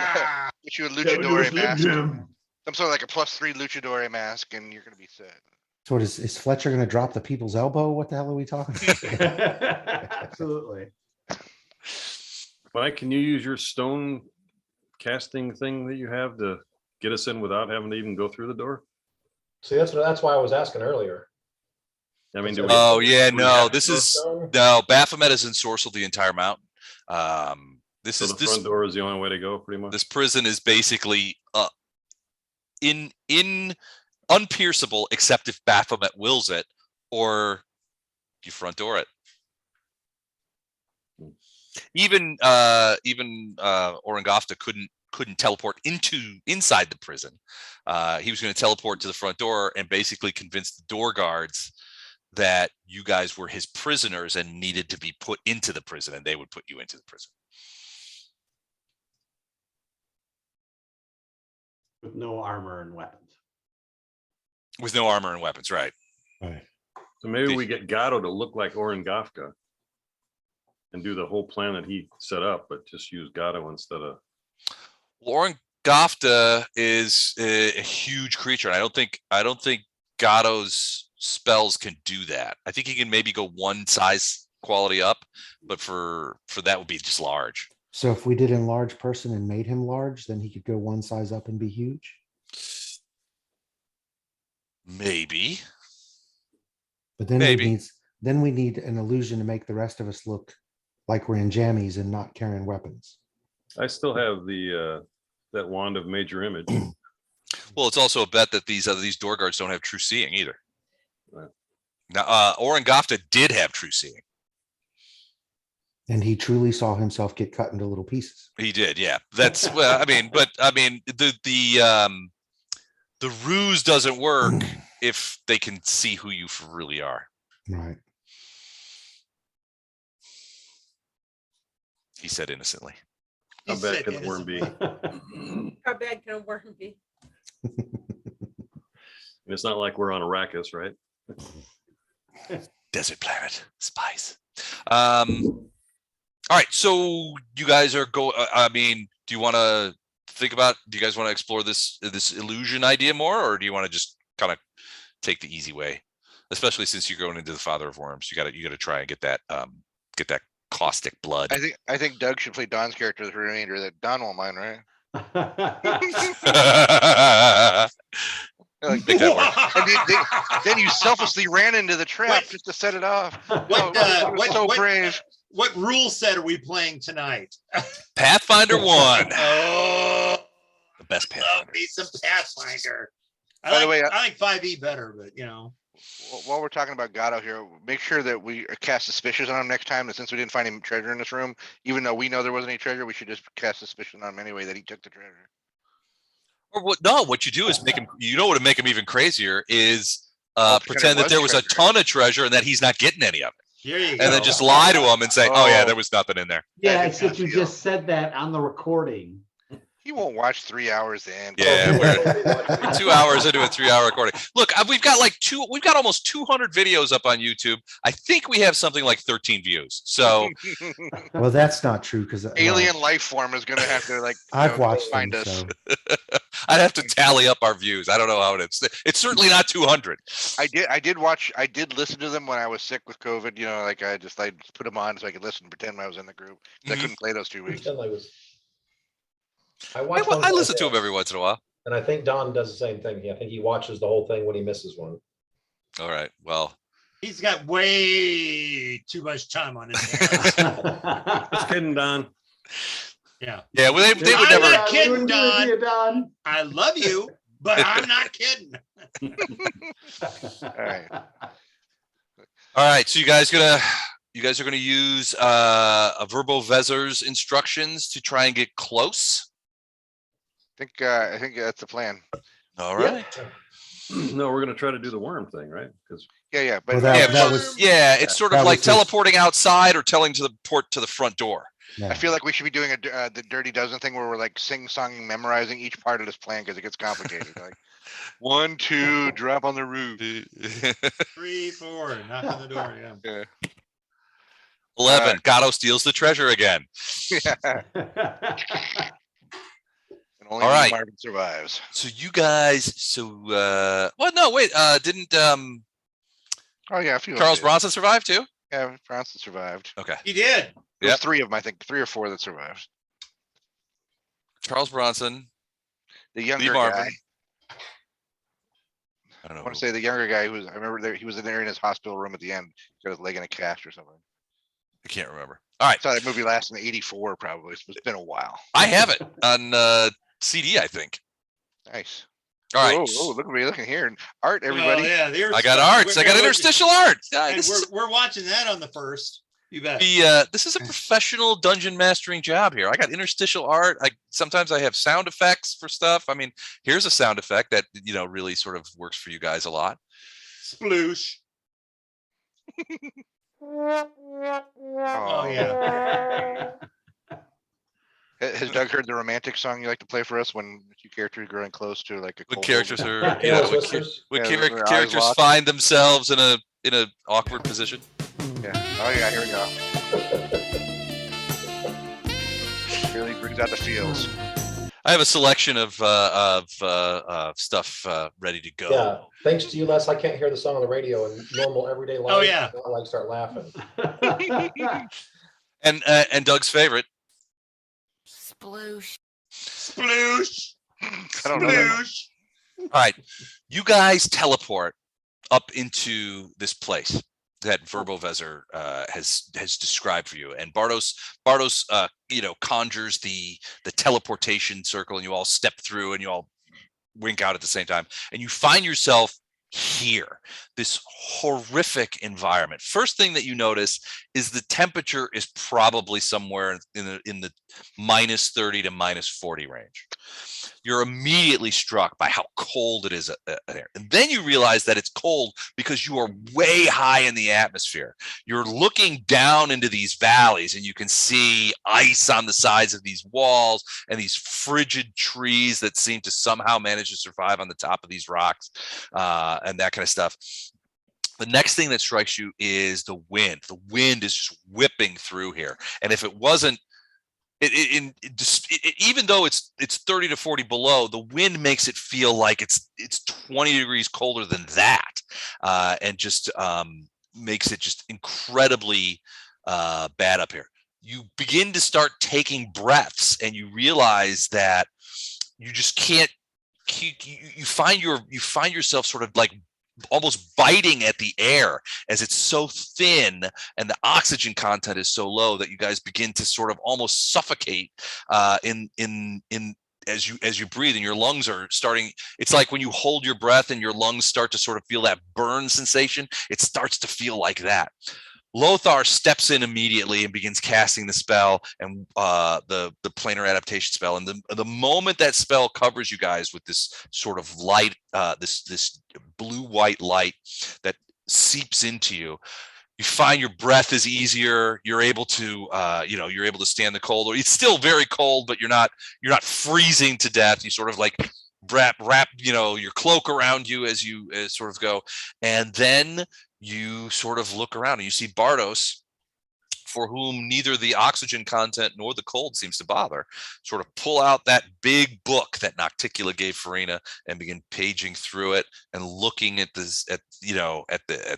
get you a luchador mask, some sort of like a +3 luchador mask, and you're gonna be set. So what is Fletcher gonna drop the people's elbow? What the hell are we talking about? Absolutely. Mike, can you use your stone casting thing that you have to get us in without having to even go through the door? See, that's why I was asking earlier. I mean, do we? Oh yeah, do we no, have to this go is stone? no Baphomet is ensorcelled the entire mountain. This So is the front door is the only way to go, pretty much. this prison is basically in unpierceable except if Baphomet wills it, or you front door it. Even Orengofta couldn't teleport inside the prison. He was going to teleport to the front door and basically convince the door guards that you guys were his prisoners and needed to be put into the prison, and they would put you into the prison. With no armor and weapons. With no armor and weapons, right? Right. So maybe we get Gatto to look like Orengofta and do the whole plan that he set up, but just use Gatto instead of. Orengofta is a huge creature, and I don't think Gatto's spells can do that. I think he can maybe go one size quality up, but for that would be just large. So if we did enlarge person and made him large, then he could go one size up and be huge. Maybe. But then Maybe. we need an illusion to make the rest of us look like we're in jammies and not carrying weapons. I still have the that wand of major image. Well, it's also a bet that these door guards don't have true seeing either. Right. Now, Orengofta did have true seeing. And he truly saw himself get cut into little pieces. He did, yeah. That's well, the ruse doesn't work if they can see who you really are. Right. He said innocently. How He bad said can the worm be? How bad can a worm be? And it's not like we're on Arrakis, right? Desert planet spies. All right, so you guys are do you want to think about? Do you guys want to explore this illusion idea more, or do you want to just kind of take the easy way? Especially since you're going into the Father of Worms, you got to try and get that caustic blood. I think Doug should play Don's character the remainder. That Don won't mind, right? I like Make that work. And then you selflessly ran into the trap What? just to set it off. What, Oh, what- so what- brave. What rule set are we playing tonight? Pathfinder 1, Oh, the best love Pathfinder. me some Pathfinder. By the way, I like 5e better, but you know. While we're talking about Gatto here, make sure that we cast suspicious on him next time. And since we didn't find any treasure in this room, even though we know there wasn't any treasure, we should just cast suspicion on him anyway that he took the treasure. Or what you do is make him. You know what would make him even crazier is pretend pretend it that there was was a treasure. ton of treasure and that he's not getting any of it, Here you go. and then just lie to him and say, "Oh yeah, Oh. there was nothing in there." Yeah, That except you is- just said that on the recording. You won't watch 3 hours in. Yeah, Oh, we're 2 hours into a 3 hour recording. Look, we've got almost 200 videos up on YouTube. I think we have something like 13 views. So Well, that's not true because Alien life form is gonna have to like I've watched them. find us. So I'd have to tally up our views. I don't know how it is. It's certainly not 200. I did listen to them when I was sick with COVID. Like I put them on so I could listen and pretend I was in the group. I Mhm. couldn't play those 2 weeks. I watch I listen to them every once in a while. And I think Don does the same thing. I think he watches the whole thing when he misses one. All right. Well, He's got way too much time on his hands. Just kidding, Don. Yeah. yeah, well, they would I'm never. not kidding, We agree with you, Don. I love you, but I'm not kidding. All right. All right. So you guys are gonna use a Verbovezzor's instructions to try and get close. I think that's the plan. All right. No, we're gonna try to do the worm thing, right? Because Yeah, but Well, Yeah, that was Yeah, it's sort of That like was his- teleporting outside or telling to the front door. yeah. I feel like we should be doing the Dirty Dozen thing where we're like sing-songing, memorizing each part of this plan because it gets complicated. Like 1, 2, drop on the roof. 3, 4, knock on the door. Yeah. Yeah. 11. Gato steals the treasure again. Yeah. And only All right. Marvin survives. So you guys, well, no, wait, didn't Oh yeah, a few of Charles them did. Bronson survive too? Yeah, Bronson survived. Okay. He did. There's Yep. 3 of them, I think, 3 or 4 that survived. Charles Bronson, The Lee younger Marvin. guy. I don't I know. want to say the younger guy I remember he was in there in his hospital room at the end. He's got his leg in a cast or something. I can't remember. All right. I saw that movie last in '84 probably. It's been a while. I have it on CD, I think. Nice. All right. Oh, look at me looking here. Art, everybody. Well, yeah, there's I got stuff. arts. I got We're- interstitial art. and This is we're watching that on the first. You bet. this is a professional dungeon mastering job here. I got interstitial art. Sometimes I have sound effects for stuff. I mean, here's a sound effect that really sort of works for you guys a lot. Sploosh. Oh yeah. Has Doug heard the romantic song you like to play for us when 2 characters are growing close to like a When cold characters open? are, Taylor's when Whispers. Yeah, char- their eyes characters locked. find themselves in a awkward position. Yeah. Oh yeah, here we go. Really brings out the feels. I have a selection of stuff ready to go. Yeah, thanks to you, Les, I can't hear the song on the radio in normal everyday life. Oh, yeah. I like start laughing. And Doug's favorite. Sploosh. Sploosh. I don't know that. Sploosh. All right, you guys teleport up into this place that Verbovezzor has described for you, and Bardos conjures the teleportation circle, and you all step through, and you all wink out at the same time, and you find yourself here, this horrific environment. First thing that you notice is the temperature is probably somewhere in the minus 30 to minus 40 range. You're immediately struck by how cold it is there. And then you realize that it's cold because you are way high in the atmosphere. You're looking down into these valleys and you can see ice on the sides of these walls and these frigid trees that seem to somehow manage to survive on the top of these rocks and that kind of stuff. The next thing that strikes you is the wind. The wind is just whipping through here. And if it wasn't, even though it's 30 to 40 below, the wind makes it feel like it's 20 degrees colder than that, and just makes it just incredibly bad up here. You begin to start taking breaths, and you realize that you just can't. You find yourself sort of like almost biting at the air as it's so thin and the oxygen content is so low that you guys begin to sort of almost suffocate in as you breathe, and your lungs are starting. It's like when you hold your breath and your lungs start to sort of feel that burn sensation. It starts to feel like that. Lothar steps in immediately and begins casting the spell and the planar adaptation spell. And the moment that spell covers you guys with this sort of light, this blue-white light that seeps into you, you find your breath is easier. You're able to, you're able to stand the cold. Or it's still very cold, but you're not freezing to death. You sort of like wrap, your cloak around you as you sort of go, and then you sort of look around and you see Bardos, for whom neither the oxygen content nor the cold seems to bother, sort of pull out that big book that Nocticula gave Farina and begin paging through it and looking at this, at the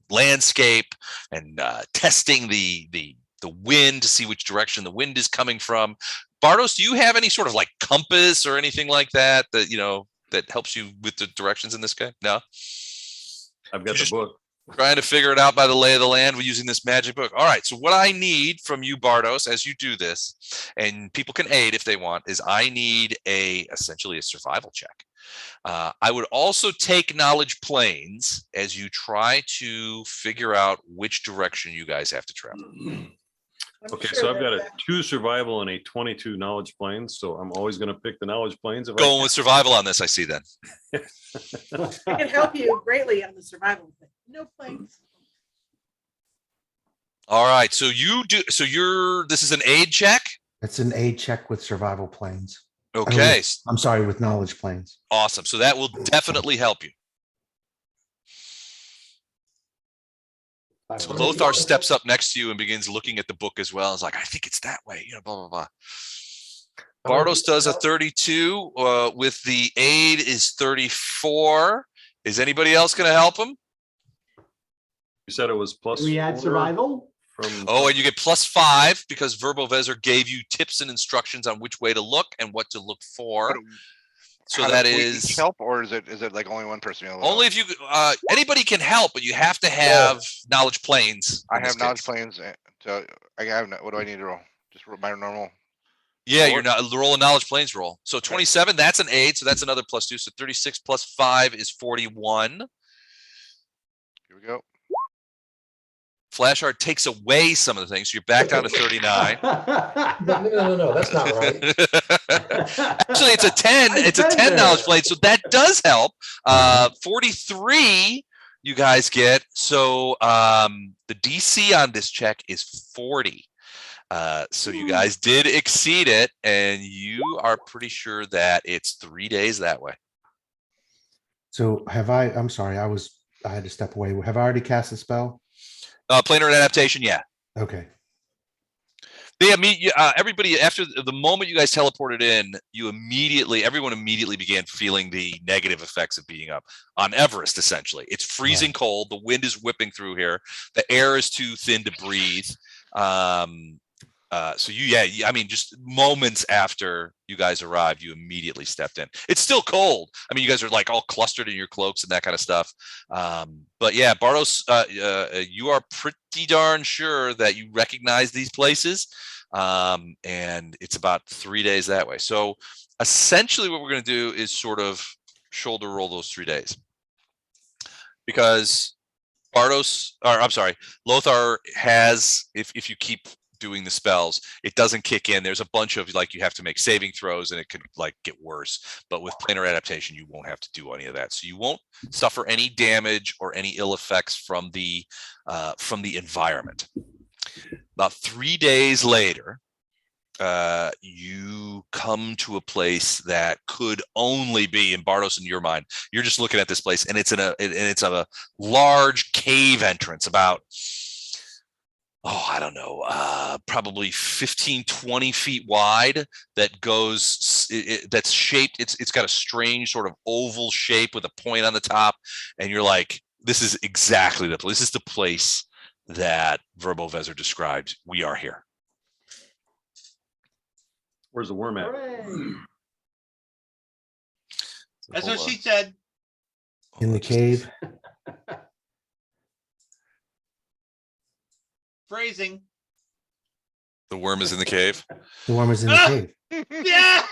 landscape and testing the wind to see which direction the wind is coming from. Bardos, do you have any sort of like compass or anything like that that helps you with the directions in this game? No, I've got the book. Trying to figure it out by the lay of the land using this magic book. All right. So what I need from you, Bardos, as you do this, and people can aid if they want, is I need essentially a survival check. I would also take knowledge planes as you try to figure out which direction you guys have to travel. Okay, so I've got a 2 survival and a 22 knowledge planes, so I'm always going to pick the knowledge planes. Going with survival on this, I see then. I can help you greatly on the survival thing. No planes. All right. So this is an aid check? It's an aid check with survival planes. Okay. I'm sorry, with knowledge planes. Awesome. So that will definitely help you. So Lothar steps up next to you and begins looking at the book as well. It's like, I think it's that way, blah, blah, blah. Bardos does a 32 with the aid is 34. Is anybody else going to help him? You said it was plus. We add 4 survival? And you get +5 because Verbovezzor gave you tips and instructions on which way to look and what to look for. So How that does we is each help, or is it like only one person? only if you anybody can help, but you have to have knowledge planes. I in this have knowledge case. planes. So I have. What do I need to roll? Just my normal. Yeah, Roll you're it? not roll a knowledge planes roll. So 27, that's an aid, so that's another +2. So 36 + 5 is 41. Here we go. Flashard takes away some of the things. So you're back down to 39. No, that's not right. Actually, it's a 10. It's a 10 knowledge plate, so that does help. 43 you guys get. So the DC on this check is 40. So you guys did exceed it, and you are pretty sure that it's 3 days that way. So I'm sorry, I had to step away. Have I already cast a spell? Planar adaptation, yeah. Okay. Everybody, after the moment you guys teleported in, everyone immediately began feeling the negative effects of being up on Everest, essentially. It's freezing cold. The wind is whipping through here. The air is too thin to breathe. Just moments after you guys arrived, you immediately stepped in. It's still cold. I mean, you guys are like all clustered in your cloaks and that kind of stuff. But yeah, Bardos, you are pretty darn sure that you recognize these places. And it's about 3 days that way. So essentially what we're going to do is sort of shoulder roll those 3 days. Because Lothar has, if you keep doing the spells, it doesn't kick in. There's a bunch of you have to make saving throws and it could get worse, but with planar adaptation you won't have to do any of that, so you won't suffer any damage or any ill effects from the environment. About 3 days later, you come to a place that could only be, in Bardos, in your mind, you're just looking at this place and it's a large cave entrance about probably 15, 20 feet wide that goes, that's shaped. It's got a strange sort of oval shape with a point on the top. And you're like, this is exactly the place. This is the place that Verbovezzor described. We are here. Where's the worm at? That's what she said. In the cave. Phrasing. The worm is in the cave. The worm is in the cave. Yeah.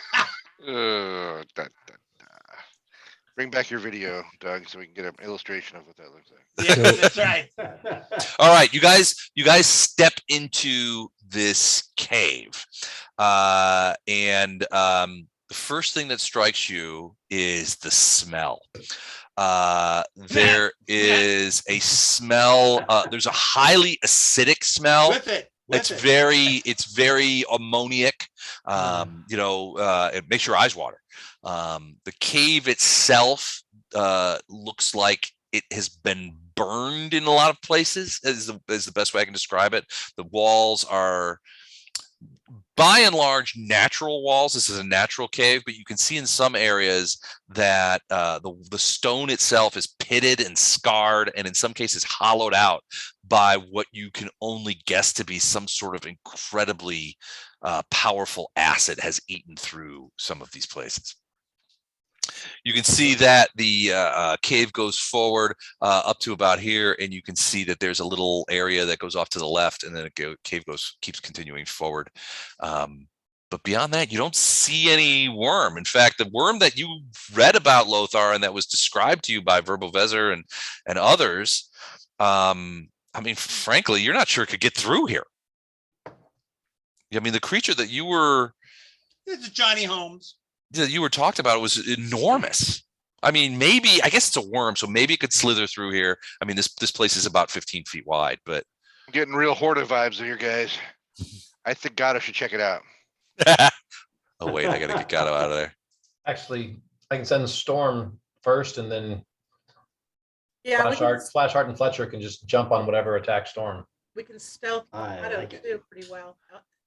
Bring back your video, Doug, so we can get an illustration of what that looks like. Yeah, that's right. All right, you guys step into this cave, and the first thing that strikes you is the smell. There is a smell. There's a highly acidic smell. With it. It's very ammoniac. It makes your eyes water. The cave itself looks like it has been burned in a lot of places, is the best way I can describe it. The walls are by and large natural walls. This is a natural cave, but you can see in some areas that the stone itself is pitted and scarred, and in some cases hollowed out by what you can only guess to be some sort of incredibly powerful acid has eaten through some of these places. You can see that the cave goes forward up to about here, and you can see that there's a little area that goes off to the left, and then the cave keeps continuing forward. But beyond that, you don't see any worm. In fact, the worm that you read about, Lothar, and that was described to you by Verbovezzor and others, frankly, you're not sure it could get through here. I mean, the creature that you were... It's Johnny Holmes. That you were talked about was enormous. I mean, maybe, I guess it's a worm, so maybe it could slither through here. I mean, this place is about 15 feet wide, but I'm getting real Horda vibes here, guys. I think Gato should check it out. oh wait, I gotta get Gato out of there. Actually, I can send Storm first, and then Yeah, Flashheart and Fletcher can just jump on whatever attack Storm. we can stealth I Otto like it. too pretty well.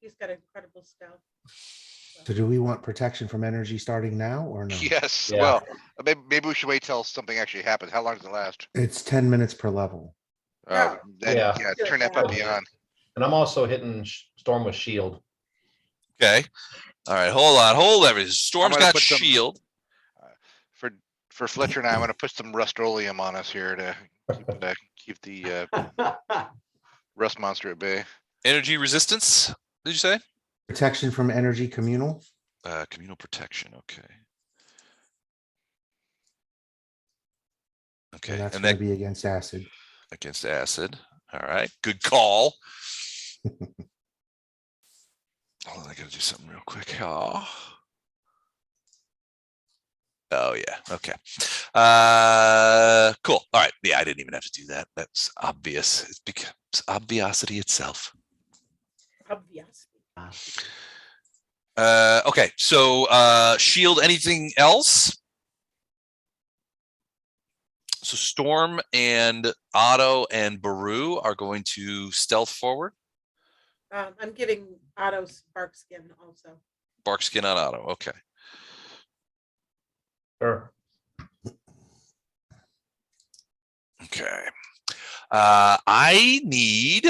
He's got incredible stealth. So do we want protection from energy starting now or no? Yes, Yeah. well, maybe we should wait till something actually happens. How long does it last? It's 10 minutes per level. Then, Yeah. turn that puppy on. And I'm also hitting Storm with shield. Okay. All right, hold everything. Storm's gonna got put some- shield. For Fletcher and I, I'm gonna put some Rust-Oleum on us here to keep the rust monster at bay. Energy resistance, did you say? Protection from energy communal. Communal protection, okay. Okay, And that's and going that to be against acid. against acid. All right, good call. Hold on, I gotta do something real quick. Oh yeah, okay. Cool. All right. Yeah, I didn't even have to do that. That's obvious. It's because obviosity itself. Obvious. Okay, so shield, anything else? So Storm and Otto and Baru are going to stealth forward. I'm giving Otto's bark skin also. Bark skin on Otto. Okay. Sure. Okay. I need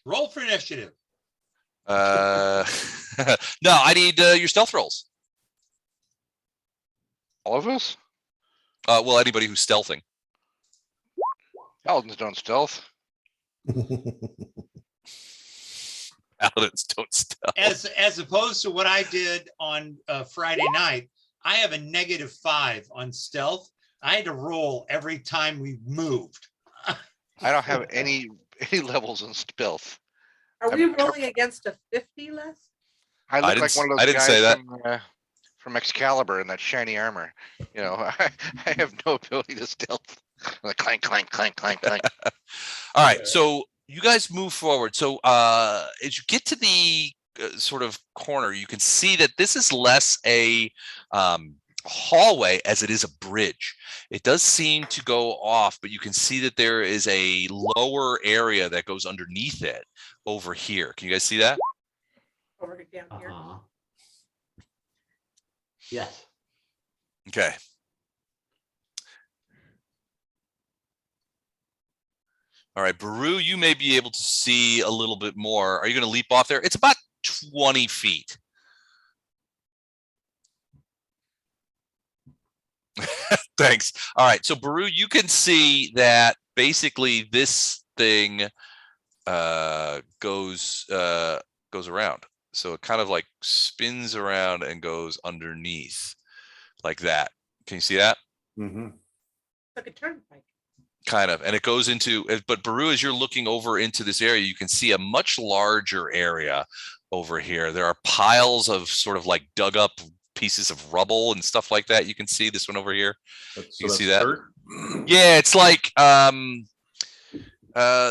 Roll for initiative. no, I need your stealth rolls. All of us? Well, anybody who's stealthing. Paladins don't stealth. Paladins don't stealth. As opposed to what I did on Friday night, I have a -5 on stealth. I had to roll every time we moved. I don't have any levels in stealth. Are we rolling against a 50 less? I look like didn't one of I those didn't guys say that. from Excalibur in that shiny armor. You know, I have no ability to stealth. Like clank, clank, clank, clank, clank. All right, so you guys move forward. So as you get to the sort of corner, you can see that this is less a hallway as it is a bridge. It does seem to go off, but you can see that there is a lower area that goes underneath it over here. Can you guys see that? Over down here. Yes. Okay. All right, Baru, you may be able to see a little bit more. Are you going to leap off there? It's about 20 feet. Thanks. All right, so Baru, you can see that basically this thing goes around. So it kind of like spins around and goes underneath like that. Can you see that? Mm-hmm. Like a turnpike. Kind of, and it goes into, but Baru, as you're looking over into this area, you can see a much larger area over here. There are piles of sort of like dug up pieces of rubble and stuff like that. You can see this one over here. You can see that. dirt? Yeah, it's like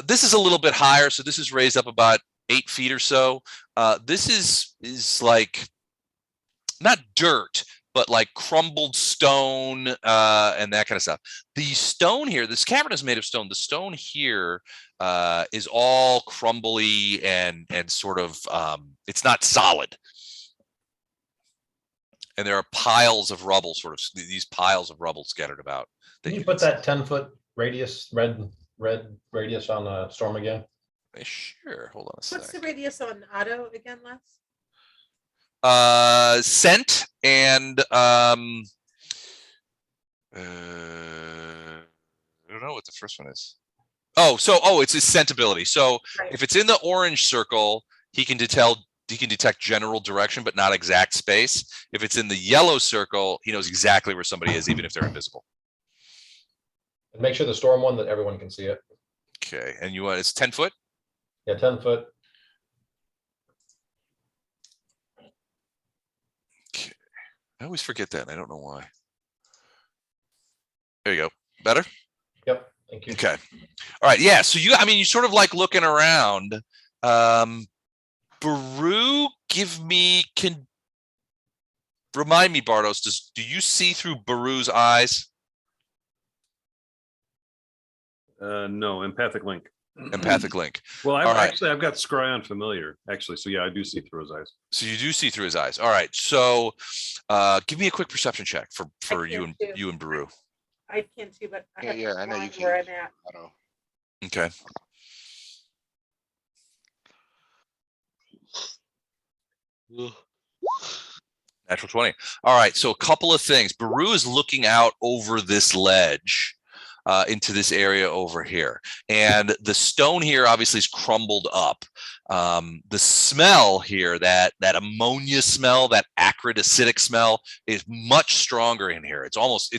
this is a little bit higher, so this is raised up about 8 feet or so. This is like not dirt, but like crumbled stone and that kind of stuff. The stone here, this cavern is made of stone. The stone here is all crumbly and sort of it's not solid. And there are piles of rubble, sort of these piles of rubble scattered about. Can you put that 10-foot radius, red radius on the storm again? Sure. Hold on a What's the sec. radius on auto again, Les? Scent and I don't know what the first one is. It's his scent ability. So Right. if it's in the orange circle, he can detect general direction, but not exact space. If it's in the yellow circle, he knows exactly where somebody is, even if they're invisible. And make sure the storm one that everyone can see it. Okay, and you want it's 10 foot. Yeah, 10 foot. I always forget that. I don't know why. There you go. Better? Yep. Thank you. Okay. All right. Yeah. So you sort of like looking around. Baru, can remind me, Bartos, do you see through Baru's eyes? No, empathic link. Empathic link. Well, All right. I've got Scry on familiar, actually. So yeah, I do see through his eyes. So you do see through his eyes. All right. So give me a quick perception check for you can too. and Baru. I can too, but I have Yeah, to I know you find where I'm can. at. Auto. Okay. Natural 20. All right. So a couple of things. Baru is looking out over this ledge into this area over here. And the stone here obviously is crumbled up. The smell here, that ammonia smell, that acrid acidic smell is much stronger in here. It's almost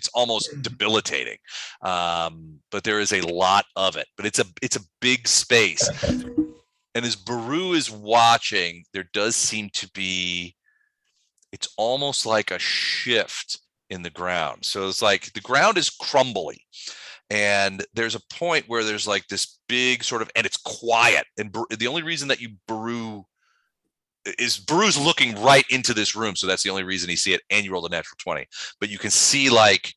debilitating. But there is a lot of it, but it's a big space. And as Baru is watching, there does seem to be, it's almost like a shift in the ground. So it's like the ground is crumbly. And there's a point where there's like this big sort of, and it's quiet. And the only reason that Baru's looking right into this room. So that's the only reason you see it. And you rolled a natural 20. But you can see like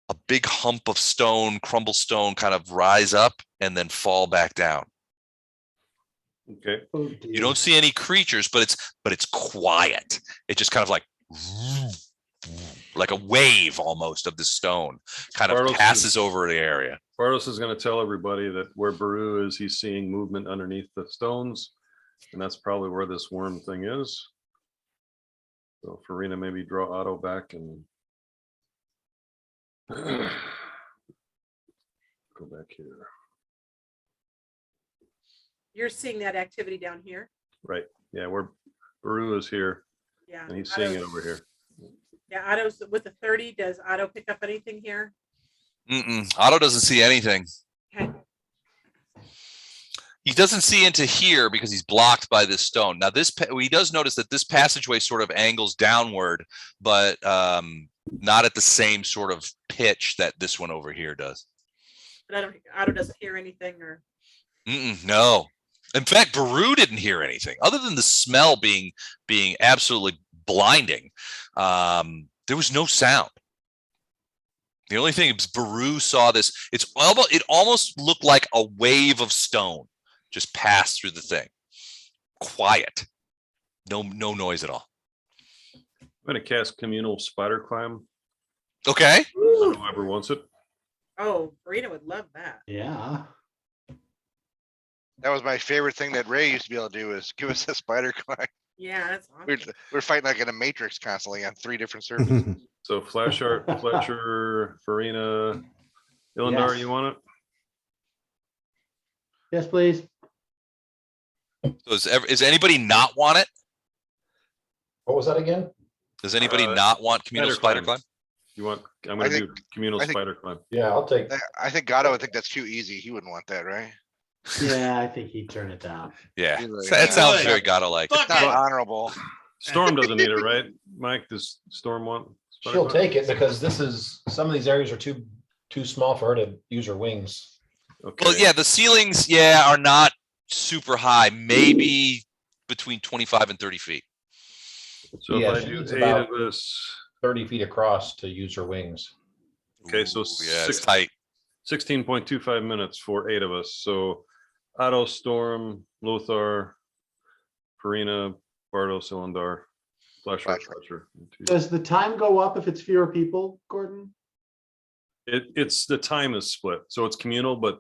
a big hump of stone, crumbled stone kind of rise up and then fall back down. Okay. Oh, You dear. don't see any creatures, but it's quiet. It just kind of like a wave almost of the stone kind of Bartos passes over the area. Bartos is going to tell everybody that where Baru is, he's seeing movement underneath the stones. And that's probably where this worm thing is. So Farina, maybe draw Otto back and go back here. You're seeing that activity down here. Right. Yeah, where Baru is here Yeah. and he's seeing it Otto's- over here. Yeah, Otto's with the 30. Does Otto pick up anything here? Otto doesn't see anything. Okay. He doesn't see into here because he's blocked by this stone. Now he does notice that this passageway sort of angles downward, but not at the same sort of pitch that this one over here does. But Otto doesn't hear anything or. No. In fact, Baru didn't hear anything other than the smell being absolutely blinding. There was no sound. The only thing is Baru saw this. It almost looked like a wave of stone just passed through the thing. Quiet. No noise at all. I'm going to cast communal spider climb. Okay. On whoever wants it. Oh, Farina would love that. Yeah. That was my favorite thing that Ray used to be able to do, is give us a spider climb. Yeah, that's awesome. We're fighting like in a matrix constantly on 3 different surfaces. So Flash Art, Fletcher, Farina, Ilendar, Yes. you want it? Yes, please. So does anybody not want it? What was that again? Does anybody not want communal spider climb? You want? I'm I going to think- do communal I think- spider climb. Yeah, I'll take. I think Gatto would think that's too easy. He wouldn't want that, right? Yeah, I think he'd turn it down. Yeah, He's like, so that "Nah, sounds Good. very godlike. Fuck Not it. honorable. Storm doesn't need it, right? Mike, does Storm want? She'll take it because this is, some of these areas are too small for her to use her wings. Okay. Well, yeah, the ceilings, are not super high, maybe between 25 and 30 feet. So Yeah, if I she do needs 8 about- of us, 30 feet across to use her wings. okay, so Ooh, yeah, it's tight. 16.25 minutes for 8 of us. So Otto, Storm, Lothar, Farina, Bardos, Ilendar, Flasher, Fletcher. Does the time go up if it's fewer people, Gordon? It's the time is split, so it's communal, but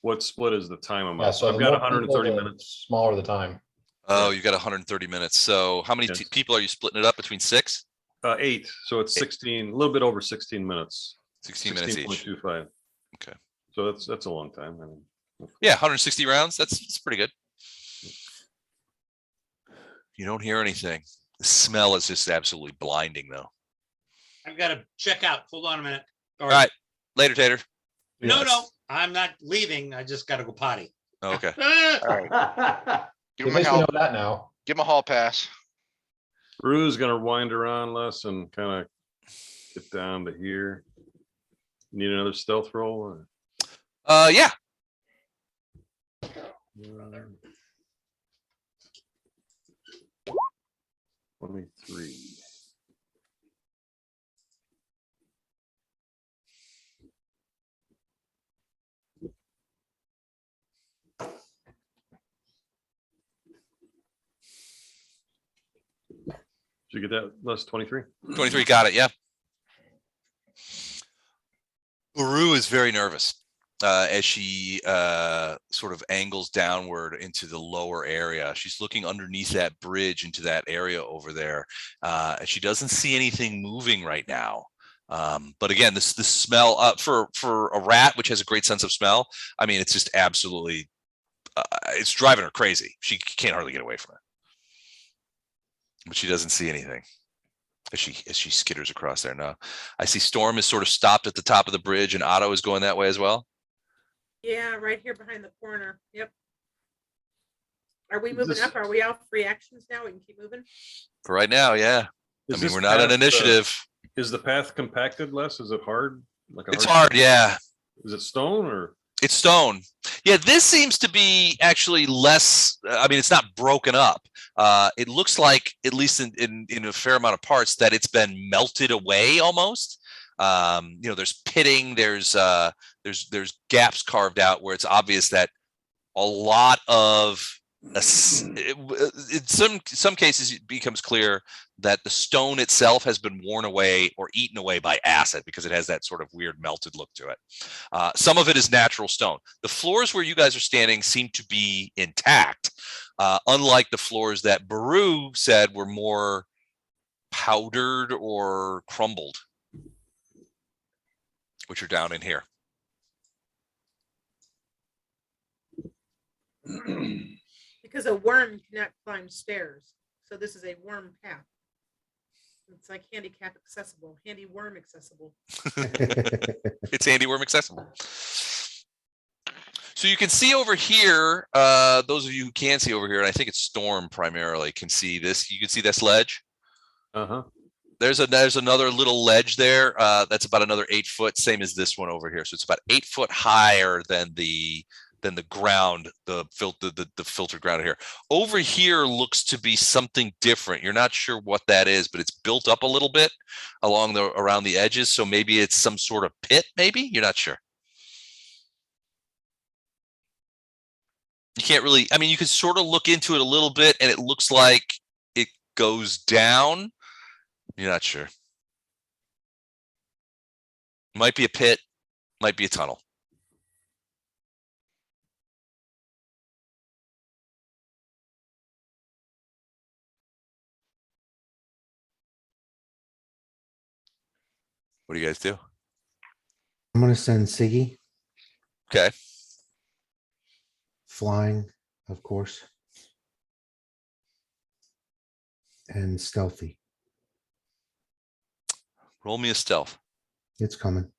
what's split is the time Yeah, amount. so I've the got more 130 people, the minutes. Smaller the time. Oh, Yeah. you got 130 minutes. So how many Yes. people are you splitting it up between 6? 8, so it's 16, a little bit over 16 minutes. 16 minutes each. 16.25. Okay. So that's a long time. I mean, Yeah, 160 rounds. That's pretty good. You don't hear anything. The smell is just absolutely blinding, though. I've got to check out. Hold on a minute. All right, later, Tater. No, Yes. no, I'm not leaving. I just got to go potty. Oh, okay. All right. Give At him a least we know hall. that now. Give him a hall pass. Rue's gonna wind around less and kind of get down to here. Need another stealth roll? Or? Yeah. 23. Did you get that? Less 23? 23, got it. Yeah. Baru is very nervous as she sort of angles downward into the lower area. She's looking underneath that bridge into that area over there. And she doesn't see anything moving right now. But again, the smell for a rat, which has a great sense of smell. I mean, it's just absolutely, it's driving her crazy. She can't hardly get away from it. But she doesn't see anything as she skitters across there. Now I see Storm is sort of stopped at the top of the bridge, and Otto is going that way as well. Yeah, right here behind the corner. Yep. Are we Is moving this- up? Are we all free actions now? We can keep moving. For right now, yeah. Is I mean, this we're not an path, initiative. Is the path compacted less? Is it hard? Like It's hard, yeah. Is it stone or? It's stone. Yeah, this seems to be actually less. I mean, it's not broken up. It looks like, at least in a fair amount of parts, that it's been melted away almost. There's pitting. There's gaps carved out where it's obvious that a lot of in some cases it becomes clear that the stone itself has been worn away or eaten away by acid because it has that sort of weird melted look to it. Some of it is natural stone. The floors where you guys are standing seem to be intact, unlike the floors that Baru said were more powdered or crumbled, which are down in here. Because a worm cannot climb stairs. So this is a worm path. It's like handicap accessible, handy worm accessible. It's handy worm accessible. So you can see over here, those of you who can see over here, and I think it's Storm primarily, can see this. You can see this ledge. Uh-huh. There's another little ledge there. That's about another 8 foot, same as this one over here. So it's about 8 foot higher than the ground, the filtered ground here. Over here looks to be something different. You're not sure what that is, but it's built up a little bit around the edges. So maybe it's some sort of pit, maybe? You're not sure. You can't really, I mean, you can sort of look into it a little bit and it looks like it goes down. You're not sure. Might be a pit, might be a tunnel. What do you guys do? I'm gonna send Siggy Okay. flying, of course. And stealthy. Roll me a stealth. It's coming.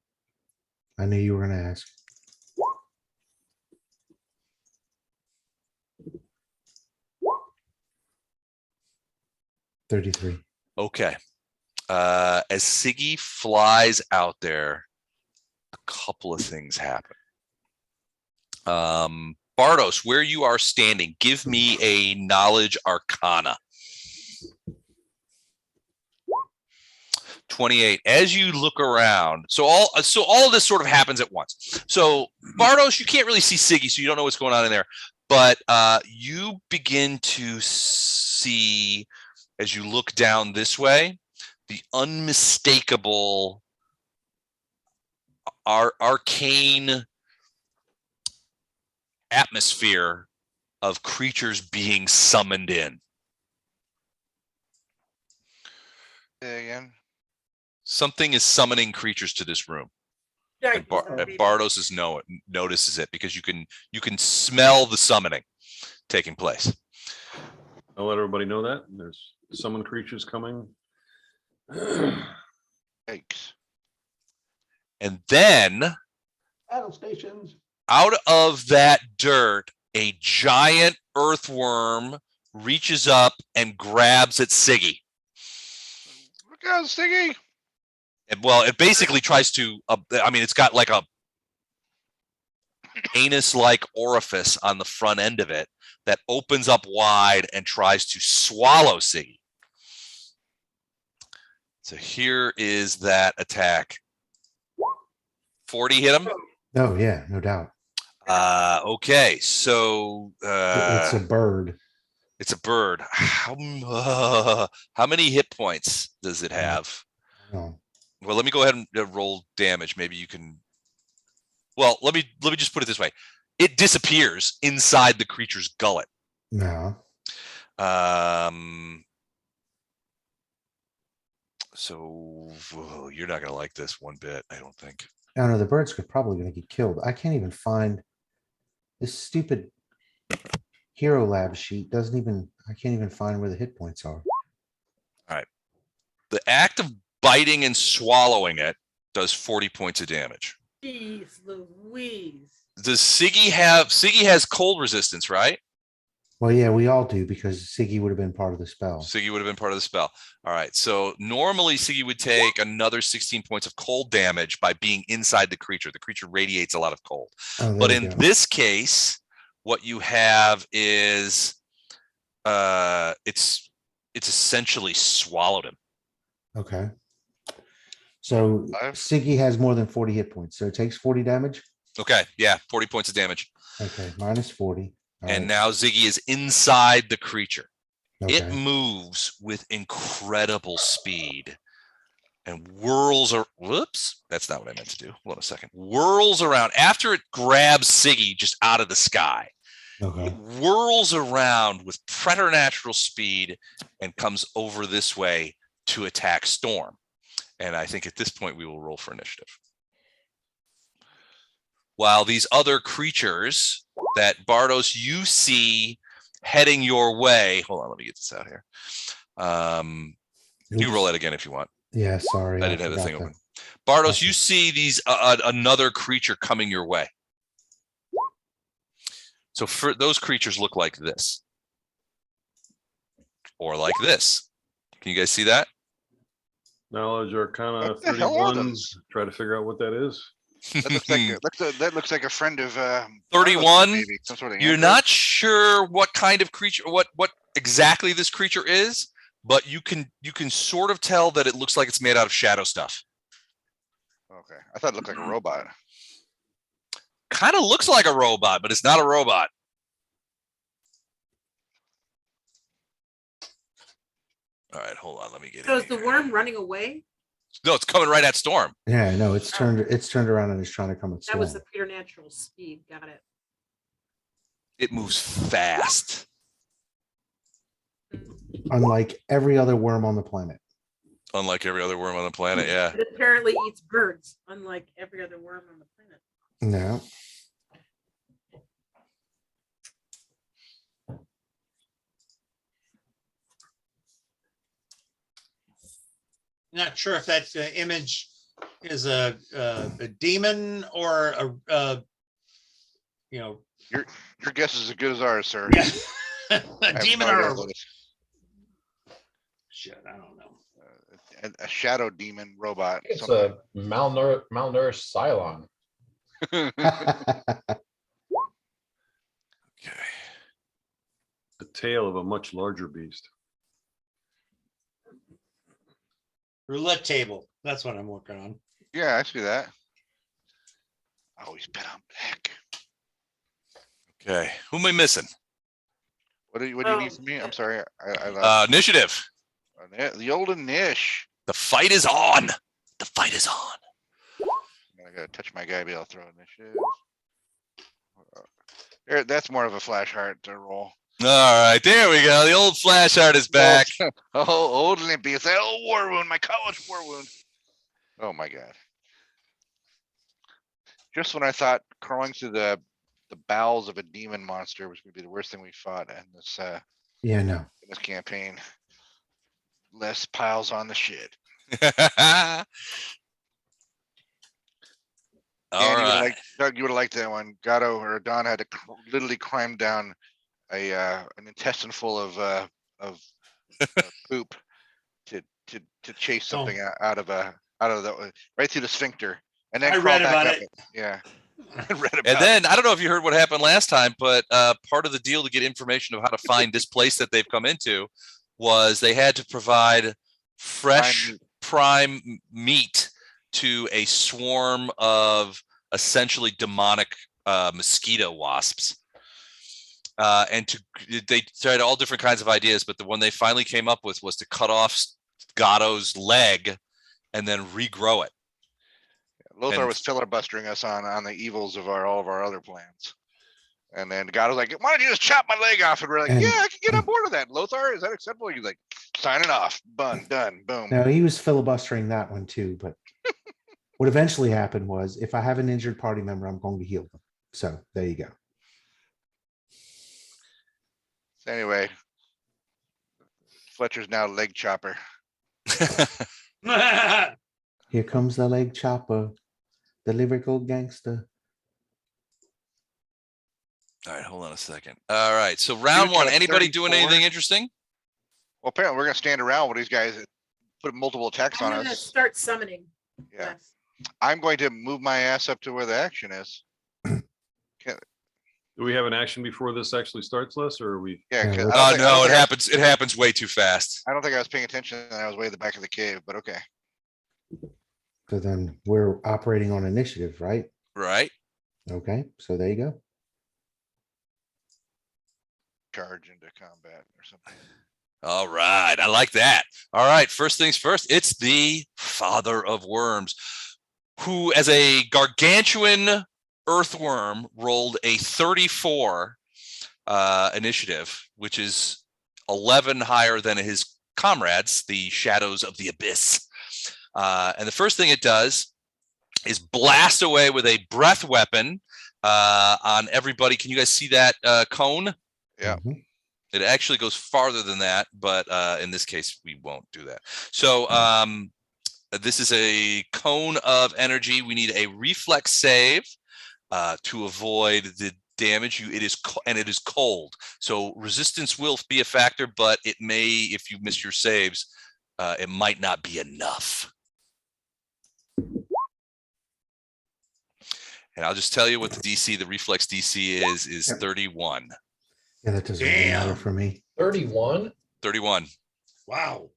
I knew you were gonna ask. 33. Okay. As Siggy flies out there, a couple of things happen. Bardos, where you are standing, give me a knowledge arcana. 28. As you look around, so all of this sort of happens at once. So Bardos, you can't really see Siggy, so you don't know what's going on in there. But you begin to see, as you look down this way, the unmistakable arcane atmosphere of creatures being summoned in. Say again. Something is summoning creatures to this room. And Bardos notices it because you can smell the summoning taking place. I'll let everybody know that there's summon creatures coming. Yikes. And then Battle stations. out of that dirt, a giant earthworm reaches up and grabs at Siggy. Look out, Stiggy. Well, it basically tries to, it's got like a anus-like orifice on the front end of it that opens up wide and tries to swallow Siggy. So here is that attack. 40 hit him? Oh yeah, no doubt. Okay, so It's a bird. it's a bird. How many hit points does it have? Oh, Well, let me go ahead and roll damage. Maybe you can. Well, let me just put it this way: it disappears inside the creature's gullet. no. So you're not gonna like this one bit, I don't think. I don't know. The bird's probably going to get killed. I can't even find this stupid Hero Lab sheet. I can't even find where the hit points are. The act of biting and swallowing it does 40 points of damage. Jeez Louise. Does Siggy have? Siggy has cold resistance, right? Well, yeah, we all do because Siggy would have been part of the spell. Siggy would have been part of the spell. All right. So normally Siggy would take another 16 points of cold damage by being inside the creature. The creature radiates a lot of cold. Oh, there But we in go. this case, what you have is it's essentially swallowed him. Okay. So Five. Siggy has more than 40 hit points. So it takes 40 damage. Okay. Yeah. 40 points of damage. Okay. Minus 40. All And right, now Ziggy is inside the creature. It okay. moves with incredible speed and whirls. Whoops, that's not what I meant to do. Hold on a second. Whirls around after it grabs Siggy just out of the sky. Okay. It whirls around with preternatural speed and comes over this way to attack Storm. And I think at this point we will roll for initiative. While these other creatures that Bardos you see heading your way. Hold on, let me get this out here. You can roll Oops. that again if you want. Yeah, sorry. I didn't have the thing forgot open. Bardos, Okay. you see these another creature coming your way. So for those creatures look like this. Or like this. Can you guys see that? Knowledge Arcana What the hell are 31. those? Try to figure out what that is. That looks like that looks like a friend of 31? maybe some sort of You're android. not sure what kind of creature, what exactly this creature is, but you can sort of tell that it looks like it's made out of shadow stuff. Okay, I thought it looked like a robot. Kind of looks like a robot, but it's not a robot. All right, hold on. Let me get So in is the here. worm running away? No, it's coming right at Storm. Yeah, no, it's turned around and it's trying to come at That was Storm. the preternatural speed. Got it. It moves fast. Unlike every other worm on the planet. Unlike every other worm on the planet, yeah. It apparently eats birds, unlike every other worm on the planet. No. Not sure if that image is a demon or a Your guess is as good as ours, sir. yeah, I a have demon no or idea a what it is. shit. I don't know. A shadow demon robot. It's something. a malnourished Cylon. Okay. The tail of a much larger beast. Roulette table. That's what I'm working on. Yeah, I see that. Always bet on black. Okay. Who am I missing? What do you need Oh, from me? I'm shit. sorry. I lost. Initiative. The old Nish. The fight is on. The fight is on. I gotta touch my guy, be able to throw initiative. There, that's more of a flash heart to roll. All right, there we go. The old flash art is back. Oh, old Limpy. It's that old war wound, my college war wound. Oh my god. Just when I thought crawling through the bowels of a demon monster was gonna be the worst thing we fought in Yeah, no. this campaign. Less piles on the shit. All And you would right. like Doug, you would have liked that one. Gatto or Don had to literally climb down an intestine full of poop to chase something out of the right through the sphincter and then I crawl read back about up. it. Yeah. I read about And then I don't know if you heard what happened last time, but part of the deal to get information of how to find this place that they've come into was they had to provide fresh prime meat to a swarm of essentially demonic mosquito wasps. They tried all different kinds of ideas, but the one they finally came up with was to cut off Gatto's leg and then regrow it. Lothar and- was filibustering us on the evils of all of our other plans. And then God was like, why don't you just chop my leg off? And we're like, And- yeah, I can get on board with that. Lothar, is that acceptable? He's like, signing off. Done. Boom. No, he was filibustering that one too, but what eventually happened was if I have an injured party member, I'm going to heal them. So there you go. So anyway, Fletcher's now leg chopper. Here comes the leg chopper, the lyrical gangster. All right, hold on a second. All right, so round one. got a Anybody doing 34. anything interesting? Well, apparently we're gonna stand around with these guys that put multiple attacks I'm on gonna us. start summoning. Yeah, Wes. I'm going to move my ass up to where the action is. Do we have an action before this actually starts, Les, or are we? Yeah, Yeah, 'cause let's- I don't Oh think- I no, don't it think I- happens. It happens way too fast. I don't think I was paying attention and I was way at the back of the cave, but okay. So then we're operating on initiative, right? Right. Okay, so there you go. Charge into combat or something. All right, I like that. All right, first things first. It's the father of worms, who, as a gargantuan earthworm, rolled a 34 initiative, which is 11 higher than his comrades, the shadows of the abyss. And the first thing it does is blast away with a breath weapon on everybody. Can you guys see that cone? Yeah. Mhm. It actually goes farther than that, but in this case, we won't do that. So this is a cone of energy. We need a reflex save to avoid the damage. It is cold, so resistance will be a factor, but it may, if you miss your saves, it might not be enough. And I'll just tell you what the DC, the reflex DC is 31. Yeah, that doesn't really matter Damn. for me. 31? 31. Wow.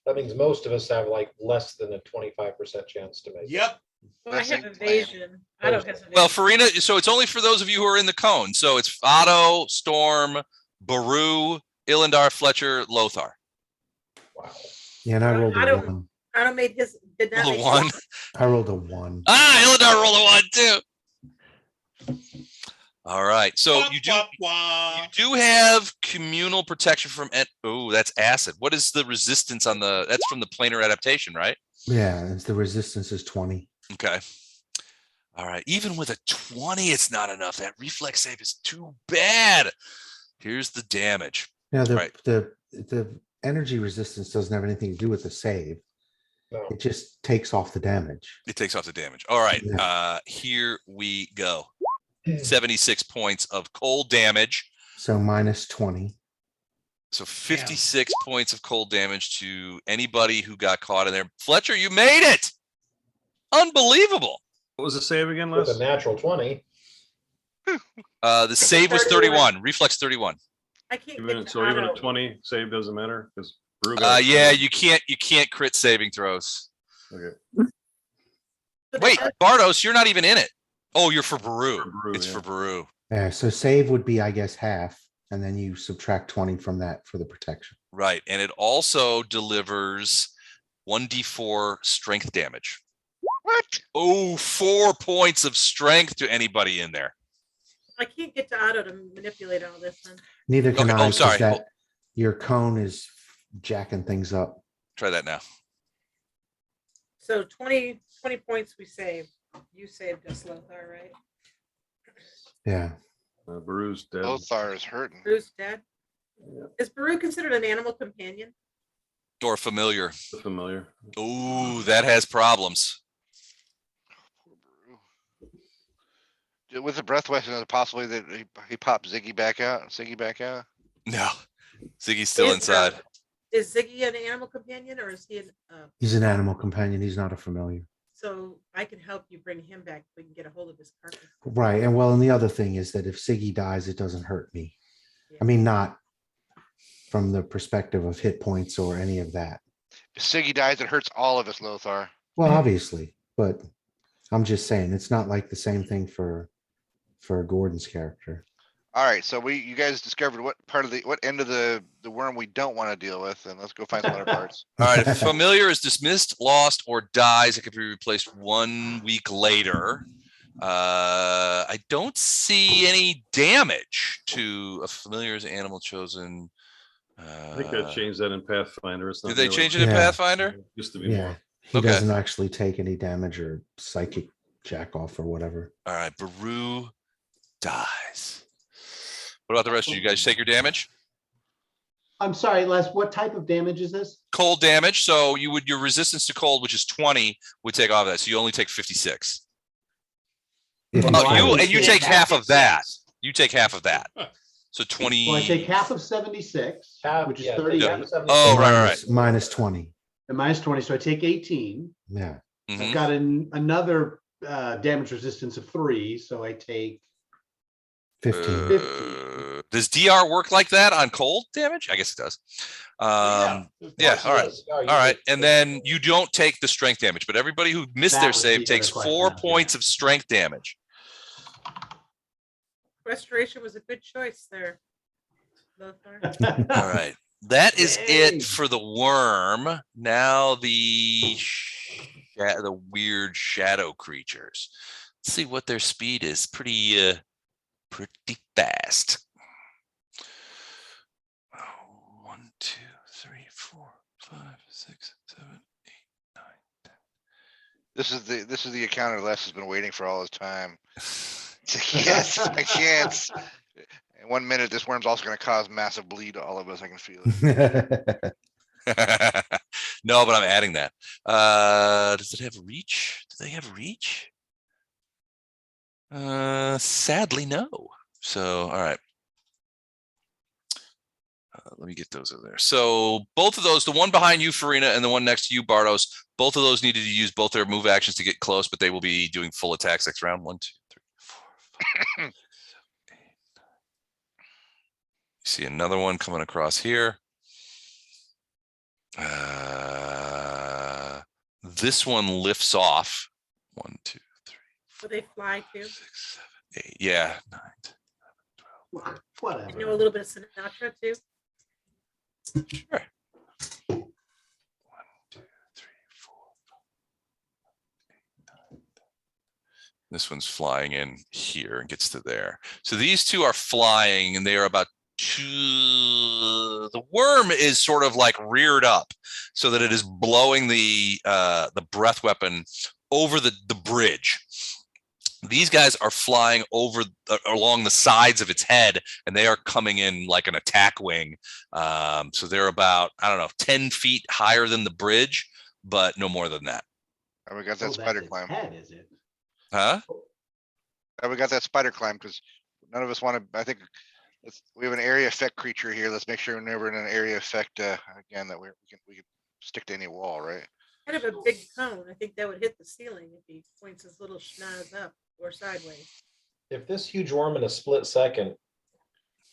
That means most of us have like less than a 25% chance to make it. Yep. Well, I Blessing have plan. evasion. I don't have. Well, evasion. Farina, so it's only for those of you who are in the cone. So it's Otto, Storm, Baru, Ilendar, Fletcher, Lothar. Wow. Yeah, and I rolled I a don't- one. I don't made his. Did not Roll a make one. his- I rolled a one. Ilendar rolled a 1 too. All right. So Wah, you do wah, wah. you do have communal protection from oh, that's acid. What is the resistance on the that's from the planar adaptation, right? Yeah, it's the resistance is 20. Okay. All right. Even with a 20, it's not enough. That reflex save is too bad. Here's the damage. Now Right. the energy resistance doesn't have anything to do with the save. No. It just takes off the damage. It takes off the damage. All right. Yeah. Here we go. 76 points of cold damage. So minus 20. So 56 points of cold damage to anybody who got caught in there. Fletcher, you made it. Unbelievable. What was the save again, With Les? a natural 20. The save was 31. Reflex 31. I can't Even, get to so even a auto. 20 save doesn't matter because Yeah, you can't crit saving throws. Okay. But Wait, that- Bardos, you're not even in it. Oh, you're for Baru. For Baru, It's yeah. for Baru. Yeah, so save would be, I guess, half, and then you subtract 20 from that for the protection. Right. And it also delivers 1d4 strength damage. What? Oh, 4 points of strength to anybody in there. I can't get to auto to manipulate all this. Then. Neither can Okay, oh, I, 'cause sorry. that your cone is jacking things up. Try that now. So 20 points we saved. You saved us, Lothar, right? Yeah. Baru's dead. Lothar is hurting. Baru's dead. Yeah. Is Baru considered an animal companion? Or familiar. Familiar. Ooh, that has problems. Poor Baru. With the breath weapon, is it possibly that he popped Ziggy back out? No. Ziggy's still inside. Is Ziggy an animal companion or is he an, He's an animal companion. He's not a familiar. so I can help you bring him back. We can get a hold of his carcass. Right. And well, and the other thing is that if Siggy dies, it doesn't hurt me. Yeah. I mean, not from the perspective of hit points or any of that. If Siggy dies, it hurts all of us, Lothar. Well, obviously, but I'm just saying it's not like the same thing for Gordon's character. All right, so you guys discovered what end of the worm we don't want to deal with, and let's go find some other parts. All right. If a familiar is dismissed, lost, or dies, it can be replaced 1 week later. I don't see any damage to a familiar's animal chosen. I think I changed that in Pathfinder. It's not Did they really- change it in Yeah. Pathfinder? Used to be Yeah. more. He Okay. doesn't actually take any damage or psychic jack off or whatever. All right. Baru dies. What about the rest of you guys? Take your damage? I'm sorry, Les, what type of damage is this? Cold damage. So your resistance to cold, which is 20, would take off that. So you only take 56. If Well, I You would and you say take half of that. 76. You take half of that. So 20. Well, I take half of 76, Half, which is yeah, 38, half of 76. Oh, right, minus 20. and minus 20, so I take 18. Yeah. Mhm. I've got another damage resistance of 3, so I take 15. 50. Does DR work like that on cold damage? I guess it does. Yeah, all right. All right. And then you don't take the strength damage, but everybody who missed That their was save the takes other question 4 I was gonna points ask. of strength damage. Restoration was a good choice there, Lothar. All right. That is Yay. it for the worm. Now the weird shadow creatures. Let's see what their speed is. Pretty fast. 1, 2, 3, 4, 5, 6, 7, 8, 9, 10. This is the encounter Les has been waiting for all his time. It's like, yes, my chance. In 1 minute, this worm's also going to cause massive bleed to all of us. I can feel it. No, but I'm adding that. Does it have reach? Do they have reach? Sadly, no. So, all right. Let me get those over there. So both of those, the one behind you, Farina, and the one next to you, Bardos, both of those needed to use both their move actions to get close, but they will be doing full attacks next round. 1, 2, 3, 4, 5, 6, 7, 8, 9. You see another one coming across here. This one lifts off. 1, 2, 3, Will they fly too? 6, 7, 8. Yeah. 9, 10, 11, 12. I know a Whatever. little bit of Sinatra too. Sure. 1, 2, 3, 4, 5, 6, 7, 8, 9, 10. This one's flying in here and gets to there. So these two are flying and they are about the worm is sort of like reared up so that it is blowing the breath weapon over the bridge. These guys are flying over along the sides of its head, and they are coming in like an attack wing. So they're about, I don't know, 10 feet higher than the bridge, but no more than that. And we got Oh, that that's spider its climb. head, is it? Huh? And we got that spider climb because none of us want to. I think We have an area effect creature here. Let's make sure we're never in an area effect again that we can stick to any wall, right? Kind of a big cone. I think that would hit the ceiling if he points his little schnoz up or sideways. If this huge worm in a split second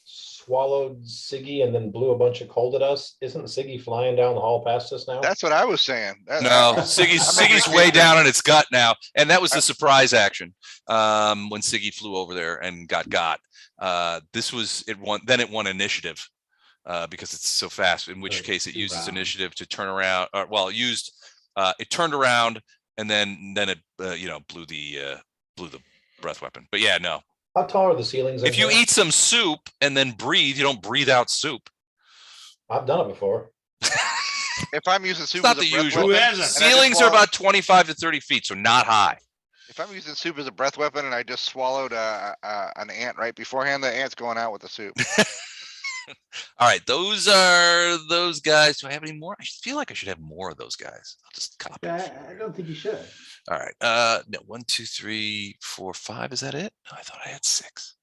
swallowed Siggy and then blew a bunch of cold at us, isn't Siggy flying down the hall past us now? That's what I was saying. No, Siggy's way down in its gut now, and that was the surprise action when Siggy flew over there and got. This was it won. Then it won initiative because it's so fast. In which case, it uses initiative to turn around. It turned around and then it blew the breath weapon. But yeah, no. How tall are the ceilings? If you eat some soup and then breathe, you don't breathe out soup. I've done it before. If I'm using soup, It's not as a the breath usual. weapon, Who and I hasn't? just Ceilings are swallowed- about 25 to 30 feet, so not high. If I'm using soup as a breath weapon and I just swallowed an ant right beforehand, the ant's going out with the soup. All right, those are those guys. Do I have any more? I feel like I should have more of those guys. I'll just copy. I don't think you should. All right. No, 1, 2, 3, 4, 5. Is that it? No, I thought I had 6.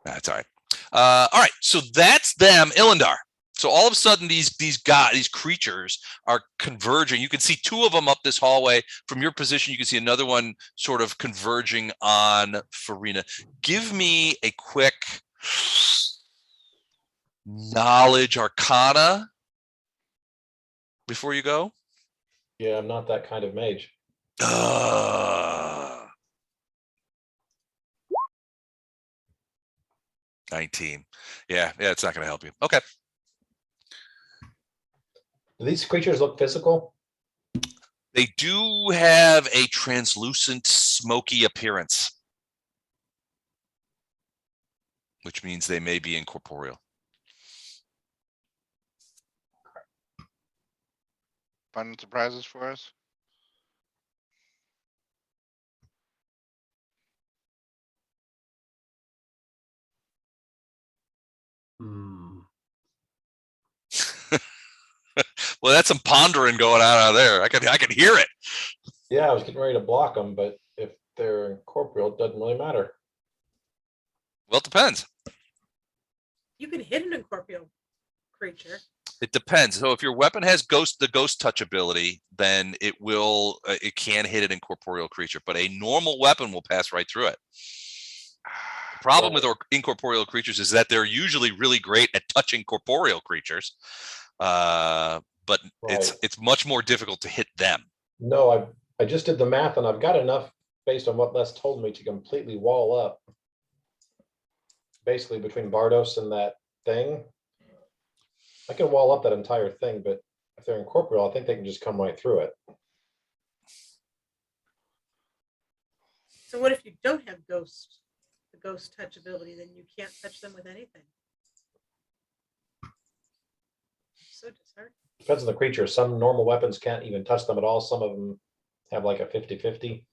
That's all right. All right. So that's them, Ilindar. So all of a sudden, these creatures are converging. You can see 2 of them up this hallway. From your position, you can see another one sort of converging on Farina. Give me a quick knowledge arcana before you go. Yeah, I'm not that kind of mage. 19. Yeah, it's not going to help you. Okay. Do these creatures look physical? They do have a translucent, smoky appearance, which means they may be incorporeal. Fun surprises for us. Hmm. Well, that's some pondering going on out there. I can hear it. Yeah, I was getting ready to block them, but if they're incorporeal, it doesn't really matter. Well, it depends. You can hit an incorporeal creature. It depends. So if your weapon has the ghost touch ability, then it can hit an incorporeal creature, but a normal weapon will pass right through it. The problem with incorporeal creatures is that they're usually really great at touching corporeal creatures, but Right. it's much more difficult to hit them. No, I just did the math and I've got enough based on what Les told me to completely wall up. Basically between Bardos and that thing. I can wall up that entire thing, but if they're incorporeal, I think they can just come right through it. So what if you don't have the ghost touch ability, then you can't touch them with anything? So disheartening. Depends on the creature. Some normal weapons can't even touch them at all. Some of them have like a 50-50.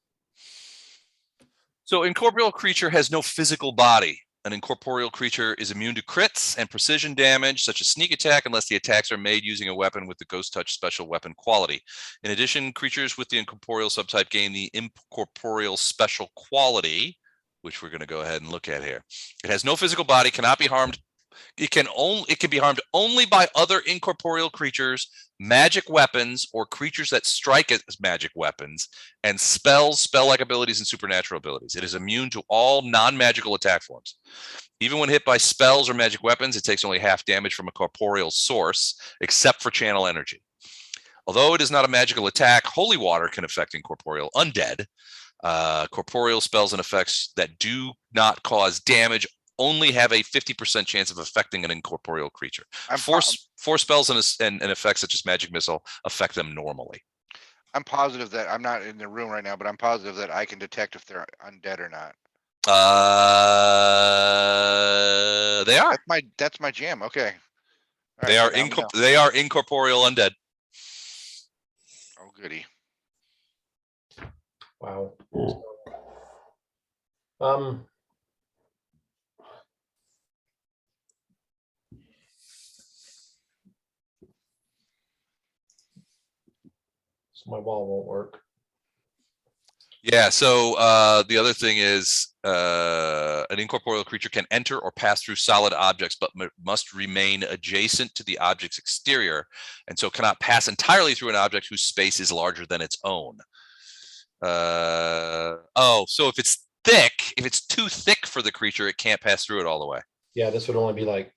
So incorporeal creature has no physical body. An incorporeal creature is immune to crits and precision damage, such as sneak attack, unless the attacks are made using a weapon with the ghost touch special weapon quality. In addition, creatures with the incorporeal subtype gain the incorporeal special quality, which we're going to go ahead and look at here. It has no physical body, cannot be harmed. It can be harmed only by other incorporeal creatures, magic weapons, or creatures that strike as magic weapons, and spells, spell-like abilities, and supernatural abilities. It is immune to all non-magical attack forms. Even when hit by spells or magic weapons, it takes only half damage from a corporeal source, except for channel energy. Although it is not a magical attack, holy water can affect incorporeal undead. Corporeal spells and effects that do not cause damage only have a 50% chance of affecting an incorporeal creature. Four spells and effects such as magic missile affect them normally. I'm positive that I'm not in the room right now, but I'm positive that I can detect if they're undead or not. They are. That's my jam. Okay. All They right, are so now we know. they are incorporeal undead. Oh goody. Wow. So my wall won't work. Yeah. So the other thing is an incorporeal creature can enter or pass through solid objects, but must remain adjacent to the object's exterior, and so cannot pass entirely through an object whose space is larger than its own. Oh, so if it's thick, if it's too thick for the creature, it can't pass through it all the way. Yeah, this would only be like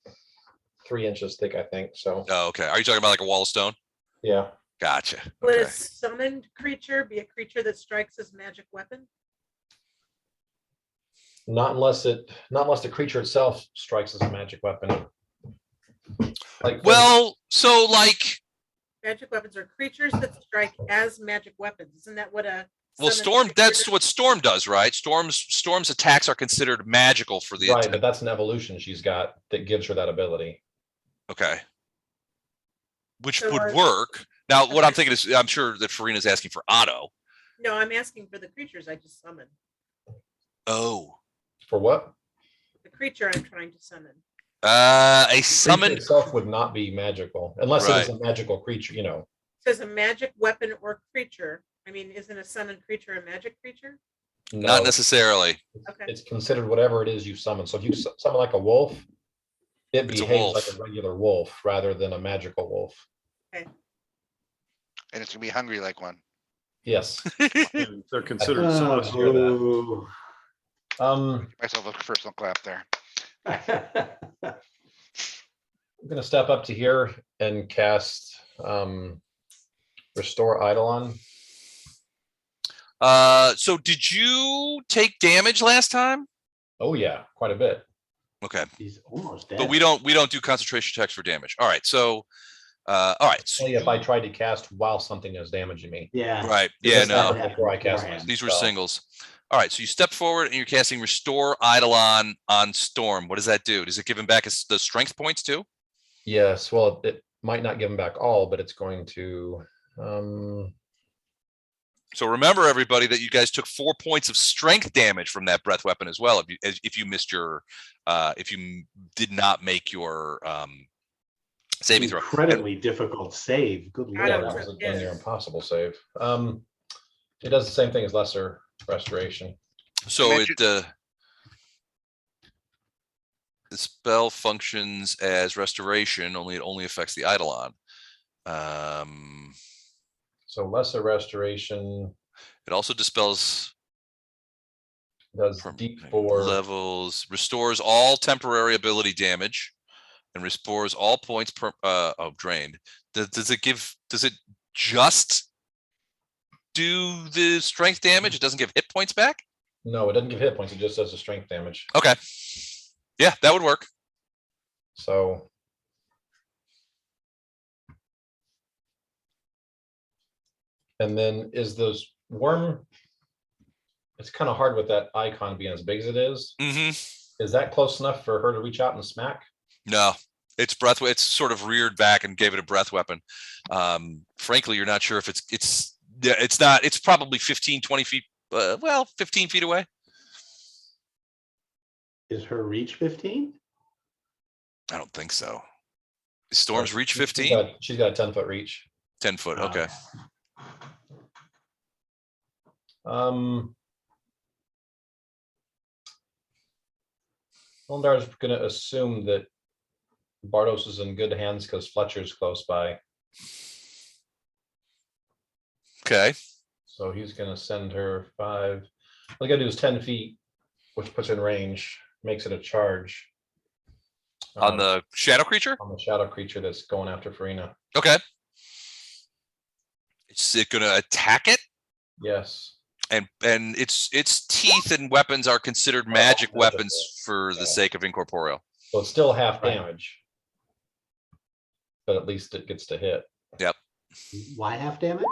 3 inches thick, I think. So, Oh, okay. Are you talking about like a wall of stone? yeah. Gotcha. Would Okay. a summoned creature be a creature that strikes as magic weapon? Not unless the creature itself strikes as a magic weapon. Like, Well, so like, Magic weapons are creatures that strike as magic weapons. Isn't that what a well, summoned storm, creature that's does? what storm does, right? Storm's attacks are considered magical for the right, attack. but that's an evolution she's got that gives her that ability. Okay. Which So would are- work. Now, what I'm Okay. thinking is, I'm sure that Farina's asking for Otto. No, I'm asking for the creatures I just summoned. Oh. For what? The creature I'm trying to summon. A Creature summon. itself would not be magical unless it is Right. a magical creature, you know. Says a magic weapon or creature. I mean, isn't a summoned creature a magic creature? Not No, necessarily. Okay. it's considered whatever it is you summon. So if you summon like a wolf, it It's a behaves like wolf. a regular wolf rather than a magical wolf. And it's gonna be hungry like one. Yes. And they're considered sauce. Hear that? Oh. Give Myself a personal clap there. I'm gonna step up to here and cast Restore Eidolon. So did you take damage last time? Oh yeah, quite a bit. Okay. He's almost dead. But we don't do concentration checks for damage. All right. So, all right. So, Only if I tried to cast while something is damaging me. Yeah. right. Yeah, Because that no, would before I cast my Beforehand. these were spell. singles. All right. So you step forward and you're casting Restore Eidolon on Storm. What does that do? Does it give him back the strength points too? Yes, well, it might not give them back all, but it's going to. So remember, everybody, that you guys took 4 points of strength damage from that breath weapon as well. If you missed your, if you did not make your saving throw. Incredibly difficult save. Good I Yeah, don't lord. that know. was a near impossible save. It does the same thing as Lesser Restoration. So Imagine- the spell functions as restoration, only it only affects the Eidolon. So Lesser Restoration It also dispels does deep for levels, restores all temporary ability damage, and restores all points per drained. Does it just do the strength damage? It doesn't give hit points back? No, it doesn't give hit points. It just does the strength damage. Okay. Yeah, that would work. So. And then is those worm? It's kind of hard with that icon being as big as it is. Hmm. Is that close enough for her to reach out and smack? No, it's it's sort of reared back and gave it a breath weapon. Frankly, you're not sure if it's probably 15, 20 feet, well, 15 feet away. Is her reach 15? I don't think so. Is Storm's reach She's 15? She's got a 10-foot reach. 10 foot. Okay. Eldar's gonna assume that Bardos is in good hands because Fletcher's close by. Okay. So he's gonna send her 5. All you gotta do is 10 feet, which puts her in range, makes it a charge. On the shadow creature? On the shadow creature that's going after Farina. Okay. Is it going to attack it? Yes. And its teeth and weapons are considered magic weapons for the sake of incorporeal. So it's still half Right. damage. But at least it gets to hit Why half damage?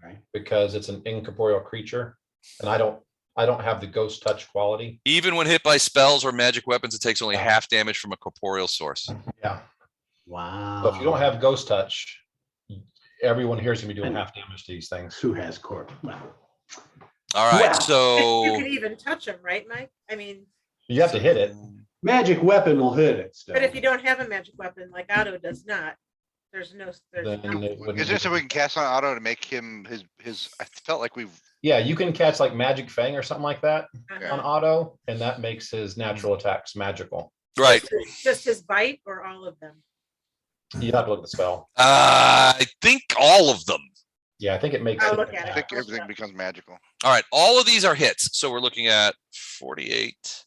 Right. because it's an incorporeal creature. And I don't have the ghost touch quality. Even when hit by spells or magic weapons, it takes only half damage from a corporeal source. Yeah. Wow. So if you don't have ghost touch, everyone here is gonna be doing half damage to these things. Who has corp? Well, All right. Wow. You So can even touch them, right, Mike? I mean, You have to hit it. magic weapon will hit it still. but if you don't have a magic weapon like Otto does not, there's Then no. it wouldn't Is there be- something we can cast on Otto to make him his, I felt like we've Yeah, you can catch like Magic Fang or something like that Uh-huh. on auto, and that makes his natural attacks magical. Right. Just his bite or all of them? You have to look at the spell. I think all of them. Yeah, I think it makes I'll it. look at I it. think everything becomes magical. All right, all of these are hits. So we're looking at 48,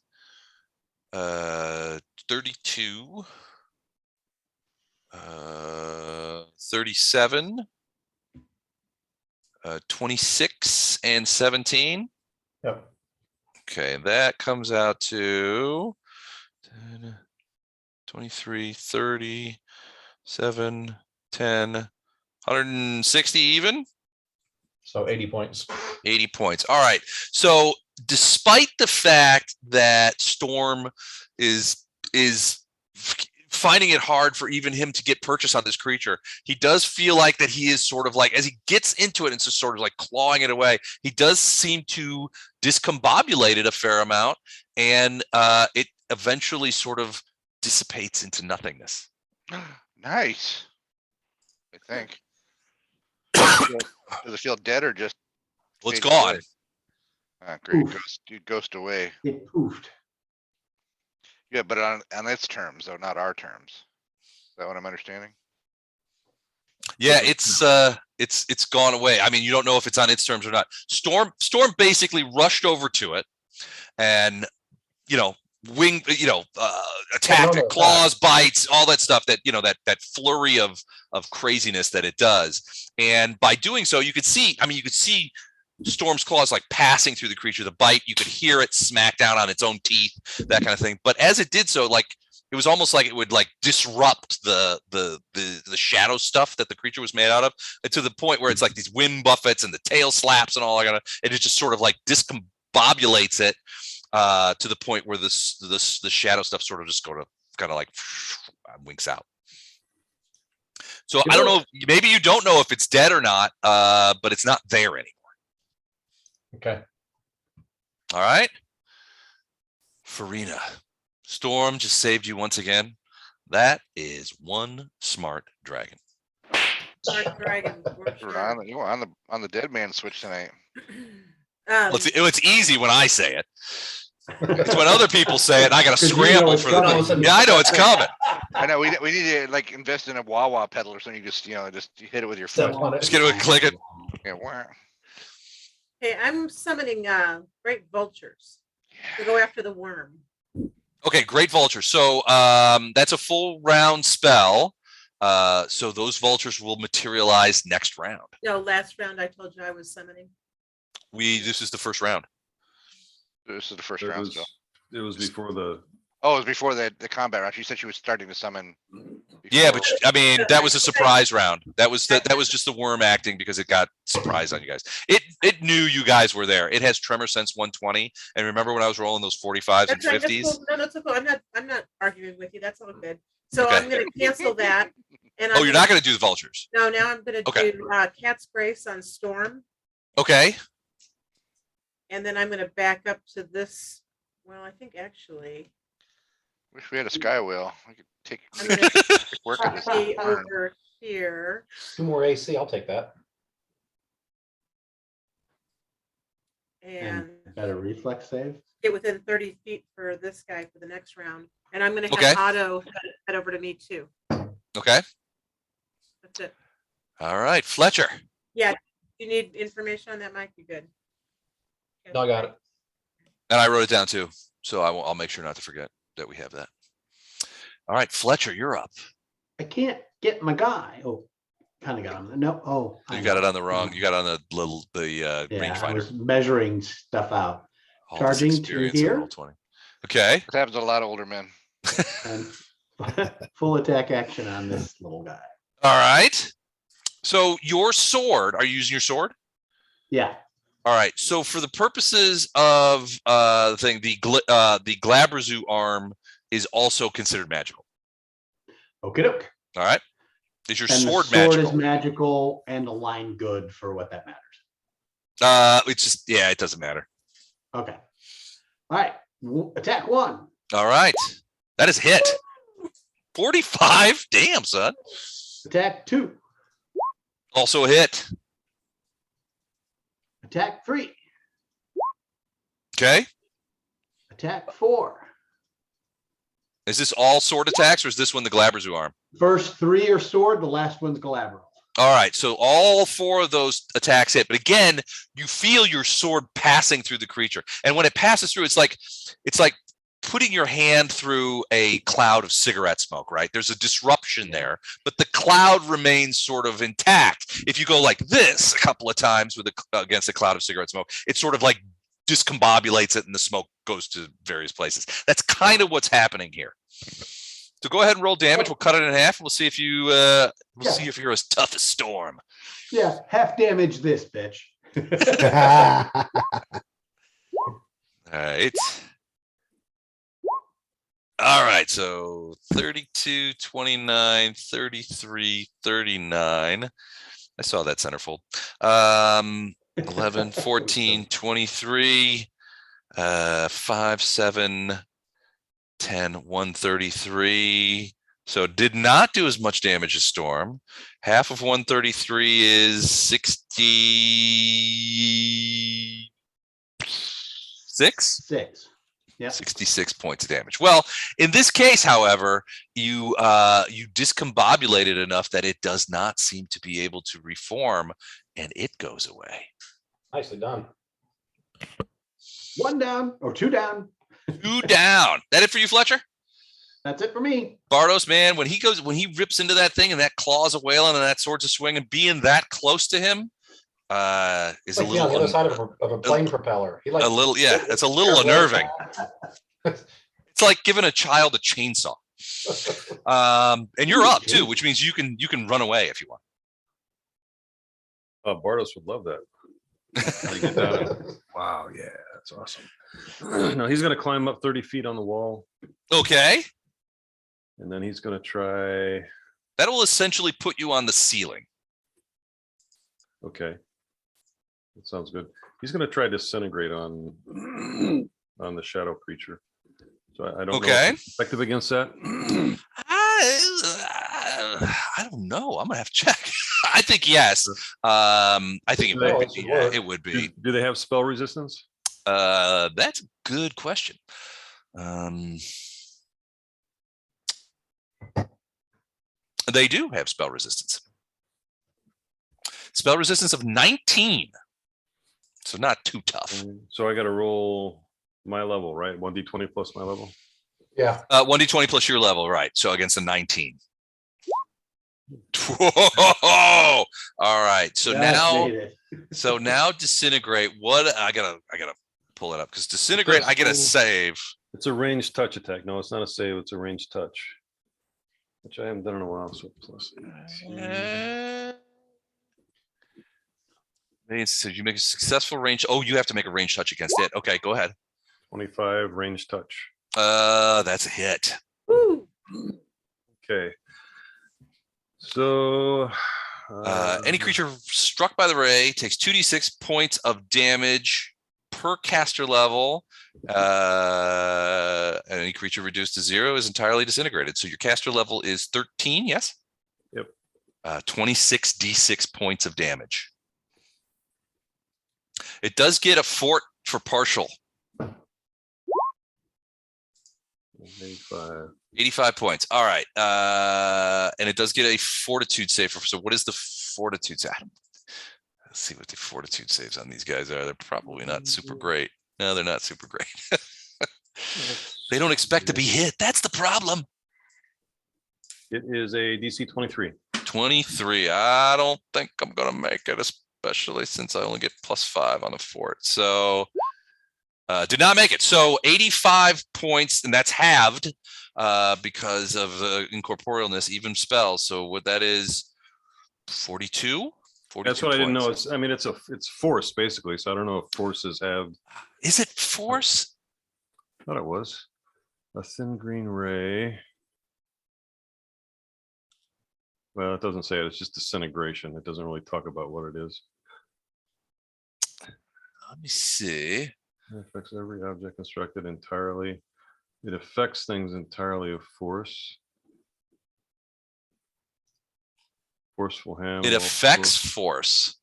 32, 37, 26, and 17. Yep. Okay, that comes out to 10, 23, 30, 7, 10, 160 even. So 80 points. 80 points. All right. So despite the fact that Storm is finding it hard for even him to get purchase on this creature, he does feel like that he is sort of like, as he gets into it and just sort of like clawing it away, he does seem to discombobulate it a fair amount, and it eventually sort of dissipates into nothingness. Nice. I think. Does it feel dead or just? Well, it's faded gone. away? Ah, great. Oof. Ghost away. It poofed. Yeah, but on its terms, though, not our terms. Is that what I'm understanding? Yeah, it's gone away. I mean, you don't know if it's on its terms or not. Storm basically rushed over to it, and attacked no, it, claws, bites, all that stuff that that flurry of craziness that it does. And by doing so, you could see Storm's claws like passing through the creature. The bite, you could hear it smack down on its own teeth, that kind of thing. But as it did so, like, it was almost like it would like disrupt the shadow stuff that the creature was made out of, and to the point where it's like these wind buffets and the tail slaps and all that, and it just sort of like discombobulates it to the point where the shadow stuff sort of just kind of like winks out. So I don't know. Maybe you don't know if it's dead or not, but it's not there anymore. Okay. All right. Farina, Storm just saved you once again. That is one smart dragon. Smart dragon. You're on the dead man switch tonight. It's easy when I say it. It's when other people say it, and I got to 'Cause you know scramble it's for the coming. thing. Yeah, I know it's coming. I know we need to like invest in a Wawa pedal or something. You just you hit it with your foot. Step on it. Just get it, click it. Yeah, wah. Okay, I'm summoning great vultures to go after the worm. Okay, great vulture. So that's a full round spell. So those vultures will materialize next round. No, last round I told you I was summoning. This is the first round. This is the first It round was, still. it was before the, Oh, it was before the combat round. She said she was starting to summon. Yeah, before- but I mean, that was a surprise round. That was just the worm acting because it got surprised on you guys. It knew you guys were there. It has tremor sense 120. And remember when I was rolling those 45s and That's right. That's 50s? cool. No, that's cool. I'm not arguing with you. That's all good. So Okay. I'm going to cancel that. And Oh, you're not going to do the vultures. No, now I'm going to Okay. do Cat's Grace on Storm, Okay. and then I'm going to back up to this. Well, I think actually Wish we had a sky wheel. We could take I'm going to work on this. be turn. over here. 2 more AC. I'll take that. And Got a reflex save? get within 30 feet for this guy for the next round. And I'm going to Okay. have Otto head over to me too. Okay. That's it. All right. Fletcher. You need information on that, Mike? You good? No, I got it. And I wrote it down too. So I'll make sure not to forget that we have that. All right. Fletcher, you're up. I can't get my guy. Oh, kind of got him. No, oh. I You got it know. on the wrong. You got it on the Yeah, I rangefinder. was measuring stuff out. All this charging to experience in here. Roll20. Okay. This happens to a lot of older men. And full attack action on this little guy. All right. So your sword, are you using your sword? Yeah. All right. So for the purposes of the thing, the Glabrazu arm is also considered magical. Okie doke. All right. Is your And the sword sword magical? is magical and the line good for what that matters. It's just, yeah, it doesn't matter. Okay. All right. Attack 1. All right. That is hit. 45. Damn, son. Attack 2. Also a hit. Attack 3. Okay. Attack 4. Is this all sword attacks or is this one the Glabrezu arm? First 3 are sword, the last one's Galabro. All right, so all 4 of those attacks hit, but again, you feel your sword passing through the creature, and when it passes through, it's like putting your hand through a cloud of cigarette smoke. Right? There's a disruption there, but the cloud remains sort of intact. If you go like this a couple of times with against a cloud of cigarette smoke, it sort of like discombobulates it, and the smoke goes to various places. That's kind of what's happening here. So go ahead and roll damage. We'll cut it in half. We'll see if you see if you're as tough as Storm. Yeah, half damage this bitch. All right. So 32, 29, 33, 39. I saw that centerfold. 11, 14, 23, 5, 7, 10, 133. So did not do as much damage as Storm. Half of 133 is 66. 6. Yeah. 66 points of damage. Well, in this case, however, you discombobulated enough that it does not seem to be able to reform, and it goes away. Nicely done. 1 down or 2 down. 2 down. That it for you, Fletcher? That's it for me. Bardos, man, when he rips into that thing and that claw's a wailing and that sword's a swinging, being that close to him is Like a being on the other little side of a plane propeller. He like a little, yeah, it's a little unnerving. It's like giving a child a chainsaw. And you're up too, which means you can run away if you want. Bardos would love that. How do you get down? Wow, yeah, that's awesome. No, he's gonna climb up 30 feet on the wall, Okay. and then he's gonna try. That will essentially put you on the ceiling. Okay, that sounds good. He's gonna try disintegrate on the shadow creature. So I don't know Okay. if it's effective against that. I don't know. I'm gonna have to check. I think yes. I think it would be. Yeah, it would be. Do they have spell resistance? That's a good question. They do have spell resistance. Spell resistance of 19. So not too tough. So I got to roll my level, right? 1d20 plus my level. Yeah. 1d20 plus your level, right? So against a 19. Whoa! All right. So now disintegrate. What I gotta pull it up because disintegrate. I get a save. It's a ranged touch attack. No, it's not a save. It's a ranged touch, which I haven't done in a while. So plus 18. So you make a successful range. Oh, you have to make a range touch against it. Okay, go ahead. 25 range touch. That's a hit. Okay. So any creature struck by the ray takes 2d6 points of damage per caster level. Any creature reduced to 0 is entirely disintegrated. So your caster level is 13, yes? Yep. 26 d6 points of damage. It does get a fort for partial. 85 points. All right. And it does get a fortitude save. So what is the fortitude save? Let's see what the fortitude saves on these guys are. They're probably not super great. No, they're not super great. They don't expect to be hit. That's the problem. It is a DC 23. 23. I don't think I'm going to make it, especially since I only get +5 on the fort. So did not make it. So 85 points, and that's halved because of the incorporealness, even spells. So what that is, 42? That's what I didn't know. It's, I mean, it's force basically. So I don't know if forces have. Is it force? I thought it was a thin green ray. Well, it doesn't say it. It's just disintegration. It doesn't really talk about what it is. Let me see. It affects every object constructed entirely. It affects things entirely of force. Forceful hand. It affects force.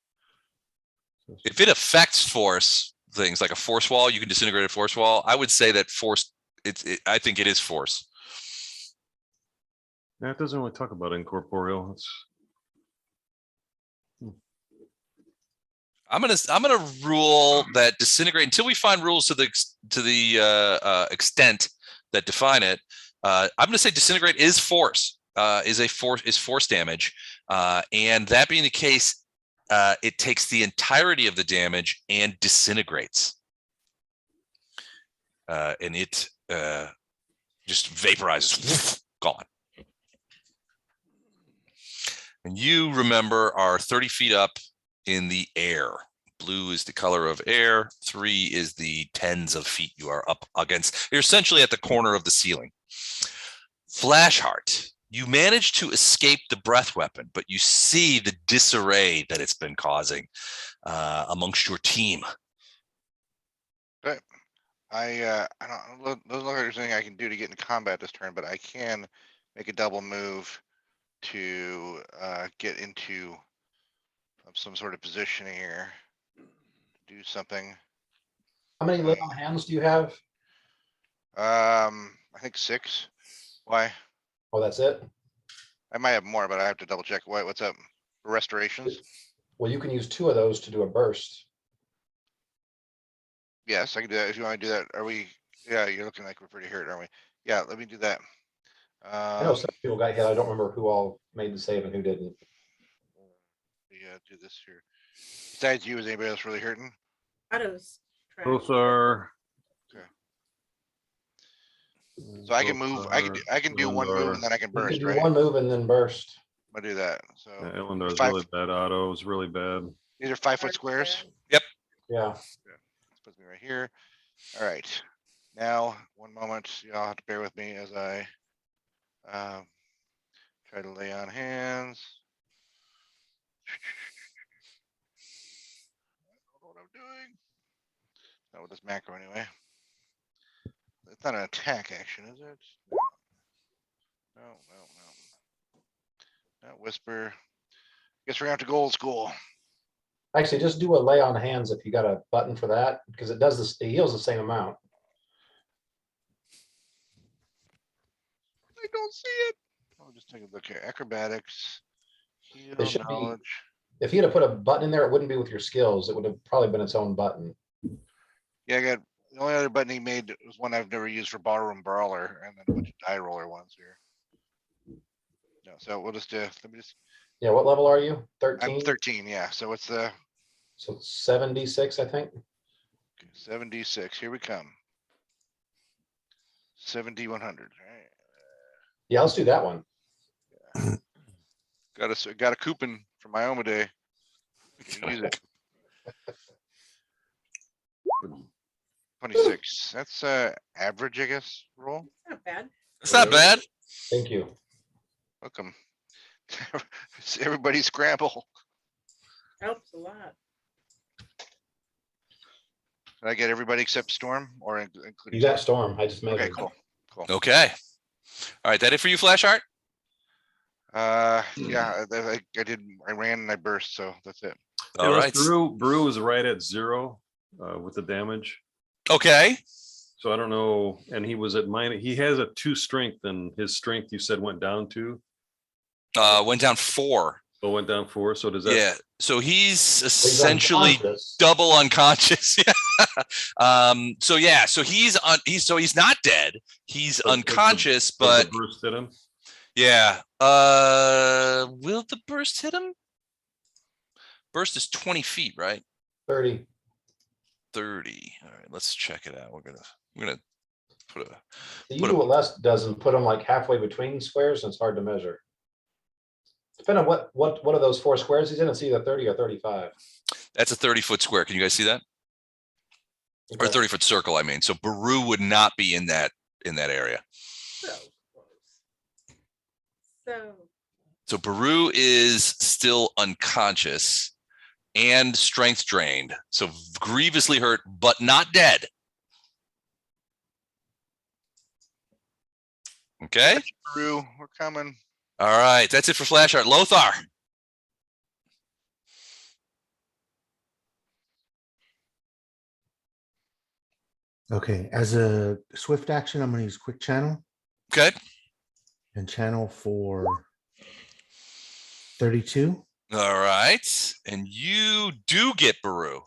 So If it affects force things like a force wall, you can disintegrate a force wall. I would say that force. I think it is force. That doesn't really talk about incorporeal. It's I'm gonna rule that disintegrate until we find rules to the extent that define it. I'm gonna say disintegrate is force. Is force damage, and that being the case, it takes the entirety of the damage and disintegrates, and it just vaporizes, gone. And you remember are 30 feet up in the air. Blue is the color of air. 3 is the tens of feet you are up against. You're essentially at the corner of the ceiling. Flashheart, you manage to escape the breath weapon, but you see the disarray that it's been causing amongst your team. Okay. I don't look like there's anything I can do to get into combat this turn, but I can make a double move to get into some sort of position here. Do something. How many lay on hands do you have? I think 6. Why? Oh, that's it? I might have more, but I have to double check. What's up? Restorations? Well, you can use 2 of those to do a burst. Yes, I can do that if you want to do that. Are we? Yeah, you're looking like we're pretty hurt, aren't we? Yeah, let me do that. I know some people got hit. I don't remember who all made the save and who didn't. Yeah, do this here. Besides you, is anybody else really hurting? Otto's trash. both are. So I can move. I can do one move and then I can You can burst, do right? one move and then burst. I'll do that. So Elendar's 5 really bad. Otto is really bad. these are 5-foot squares. Yeah. This puts me right here. All right. Now, one moment. Y'all have to bear with me as I try to lay on hands. I don't know what I'm doing. Not with this macro anyway. It's not an attack action, is it? No. Not whisper. Guess we're gonna have to go old school. Actually, just do a lay on hands if you got a button for that, because it does this, it heals the same amount. I don't see it. I'll just take a look here. Acrobatics. Heal It should be- knowledge. If you'd have put a button in there, it wouldn't be with your skills. It would have probably been its own button. Yeah, I got the only other button he made was one I've never used for ballroom brawler, and then a bunch of die roller ones here. No, so we'll just let me just. Yeah, what level are you? I'm 13? 13. Yeah. So what's the So 76, I think. 7d6? Here we come. 7d100. All right. Yeah, let's do that one. Got a coupon for my Oma day. Can use it. 26. That's average, I guess. Roll. Not bad. It's not bad. Thank you. Welcome. Everybody scramble. Helps a lot. Did I get everybody except Storm or including? You got Storm. I just Okay, measured. cool. Okay. All right, that it for you, Flashheart? Yeah, I did. I ran and I burst, so that's it. All right. Brew is right at 0 with the damage. Okay. So I don't know. And he was at minus. He has a 2 strength, and his strength you said went down to. Went down 4. Oh, went down 4. So does that? Yeah. So he's He's essentially unconscious. double unconscious. Yeah. So yeah. So he's not dead. He's Does the- unconscious, does the but burst hit him. yeah. Will the burst hit him? Burst is 20 feet, right? 30. 30. All right. Let's check it out. We're gonna put a. The Put a- usual less doesn't put them like halfway between squares, and it's hard to measure. Depending on what are those 4 squares he's in, it's either 30 or 35. That's a 30-foot square. Can you guys see that? Or Okay. 30-foot circle, I mean. So Baru would not be in that area. So close. So So Baru is still unconscious and strength drained. So grievously hurt, but not dead. Okay. Drew, we're coming. All right. That's it for Flashheart. Lothar. Okay, as a swift action, I'm gonna use quick channel Okay. and channel for 32. All right. And you do get Baru.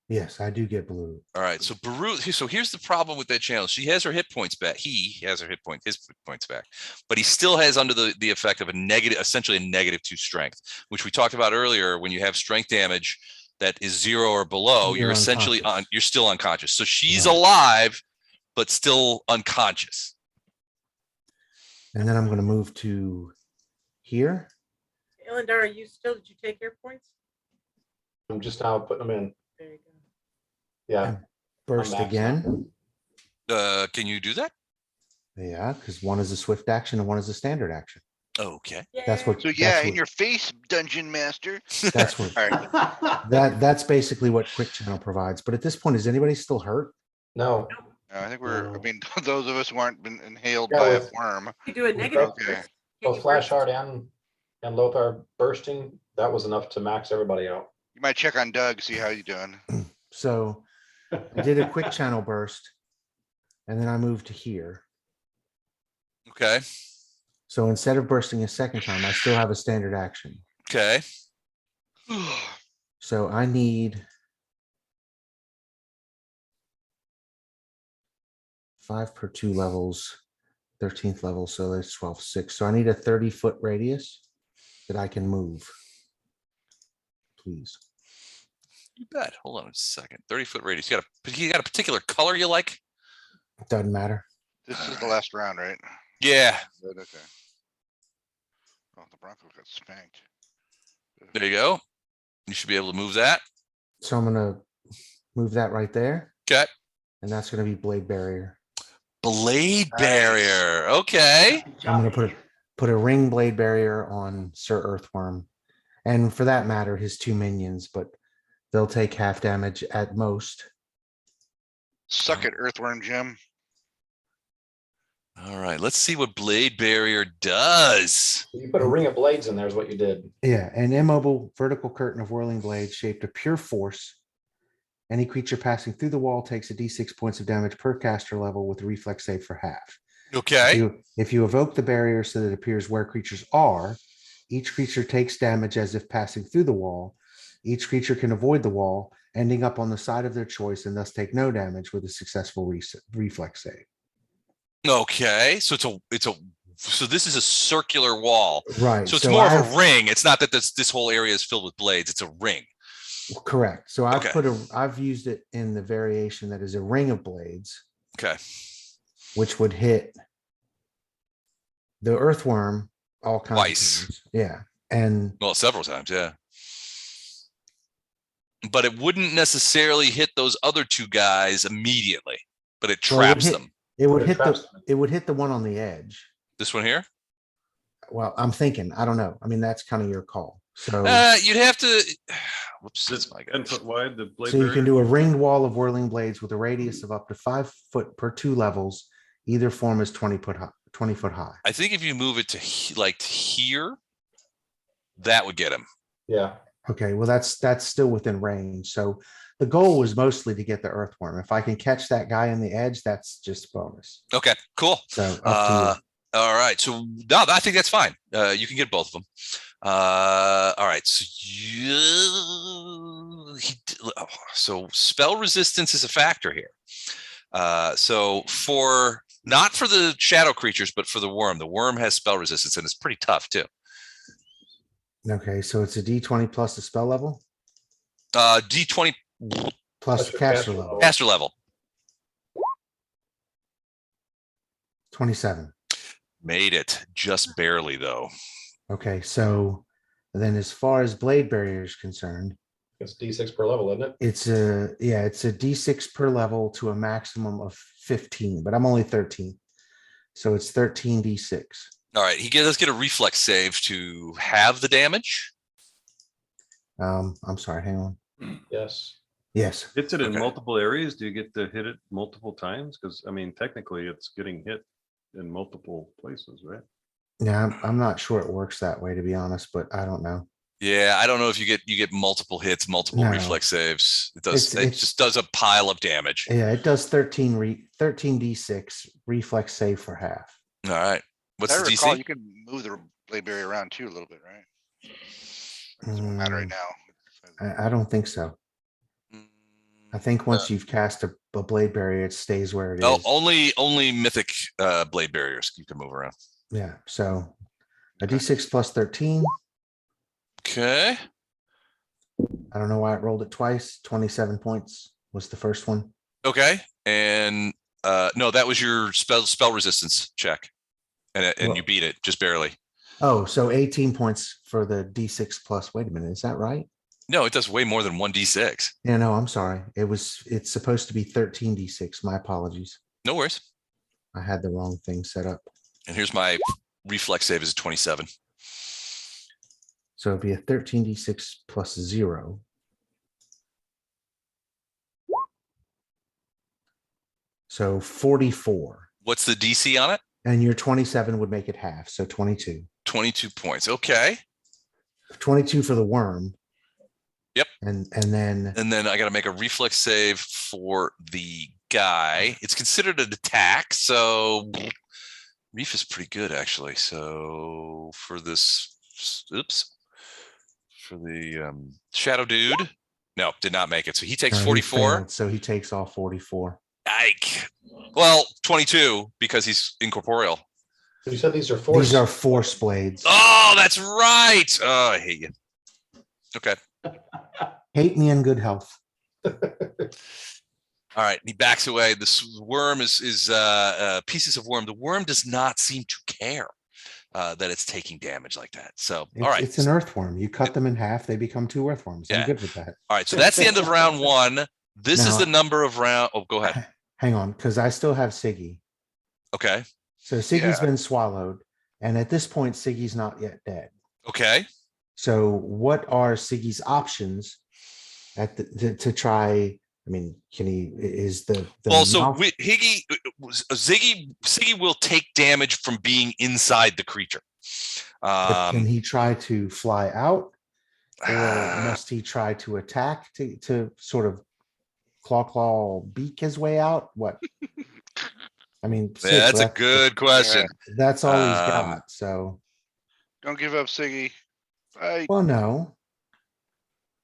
Yes, I do get blue. All right. So Baru, so here's the problem with that channel. She has her hit points back. He has his hit points back, but he still has under the effect of a negative, essentially a -2 strength, which we talked about earlier. When you have strength damage that is 0 or below, You're you're essentially unconscious. you're still unconscious. So she's Right. alive, but still unconscious. And then I'm gonna move to here. Elendar, did you take your points? I'm just now putting them in. There you go. Yeah, Burst maxed out. again. Can you do that? Yeah, because one is a swift action and one is a standard action. Okay. That's what. So yeah, that's in what- your face, dungeon master. That's what. All right. That's basically what quick channel provides. But at this point, is anybody still hurt? No, I think we're. I No. mean, those of us who aren't been inhaled Yeah, by a with- worm. You do a With negative. both- burst. Can both you Flash burst? Hard and Lothar bursting, that was enough to max everybody out. You might check on Doug, see how you doing. So I did a quick channel burst, and then I moved to here. Okay. So instead of bursting a second time, I still have a standard action. Okay. So I need 5 per 2 levels, 13th level, so that's 12, 6. So I need a 30-foot radius that I can move. Please. You bet. Hold on a second. 30-foot radius. You got a particular color you like? Doesn't matter. This is the last round, right? Yeah. Good, okay. Oh, the Broncos got spanked. There you go. You should be able to move that. So I'm gonna move that right there, Okay. and that's gonna be blade barrier. Blade Nice. barrier. Okay. I'm gonna put a ring blade barrier on Sir Earthworm, and for that matter, his 2 minions, but they'll take half damage at most. Suck it, Earthworm Jim. All right. Let's see what blade barrier does. You put a ring of blades in there is what you did. Yeah, an immobile vertical curtain of whirling blades shaped of pure force. Any creature passing through the wall takes a d6 points of damage per caster level with a reflex save for half. Okay. If you evoke the barrier so that it appears where creatures are, each creature takes damage as if passing through the wall. Each creature can avoid the wall, ending up on the side of their choice and thus take no damage with a successful reflex save. Okay. So so this is a circular wall. Right. So it's more of I've- a ring. It's not that this whole area is filled with blades. It's a ring. Correct. So Okay. I've used it in the variation that is a ring of blades, Okay. which would hit the earthworm all kinds Twice. of times. Yeah. And Well, several times. Yeah. But it wouldn't necessarily hit those other 2 guys immediately, but it Well, it would traps hit- them. it would But it hit traps the them. it would hit the one on the edge. This one here. Well, I'm thinking, I don't know. I mean, that's kind of your call. So You'd have to. Whoops. It's That's my 10 guy. foot wide, the blade so you can barrier? do a ringed wall of whirling blades with a radius of up to 5 foot per 2 levels. Either form is 20 foot high. I think if you move it to like here, that would get him. Yeah, Okay, well, that's still within range. So the goal was mostly to get the earthworm. If I can catch that guy on the edge, that's just bonus. Okay, cool. So up to All right. So no, I think that's fine. You can get both of them. All right. So so spell resistance is a factor here. So not for the shadow creatures, but for the worm has spell resistance and it's pretty tough too. you. Okay, so it's a D20 plus the spell level D20 plus Plus the your caster caster level. level. caster level. 27. Made it just barely though. Okay, so then as far as blade barrier is concerned, it's D6 per level, isn't it? it's a D6 per level to a maximum of 15, but I'm only 13. So it's 13 D6. All right. Let's get a reflex save to have the damage. I'm sorry, hang on. Yes. Yes. Hits it in Okay. multiple areas? Do you get to hit it multiple times? Because I mean, technically it's getting hit in multiple places, right? Yeah, I'm not sure it works that way, to be honest, but I don't know. Yeah, I don't know if you get multiple hits, multiple No. reflex saves. It does. It It's- just does a pile of damage. Yeah, it does 13d6 reflex save for half. All right. As What's I the recall, DC? you can move the blade barrier around too a little bit, right? Doesn't matter right now. I don't think so. I think once you've cast a blade barrier, it stays where it is. Oh, only mythic blade barriers you can move around. Yeah, so a d6 plus 13. Okay. I don't know why it rolled it twice. 27 points was the first one. Okay. And no, that was your spell resistance check. And Well- you beat it just barely. Oh, so 18 points for the d6 plus. Wait a minute, is that right? No, it does way more than 1d6. Yeah, no, I'm sorry. It's supposed to be 13d6. My apologies. No worries. I had the wrong thing set up. And here's my reflex save is 27. So it'd be a 13d6 plus 0. So 44. What's the DC on it? And your 27 would make it half. So 22. 22 points. Okay. 22 for the worm. Yep. And then And then I got to make a reflex save for the guy. It's considered an attack. So Reef is pretty good, actually. So for this, oops, for the shadow dude, no, did not make it. So he takes he 44. failed, so he takes all 44. Ike. Well, 22 because he's incorporeal. So you said these are force. These are force blades. Oh, that's right. Oh, I hate you. Okay. Hate me in good health. All right. He backs away. This worm is pieces of worm. The worm does not seem to care that it's taking damage like that. So, all right. It's an earthworm. You cut them in half, they become 2 earthworms. Yeah. I'm good with that. All right. So that's the end of round 1. This is Now- the number of round. Oh, go ahead. Hang on, because I still have Siggy. Okay. So Siggy's Yeah. been swallowed. And at this point, Siggy's not yet dead. Okay. So what are Siggy's options to try? I mean, can he is the Well, so mouth- Ziggy will take damage from being inside the creature. but can he try to fly out? Or must he try to attack to sort of claw beak his way out? What? I mean, Yeah, that's a breath, good question. that's all he's Um, got. So, Don't give up, Siggy. well, no,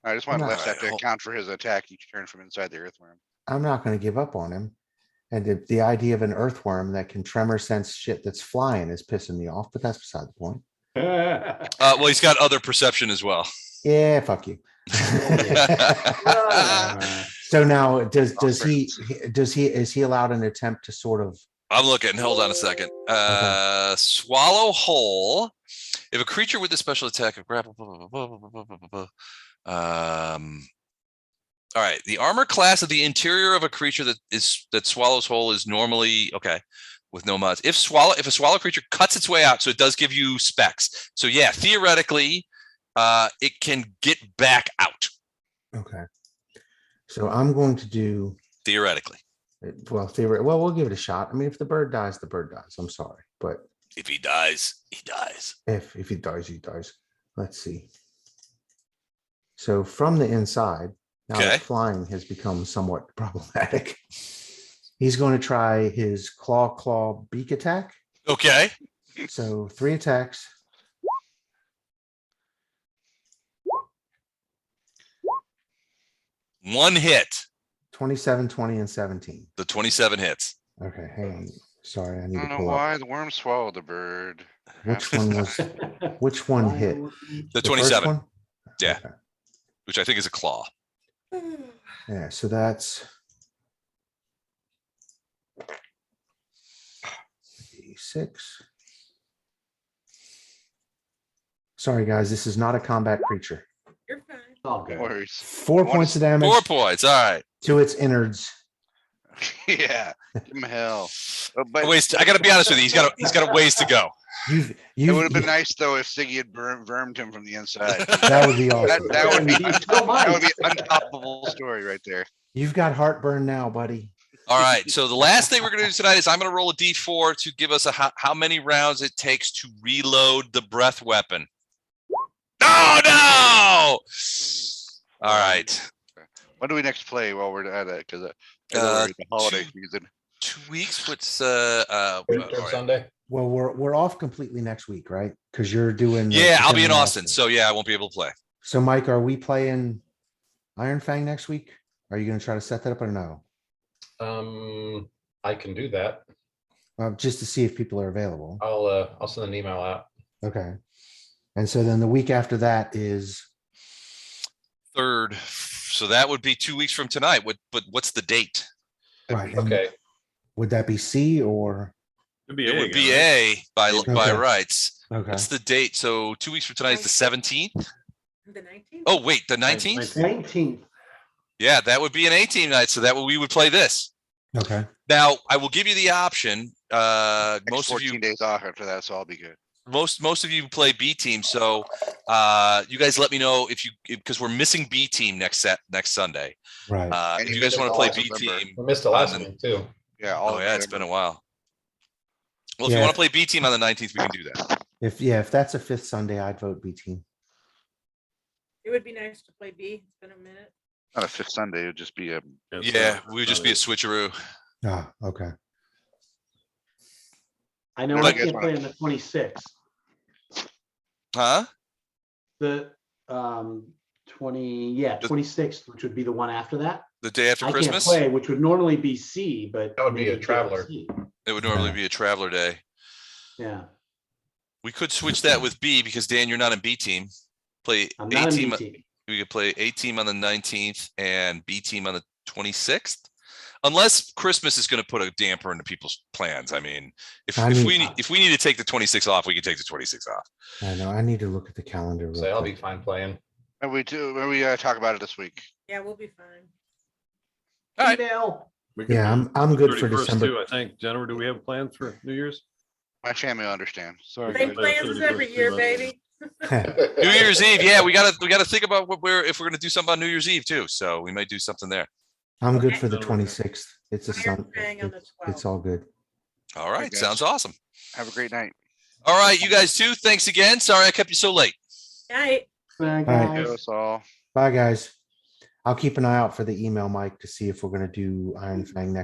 I just want I'm not- left have to Alright, account for his attack each turn from inside the earthworm. I'm not going to give up on him. And the idea of an earthworm that can tremor sense shit that's flying is pissing me off, but that's beside the point. Well, he's got other perception as well. Yeah, fuck you. So now is he allowed an attempt to sort of I'm looking. Hold on a second. Swallow whole. If a creature with a special attack of grapple. All right. The armor class of the interior of a creature that swallows whole is normally okay with no mods. If a swallow creature cuts its way out, so it does give you specs. So yeah, theoretically, it can get back out. okay. So I'm going to do Theoretically, well, we'll give it a shot. I mean, if the bird dies, the bird dies. I'm sorry, but if he dies, he dies. if he dies, he dies. Let's see. So from the inside, now Okay. that flying has become somewhat problematic. He's going to try his claw beak attack. Okay. So 3 attacks. One hit. 27, 20, and 17. The 27 hits. Okay, hang on. Sorry, I I need to don't know pull up. why the worm swallowed the bird. Which one hit? The first 27, one? Yeah. Okay. which I think is a claw. Yeah, so that's 6. Sorry, guys, this is not a combat creature. You're fine. All No good. worries. 4 points of damage 4 points. All right. to its innards. Yeah, give him hell. But I got to be honest with you. He's got a ways to go. You've, it would have been you- nice though if Siggy had vermed him from the inside. That would be awesome. That would be You still might. that would be an untoppable story right there. You've got heartburn now, buddy. All right. So the last thing we're going to do tonight is I'm going to roll a d4 to give us how many rounds it takes to reload the breath weapon. Oh no! All right. When do we next play while we're at it? Because Uh, the holiday two- season. 2 weeks. What's Third all right. Sunday. Well, we're off completely next week, right? Because you're doing. the Yeah, I'll be in International. Austin, so yeah, I won't be able to play. So, Mike, are we playing Iron Fang next week? Are you going to try to set that up or no? I can do that. Just to see if people are available. I'll send an email out. Okay. And so then the week after that is 3rd. So that would be 2 weeks from tonight. But what's the date? right. and Okay. Would that be C or It'd be It A would again, be right? A by Okay. rights. okay? What's the date? So 2 weeks from tonight is the 17th. The 19th? Oh wait, the 19th. 19th. Yeah, that would be an 18 night. So that we would play this. Okay. Now I will give you the option. Next Most of 14 you, days off after that, so I'll be good. most of you play B team. So you guys let me know because we're missing B team next Sunday. Right. And If you you guys missed want to all play of B November. team, We missed the last then- one too. Yeah. All oh of yeah, it's been a November. while. Well, if you Yeah. want to play B team on the 19th, we can do that. If that's a fifth Sunday, I'd vote B team. It would be nice to play B. It's been a minute. Not a fifth Sunday. It would just be a. It's, Yeah, we would just be a switcheroo. Ah, okay. I know Well, I I guess can't when play on the 26th. Huh? The 26th, which would be the one after that. The day after I can't Christmas? play, which would normally be C, but That would be a maybe it's traveler. C. It would normally Yeah. be a traveler day. Yeah, We could switch that with B because Dan, you're not in B team. Play I'm A not in team. B team. We could play A team on the 19th and B team on the 26th. Unless Christmas is going to put a damper into people's plans. I mean, if we need to take the 26th off, we can take the 26th off. I know. I need to look at the calendar. real So I'll be quick. fine playing. And we talk about it this week. Yeah, we'll be fine. All right. Email. We can Yeah, do I'm good for 31st December. too, I think. Jennifer, do we have plans for New Year's? My family will understand. Sorry. Same guys. plans as every year, baby. New Year's Eve. Yeah, we gotta think about if we're gonna do something on New Year's Eve too. So we might do something there. I'm good for the Okay. 26th. It's a Iron Sun. Fang on the It's 12th. all good. All right. guys. Sounds awesome. Have a great night. All right, you guys too. Thanks again. Sorry I kept you so late. Night. Bye, right. guys. Us all. Bye, guys. I'll keep an eye out for the email, Mike, to see if we're going to do Iron Fang next.